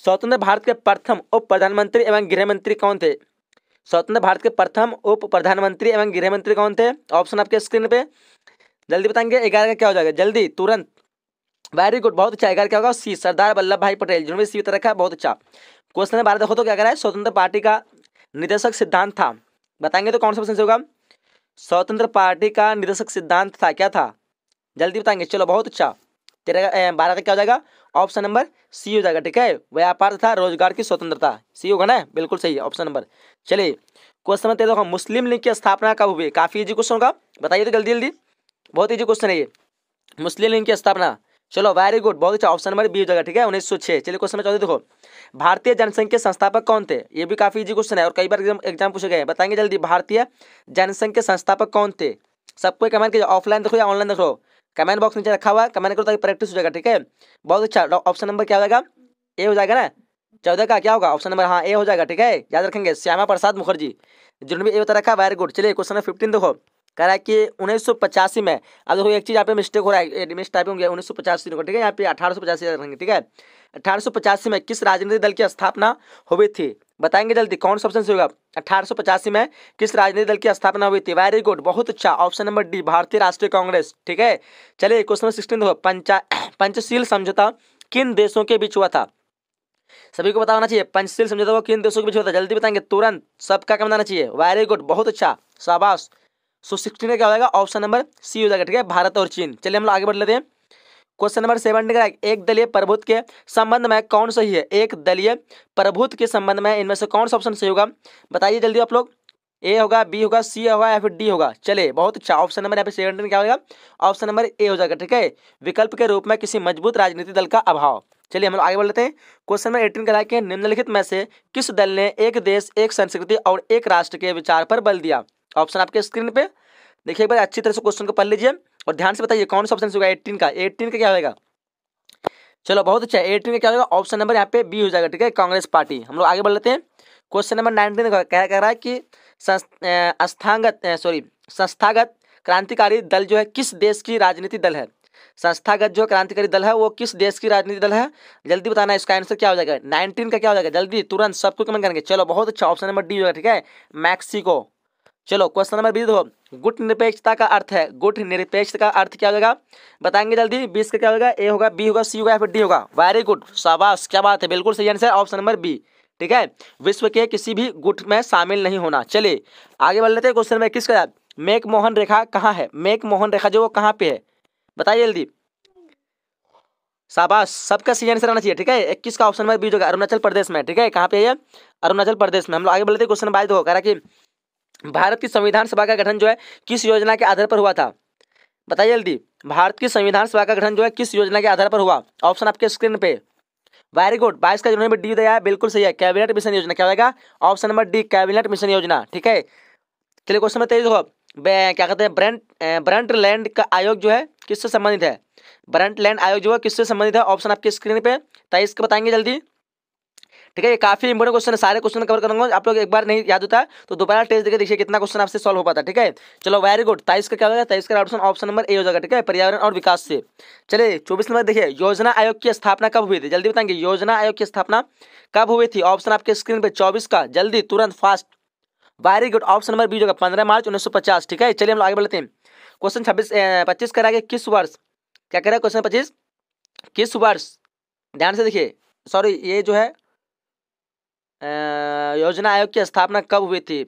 स्वतंत्र भारत के प्रथम उप प्रधानमंत्री एवं गृहमंत्री कौन थे। स्वतंत्र भारत के प्रथम उप प्रधानमंत्री एवं गृहमंत्री कौन थे। ऑप्शन आपके स्क्रीन पे जल्दी बताएंगे। 11 का क्या हो जाएगा, जल्दी तुरंत। वेरी गुड, बहुत अच्छा। 11 क्या होगा, सी, सरदार वल्लभ भाई पटेल। जिन्होंने सी बता रखा है, बहुत अच्छा। क्वेश्चन नंबर 12 देखो तो क्या कह रहा है, स्वतंत्र पार्टी का निदेशक सिद्धांत था, बताएंगे तो कौन सा ऑप्शन से होगा। स्वतंत्र पार्टी का निदेशक सिद्धांत था, क्या था, जल्दी बताएंगे। चलो बहुत अच्छा, 12 का क्या हो जाएगा, ऑप्शन नंबर सी हो जाएगा। ठीक है, व्यापार तथा रोजगार की स्वतंत्रता, सी होगा ना, बिल्कुल सही है ऑप्शन नंबर। चलिए क्वेश्चन नंबर 13 मुस्लिम लीग की स्थापना कब हुई। काफी इजी क्वेश्चन होगा, बताइए तो जल्दी जल्दी, बहुत इजी क्वेश्चन है ये, मुस्लिम लीग की स्थापना। चलो वेरी गुड, बहुत अच्छा, ऑप्शन नंबर बी हो जाएगा। ठीक है, 1906। चलिए क्वेश्चन नंबर 14 देखो, भारतीय जनसंघ के संस्थापक कौन थे। ये भी काफी इजी क्वेश्चन है और कई बार एग्जाम पूछे गए हैं, बताएंगे जल्दी। भारतीय जनसंघ के संस्थापक कौन थे, सबको कमेंट कीजिए। ऑफलाइन देखो या ऑनलाइन देखो, कमेंट बॉक्स नीचे रखा हुआ है, कमेंट करो ताकि प्रैक्टिस हो जाएगा। ठीक है, बहुत अच्छा। ऑप्शन नंबर क्या हो जाएगा? ए हो जाएगा ना। 14 का क्या होगा? ऑप्शन नंबर हाँ ए हो जाएगा। ठीक है, याद रखेंगे। श्यामा प्रसाद मुखर्जी, जिन्होंने भी ए बता रखा, वेरी गुड। चलिए क्वेश्चन नंबर 15 देखो, कह रहा है कि 1985 में, अब देखो एक चीज यहाँ पे मिस्टेक हो रहा है, मिस टाइपिंग हो गया 1985 को। ठीक है, यहाँ पे 1885 रखेंगे। ठीक है, 1885 में किस राजनीतिक दल की स्थापना हुई थी? बताएंगे जल्दी, कौन सा ऑप्शन से होगा? 1885 में किस राजनीतिक दल की स्थापना हुई थी? वेरी गुड, बहुत अच्छा। ऑप्शन नंबर डी, भारतीय राष्ट्रीय कांग्रेस। ठीक है, चलिए क्वेश्चन नंबर 16 देखो, पंचशील समझौता किन देशों के बीच हुआ था? सभी को पता होना चाहिए, पंचशील समझौता को किन देशों के बीच हुआ था? जल्दी बताएंगे तुरंत, सबका क्या बताना चाहिए? वेरी गुड, बहुत अच्छा, शाबाश। सो 16 क्या हो जाएगा? ऑप्शन नंबर सी हो जाएगा। ठीक है, भारत और चीन। चलिए हम लोग आगे बढ़ लेते हैं। क्वेश्चन नंबर 17 का, एक दलीय प्रभुत्व के संबंध में कौन सही है? एक दलीय प्रभुत्व के संबंध में इनमें से कौन सा ऑप्शन सही होगा? बताइए जल्दी आप लोग। ए होगा, बी होगा, सी होगा या फिर डी होगा? चलिए बहुत अच्छा, ऑप्शन नंबर यहाँ पे 17 क्या होगा? ऑप्शन नंबर ए हो जाएगा। ठीक है, विकल्प के रूप में किसी मजबूत राजनीतिक दल का अभाव। चलिए हम लोग आगे बढ़ लेते हैं। क्वेश्चन नंबर 18 का है, निम्नलिखित में से किस दल ने एक देश, एक संस्कृति और एक राष्ट्र के विचार पर बल दिया? ऑप्शन आपके स्क्रीन पे देखिए, एक बार अच्छी तरह से क्वेश्चन को पढ़ लीजिए और ध्यान से बताइए कौन सा ऑप्शन होगा 18 का। 18 का क्या होगा? चलो बहुत अच्छा, 18 का क्या होगा? ऑप्शन नंबर यहाँ पे बी हो जाएगा। ठीक है, कांग्रेस पार्टी। हम लोग आगे बढ़ लेते हैं। क्वेश्चन नंबर 19 कह रहा है कि संस्थागत क्रांतिकारी दल जो है किस देश की राजनीतिक दल है? संस्थागत जो क्रांतिकारी दल है वो किस देश की राजनीतिक दल है? जल्दी बताना, इसका आंसर क्या हो जाएगा? 19 का क्या हो जाएगा? जल्दी तुरंत सबको कमेंट करेंगे। चलो बहुत अच्छा, ऑप्शन नंबर डी होगा। ठीक है, मैक्सिको। चलो क्वेश्चन नंबर 20 देखो, गुट निरपेक्षता का अर्थ है, गुट निरपेक्ष का अर्थ क्या होगा? बताएंगे जल्दी। 20 का क्या होगा? ए होगा, बी होगा, सी होगा या फिर डी होगा? वेरी गुड, शाबाश, क्या बात है, बिल्कुल सही आंसर ऑप्शन नंबर बी। ठीक है, विश्व के किसी भी गुट में शामिल नहीं होना। चलिए आगे बढ़ लेते हैं। क्वेश्चन में किसका मेक मोहन रेखा कहाँ है? मेक मोहन रेखा जो वो कहाँ पे है? बताइए जल्दी, शाबाश, सबका सही आंसर आना चाहिए। ठीक है, 21 का ऑप्शन नंबर बी होगा, अरुणाचल प्रदेश में। ठीक है, कहाँ पे है? अरुणाचल प्रदेश में। हम लोग आगे बढ़ लेते हैं। क्वेश्चन 22 देखो, कह रहा कि भारत की संविधान सभा का गठन जो है किस योजना के आधार पर हुआ था? बताइए जल्दी, भारत की संविधान सभा का गठन जो है किस योजना के आधार पर हुआ? ऑप्शन आपके स्क्रीन पे। वेरी गुड, 22 का जिन्होंने डी दिया है बिल्कुल सही है, कैबिनेट मिशन योजना। क्या होगा? Option number D, cabinet mission योजना। ठीक है, चलिए क्वेश्चन नंबर 23 देखो, क्या कहते हैं, ब्रंट लैंड का आयोग जो है किससे संबंधित है? ब्रंट लैंड आयोग जो है किससे संबंधित है? ऑप्शन आपके स्क्रीन पे 23 का बताएंगे जल्दी। ठीक है, ये काफी इंपोर्टेंट क्वेश्चन है, सारे क्वेश्चन कवर करूंगा। आप लोग एक बार नहीं याद होता है तो दोबारा टेस्ट देकर देखिए कितना क्वेश्चन आपसे सॉल्व हो पाता है। ठीक है, चलो वेरी गुड। 23 का क्या होगा? 23 का ऑप्शन नंबर ए हो जाएगा। ठीक है, पर्यावरण और विकास से। चलिए 24 नंबर देखिए, योजना आयोग की स्थापना कब हुई थी? जल्दी बताएंगे, योजना आयोग की स्थापना कब हुई थी? ऑप्शन आपके स्क्रीन पे 24 का, जल्दी तुरंत fast. Very good, option number B होगा, 15 मार्च 1950। ठीक है, चलिए हम आगे बढ़ते हैं। क्वेश्चन 25 करेंगे, किस वर्ष, क्या कह रहा है क्वेश्चन 25, किस वर्ष, ध्यान से देखिए, सॉरी ये जो है योजना आयोग की स्थापना कब हुई थी?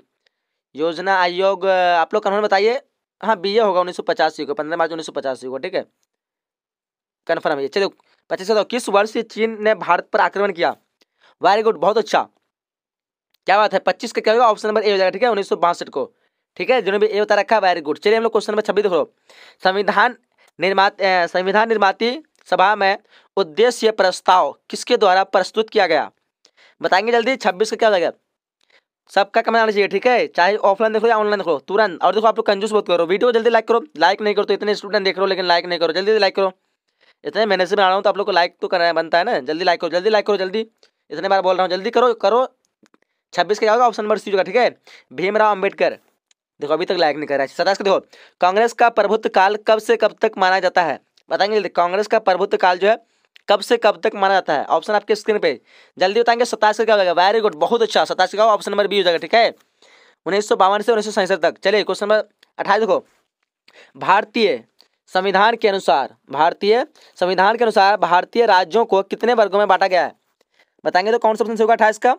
योजना आयोग आप लोग कन्फर्म बताइए। हाँ बी ए होगा, 1985 को, 15 मार्च 1985 को। ठीक है, कन्फर्म है। चलो 25 बताओ, किस वर्ष चीन ने भारत पर आक्रमण किया? वेरी गुड, बहुत अच्छा, क्या बात है। 25 का क्या होगा? ऑप्शन नंबर ए हो जाएगा। ठीक है, 1962 को। ठीक है, जिन्होंने भी ए बता रखा है, वेरी गुड। चलिए हम लोग क्वेश्चन नंबर 26 देखो, संविधान निर्माती सभा में उद्देश्य प्रस्ताव किसके द्वारा प्रस्तुत किया गया? बताएंगे जल्दी। 26 का क्या हो जाएगा? सबका कमेंट आना चाहिए। ठीक है, चाहे ऑफलाइन देखो या ऑनलाइन देखो तुरंत। और देखो आप लोग कंजूस बहुत करो, वीडियो को जल्दी लाइक करो, लाइक नहीं करो तो इतने स्टूडेंट देख रहे हो लेकिन लाइक नहीं करो, जल्दी लाइक करो। इतने मेहनत से बना रहा हूँ तो आप लोग को लाइक तो करना बनता है ना, जल्दी लाइक करो, जल्दी लाइक करो, जल्दी, इतने बार बोल रहा हूँ, जल्दी करो करो। 26 का क्या होगा? ऑप्शन नंबर सी होगा। ठीक है, भीमराव अम्बेडकर। देखो अभी तक लाइक नहीं कर रहा है। 27 का देखो, कांग्रेस का प्रभुत्व काल कब से कब तक माना जाता है? बताएंगे जल्दी, कांग्रेस का प्रभुत्व काल जो है कब से कब तक माना जाता है? ऑप्शन आपके स्क्रीन पे, जल्दी बताएंगे। 27 का क्या हो जाएगा? वेरी गुड, बहुत अच्छा, 27 का ऑप्शन नंबर बी हो जाएगा। ठीक है, 1952 से 1967 तक। चलिए क्वेश्चन नंबर 28 देखो, भारतीय संविधान के अनुसार भारतीय राज्यों को कितने वर्गों में बांटा गया है? बताएंगे तो कौन सा ऑप्शन से होगा 28 का?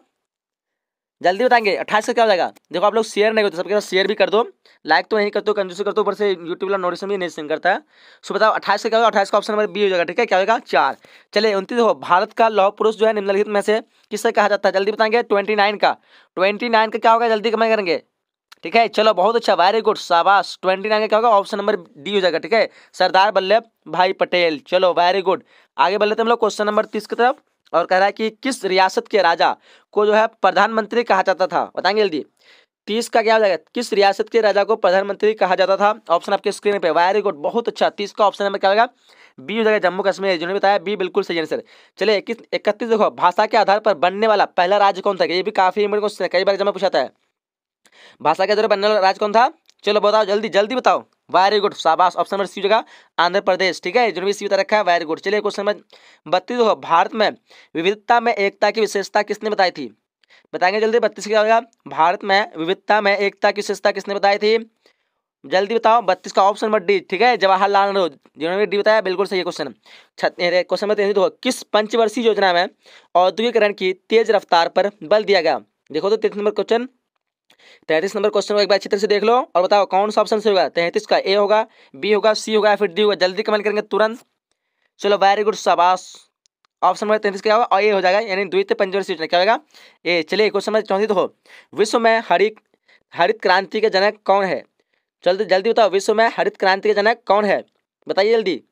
जल्दी बताएंगे। 28 का क्या हो जाएगा? देखो आप लोग शेयर नहीं करते, सबके साथ शेयर भी कर दो, लाइक तो नहीं करते हो, कंजूसी करते हो, ऊपर से यूट्यूब वाला नोटिस भी नहीं सेंड करता है। सो बताओ 28 का क्या होगा? 28 का ऑप्शन नंबर बी हो जाएगा। ठीक है, क्या होगा? 4। चलिए 29 देखो, भारत का लौह पुरुष जो है निम्नलिखित में से किससे कहा जाता है? जल्दी बताएंगे। 29 का क्या होगा? जल्दी कमेंट करेंगे। ठीक है, चलो बहुत अच्छा, वेरी गुड, शाबाश। 29 का क्या होगा? ऑप्शन नंबर डी हो जाएगा। ठीक है, सरदार वल्लभ भाई पटेल। चलो वेरी गुड, आगे बढ़ लेते हैं हम लोग क्वेश्चन नंबर 30 की तरफ। और कह रहा है कि किस रियासत के राजा को जो है प्रधानमंत्री कहा जाता था? बताएंगे जल्दी। 30 का क्या हो जाएगा, किस रियासत के राजा को प्रधानमंत्री कहा जाता था? ऑप्शन आपके स्क्रीन पे, वेरी गुड, बहुत अच्छा। 30 का ऑप्शन नंबर क्या होगा, बी हो जाएगा, जम्मू कश्मीर। जिन्होंने बताया बी बिल्कुल सही आंसर। चलिए 31 देखो, भाषा के आधार पर बनने वाला पहला राज्य कौन था? ये भी काफी इंपॉर्टेंट क्वेश्चन है, कई बार जमा पूछाता है। भाषा के आधार पर बनने वाला राज्य कौन था? चलो बताओ, जल्दी जल्दी बताओ। वेरी गुड, शाबाश। ऑप्शन नंबर सी जगह आंध्र प्रदेश, ठीक है, जिन्होंने सी बता रखा है, वेरी गुड। चलिए क्वेश्चन नंबर 32 देखो, भारत में विविधता में एकता की विशेषता किसने बताई थी? बताएंगे जल्दी। 32 क्या होगा, भारत में विविधता में एकता की विशेषता किसने बताई थी? जल्दी बताओ। 32 का ऑप्शन नंबर डी, ठीक है, जवाहरलाल नेहरू। जिन्होंने डी बताया बिल्कुल सही है क्वेश्चन। क्वेश्चन नंबर 33 देखो, किस पंचवर्षीय योजना में औद्योगिकरण की तेज रफ्तार पर बल दिया गया? देखो तो 33 नंबर क्वेश्चन, 33 नंबर क्वेश्चन को एक बार अच्छी तरह से देख लो और बताओ कौन सा ऑप्शन सही होगा। 33 का ए होगा, बी होगा, सी होगा या फिर डी होगा? जल्दी कमेंट करेंगे तुरंत। चलो वेरी गुड, शाबाश। ऑप्शन नंबर 33 क्या होगा, और ए हो जाएगा, यानी द्वितीय पंचवर्षीय योजना क्या होगा, ए। चलिए क्वेश्चन नंबर 34 देखो, विश्व में हरित क्रांति के जनक कौन है? जल्दी जल्दी बताओ, विश्व में हरित क्रांति के जनक कौन है? बताइए जल्दी।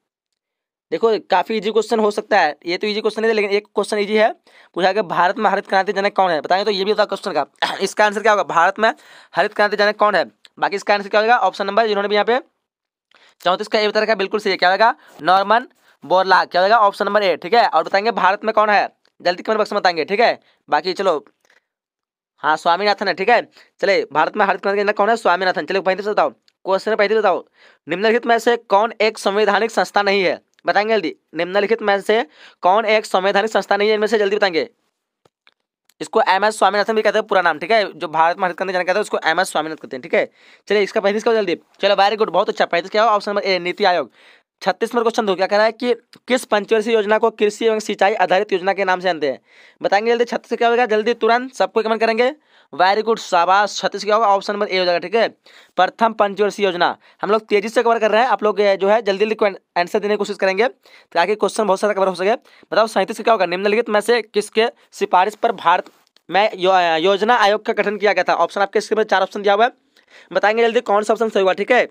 देखो काफी इजी क्वेश्चन हो सकता है, ये तो इजी क्वेश्चन है, लेकिन एक क्वेश्चन इजी है, पूछा कि भारत में हरित क्रांति जनक कौन है? बताएंगे तो ये भी बताओ क्वेश्चन का। इसका आंसर क्या होगा, भारत में हरित क्रांति जनक कौन है? बाकी इसका आंसर क्या होगा, ऑप्शन नंबर जिन्होंने भी यहाँ पे 34 का ए बता रखा है बिल्कुल सही है, क्या होगा, नॉर्मन बोरलॉग, क्या होगा, ऑप्शन नंबर ए, ठीक है। और बताएंगे भारत में कौन है, जल्दी कमेंट बॉक्स में बताएंगे, ठीक है। बाकी चलो, हाँ स्वामीनाथन है, ठीक है। चले भारत में हरित क्रांति जनक कौन है, स्वामीनाथन। चलो 35 बताओ, क्वेश्चन 35 बताओ, निम्नलिखित में से कौन एक संवैधानिक संस्था नहीं है? बताएंगे जल्दी, निम्नलिखित में से कौन एक संवैधानिक संस्था नहीं है, इनमें से जल्दी बताएंगे। इसको MS स्वामीनाथन भी कहते हैं पूरा नाम, ठीक है, जो भारत में हरित क्रांति जनक कहते हैं उसको MS स्वामीनाथन कहते हैं, ठीक है। चलिए इसका 35 का जल्दी, चलो वेरी गुड, बहुत अच्छा। 35 क्या होगा, ऑप्शन नंबर ए, नीति आयोग। 36 नंबर क्वेश्चन दो, क्या कह रहा है कि किस पंचवर्षीय योजना को कृषि एवं सिंचाई आधारित योजना के नाम से जानते हैं? बताएंगे जल्दी। 36 क्या होगा, जल्दी तुरंत सबको कमेंट करेंगे, वेरी गुड, शाबाश। 36 क्या होगा, ऑप्शन नंबर ए हो जाएगा, ठीक है, प्रथम पंचवर्षीय योजना। हम लोग तेजी से कवर कर रहे हैं, आप लोग जो है जल्दी जल्दी आंसर देने की कोशिश करेंगे ताकि क्वेश्चन बहुत सारा कवर हो सके। बताओ 37 क्या होगा, निम्नलिखित में से किसके सिफारिश पर भारत में योजना आयोग का गठन किया गया था? ऑप्शन आपके स्क्रीन में 4 ऑप्शन दिया हुआ है, बताएंगे जल्दी कौन सा ऑप्शन सही हुआ, ठीक है,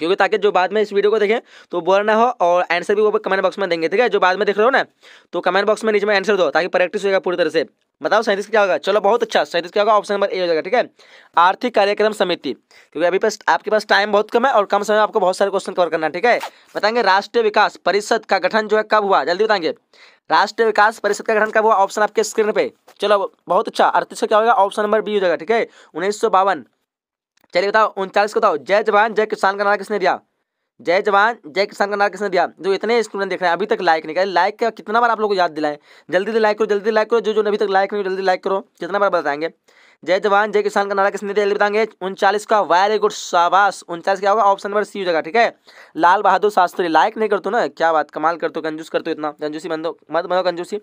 क्योंकि ताकि जो बाद में इस वीडियो को देखें तो बोर ना हो, और आंसर भी वो कमेंट बॉक्स में देंगे, ठीक है। जो बाद में देख रहे हो ना, तो कमेंट बॉक्स में नीचे में आंसर दो ताकि प्रैक्टिस होगा पूरी तरह से। बताओ 37 क्या होगा, चलो बहुत अच्छा, 37 क्या होगा, ऑप्शन नंबर ए हो जाएगा, ठीक है, आर्थिक कार्यक्रम समिति। क्योंकि अभी पास आपके पास टाइम बहुत कम है और कम समय में आपको बहुत सारे क्वेश्चन कवर करना है, ठीक है। बताएंगे राष्ट्रीय विकास परिषद का गठन जो है कब हुआ, जल्दी बताएंगे। राष्ट्रीय विकास परिषद का गठन कब हुआ, ऑप्शन आपके स्क्रीन पे। चलो बहुत अच्छा, 38 क्या होगा, ऑप्शन नंबर बी हो जाएगा, ठीक है, 1952। चलिए बताओ 39 को बताओ, जय जवान जय किसान का नारा किसने दिया? जय जवान जय किसान का नारा किसने दिया? जो इतने स्टूडेंट देख रहे हैं अभी तक लाइक नहीं करे, लाइक का कितना बार आप लोगों को याद दिलाएं, जल्दी लाइक करो, जल्दी लाइक करो, जो अभी तक लाइक नहीं, जल्दी लाइक करो, कितना बार बताएंगे। जय जवान जय किसान का नारा किसने दिया, जल्दी बताएंगे। 39 का, वेरी गुड, शाबाश। 39 क्या होगा, ऑप्शन नंबर सी हो जाएगा, ठीक है, लाल बहादुर शास्त्री। लाइक नहीं करते ना, क्या बात, कमाल करते हो, कंजूस करते हो, इतना कंजूसी मत बनो कंजूसी।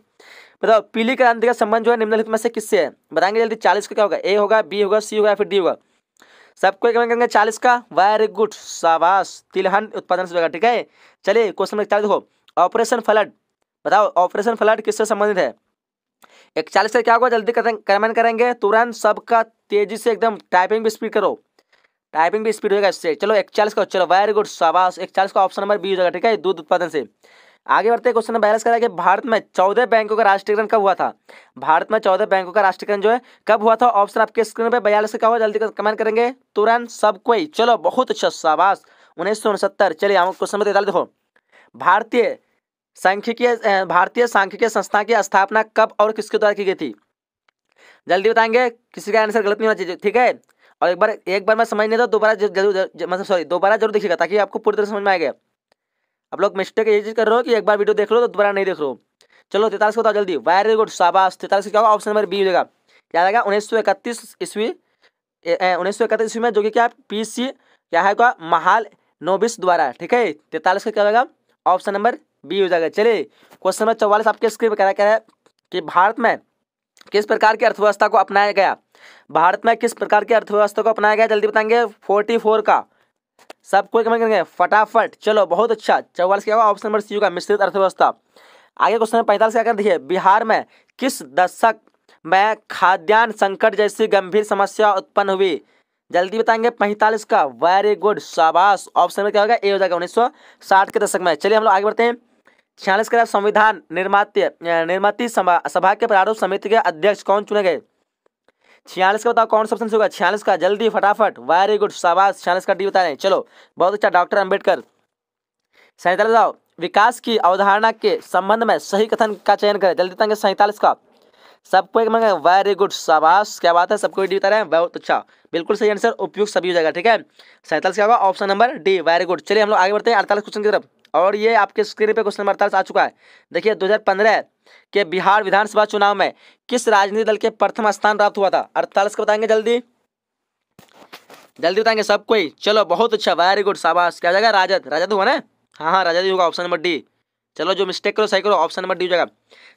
बताओ पीली क्रांति का संबंध जो है निम्नलिखित में से किससे है? बताएंगे जल्दी। 40 का क्या होगा, ए होगा, बी होगा, सी होगा या फिर डी होगा? सबको कमेंट करेंगे 40 का, वेरी गुड, शाबाश, तिलहन उत्पादन से होगा, ठीक है। चलिए क्वेश्चन नंबर 41 देखो, ऑपरेशन फ्लड। बताओ ऑपरेशन फ्लड किससे संबंधित है? 41 से क्या होगा, जल्दी कमेंट करेंगे तुरंत, सबका तेजी से एकदम टाइपिंग भी स्पीड करो, टाइपिंग भी स्पीड होगा इससे। चलो 41 का, चलो वेरी गुड, शाबाश। 41 का ऑप्शन नंबर बी हो जाएगा, ठीक है, दूध उत्पादन से। आगे बढ़ते हैं, क्वेश्चन नंबर 42 करा कि भारत में 14 बैंकों का राष्ट्रीयकरण कब हुआ था? भारत में 14 बैंकों का राष्ट्रीयकरण जो है कब हुआ था? ऑप्शन आपके स्क्रीन पे 42 का होगा, जल्दी कमेंट करेंगे तुरंत सब कोई। चलो बहुत अच्छा, शाबाश, 1969। चलिए हम क्वेश्चन नंबर 43 देखो, भारतीय सांख्यिकीय संस्था की स्थापना कब और किसके द्वारा की गई थी? जल्दी बताएंगे, किसी का आंसर गलत नहीं होना चाहिए, ठीक है। और एक बार मैं समझ नहीं, तो दोबारा दोबारा जरूर देखिएगा ताकि आपको पूरी तरह समझ में आएगा। आप लोग मिस्टेक ये चीज कर रहे हो कि एक बार वीडियो देख लो तो दोबारा नहीं देख रहे हो। चलो 43 को बताओ जल्दी, वेरी गुड, शाबाश। 43 क्या होगा, ऑप्शन नंबर बी हो जाएगा, क्या आएगा, 1931 ईस्वी, 1931 ईस्वी में, जो कि क्या PC क्या है का महाल नोबिस द्वारा, ठीक है। 43 का क्या होगा, ऑप्शन नंबर बी हो जाएगा। चलिए क्वेश्चन नंबर 44 आपके स्क्रीन पर कह रहा है कि भारत में किस प्रकार की अर्थव्यवस्था को अपनाया गया? भारत में किस प्रकार की अर्थव्यवस्था को अपनाया गया, जल्दी बताएंगे। 44 का, सबको कमेंट करेंगे फटाफट। चलो बहुत अच्छा, 44 क्या होगा, ऑप्शन नंबर सी होगा, मिश्रित अर्थव्यवस्था। आगे क्वेश्चन 45 क्या कर देखिए, बिहार में किस दशक में खाद्यान्न संकट जैसी गंभीर समस्या उत्पन्न हुई? जल्दी बताएंगे। 45 का, वेरी गुड, शाबाश। ऑप्शन में क्या होगा, ए हो जाएगा, 1960 के दशक में। चलिए हम लोग आगे बढ़ते हैं। 46 का, संविधान निर्माती सभा के प्रारूप समिति के अध्यक्ष कौन चुने गए? 46 का बताओ कौन सा ऑप्शन से होगा? 46 का, जल्दी फटाफट, वेरी गुड, शाबाश, 46 का डी बता रहे हैं। चलो बहुत अच्छा, डॉक्टर अम्बेडकर। 47 बताओ, विकास की अवधारणा के संबंध में सही कथन का चयन करें, जल्दी बताएंगे। 47 का सबको एक मांगे, वेरी गुड, शाबाश, क्या बात है, सबको डी बता रहे हैं, बहुत अच्छा, बिल्कुल सही आंसर, उपयुक्त सभी हो जाएगा। ठीक है, 47 क्या होगा? Option number D, very good. चलिए हम लोग आगे बढ़ते हैं 48 क्वेश्चन की तरफ। और ये आपके स्क्रीन पे क्वेश्चन नंबर 48 आ चुका है। देखिए 2015 के बिहार विधानसभा चुनाव में किस राजनीतिक दल के प्रथम स्थान प्राप्त हुआ था? 48 का बताएंगे, जल्दी जल्दी बताएंगे सब कोई। चलो बहुत अच्छा, वेरी गुड, शाबाश, क्या हो जाएगा? राजद, राजद हुआ ना? हाँ राजद ही होगा, ऑप्शन नंबर डी। चलो जो मिस्टेक करो सही करो, ऑप्शन नंबर डी हो जाएगा।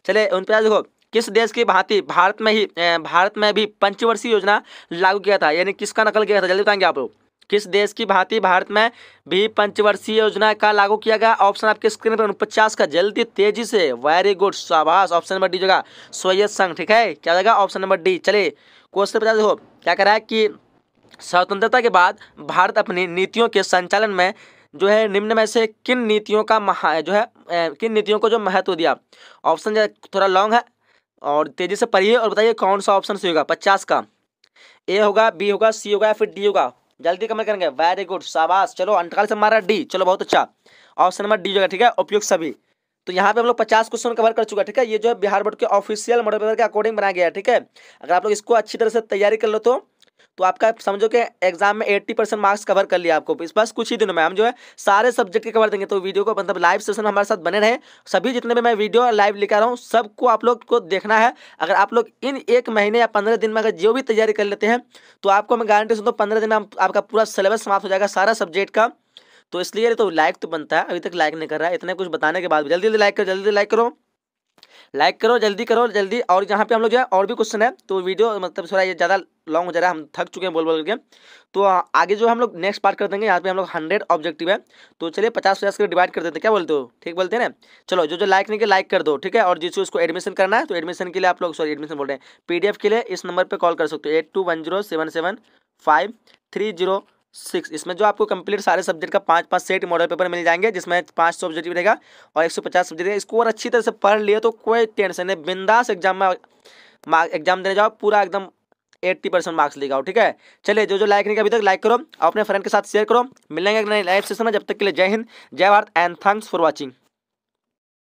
चलिए 49 देखो, किस देश की भांति भारत में भी पंचवर्षीय योजना लागू किया था, यानी किसका नकल किया था? जल्दी बताएंगे आप लोग। किस देश की भांति भारत में भी पंचवर्षीय योजना का लागू किया गया? ऑप्शन आपके स्क्रीन पर 49 का, जल्दी तेजी से, वेरी गुड, शाबाश, ऑप्शन नंबर डी जगह सोवियत संघ। ठीक है, क्या जाएगा? Option number D. चलिए क्वेश्चन 50 देखो, क्या कह रहा है कि स्वतंत्रता के बाद भारत अपनी नीतियों के संचालन में जो है निम्न में से किन नीतियों को जो महत्व दिया? ऑप्शन थोड़ा लॉन्ग है और तेजी से पढ़िए और बताइए कौन सा ऑप्शन सही होगा। 50 का ए होगा, बी होगा, सी होगा या फिर डी होगा? जल्दी कमेंट करेंगे, वेरी गुड, शाबाश। चलो 48 से हमारा डी, चलो बहुत अच्छा, ऑप्शन नंबर डी होगा। ठीक है, उपयुक्त सभी। तो यहाँ पे हम लोग 50 क्वेश्चन कवर कर चुका है। ठीक है, ये जो है बिहार बोर्ड के ऑफिशियल मॉडल पेपर के अकॉर्डिंग बनाया गया है। ठीक है, अगर आप लोग इसको अच्छी तरह से तैयारी कर लो तो आपका समझो कि एग्जाम में 80% मार्क्स कवर कर लिया आपको। इस बस कुछ ही दिनों में हम जो है सारे सब्जेक्ट के कवर देंगे। तो वीडियो को मतलब लाइव सेशन हमारे साथ बने रहे, सभी जितने भी मैं वीडियो लाइव लेकर आ रहा हूँ सबको आप लोग को देखना है। अगर आप लोग इन 1 महीने या 15 दिन में अगर जो भी तैयारी कर लेते हैं तो आपको मैं गारंटी सुनता हूँ 15 दिन में आपका पूरा सिलेबस समाप्त हो जाएगा सारा सब्जेक्ट का। तो इसलिए तो लाइक तो बनता है, अभी तक लाइक नहीं कर रहा है, इतने कुछ बताने के बाद भी जल्दी जल्दी लाइक करो, जल्दी लाइक करो, लाइक करो, जल्दी करो जल्दी। और यहाँ पे हम लोग जो है और भी क्वेश्चन है, तो वीडियो मतलब थोड़ा ये ज़्यादा लॉन्ग हो जा रहा है, हम थक चुके हैं बोल बोल के। तो आगे जो हम लोग नेक्स्ट पार्ट कर देंगे, यहाँ पे हम लोग 100 ऑब्जेक्टिव है। तो चलिए 50-50 के डिवाइड कर देते हैं, क्या बोलते हो? ठीक बोलते हैं ना? चलो जो लाइक नहीं किया लाइक कर दो। ठीक है, और जिसको उसको एडमिशन करना है तो एडमिशन के लिए आप लोग एडमिशन बोल रहे हैं, PDF के लिए इस नंबर पर कॉल कर सकते हो 8210775306। इसमें जो आपको कंप्लीट सारे सब्जेक्ट का 5-5 सेट मॉडल पेपर मिल जाएंगे, जिसमें 500 ऑब्जेक्टिव रहेगा और 150 सब्जेक्ट रहेगा। इसको और अच्छी तरह से पढ़ लिए तो कोई टेंशन नहीं, बिंदास एग्जाम देने जाओ, पूरा एकदम 80% मार्क्स लेगा। ठीक है, चलिए जो लाइक नहीं किया अभी तक लाइक करो, अपने फ्रेंड के साथ शेयर करो। मिलेंगे नए लाइव सेशन में, जब तक के लिए जय हिंद, जय Bharat and thanks for watching.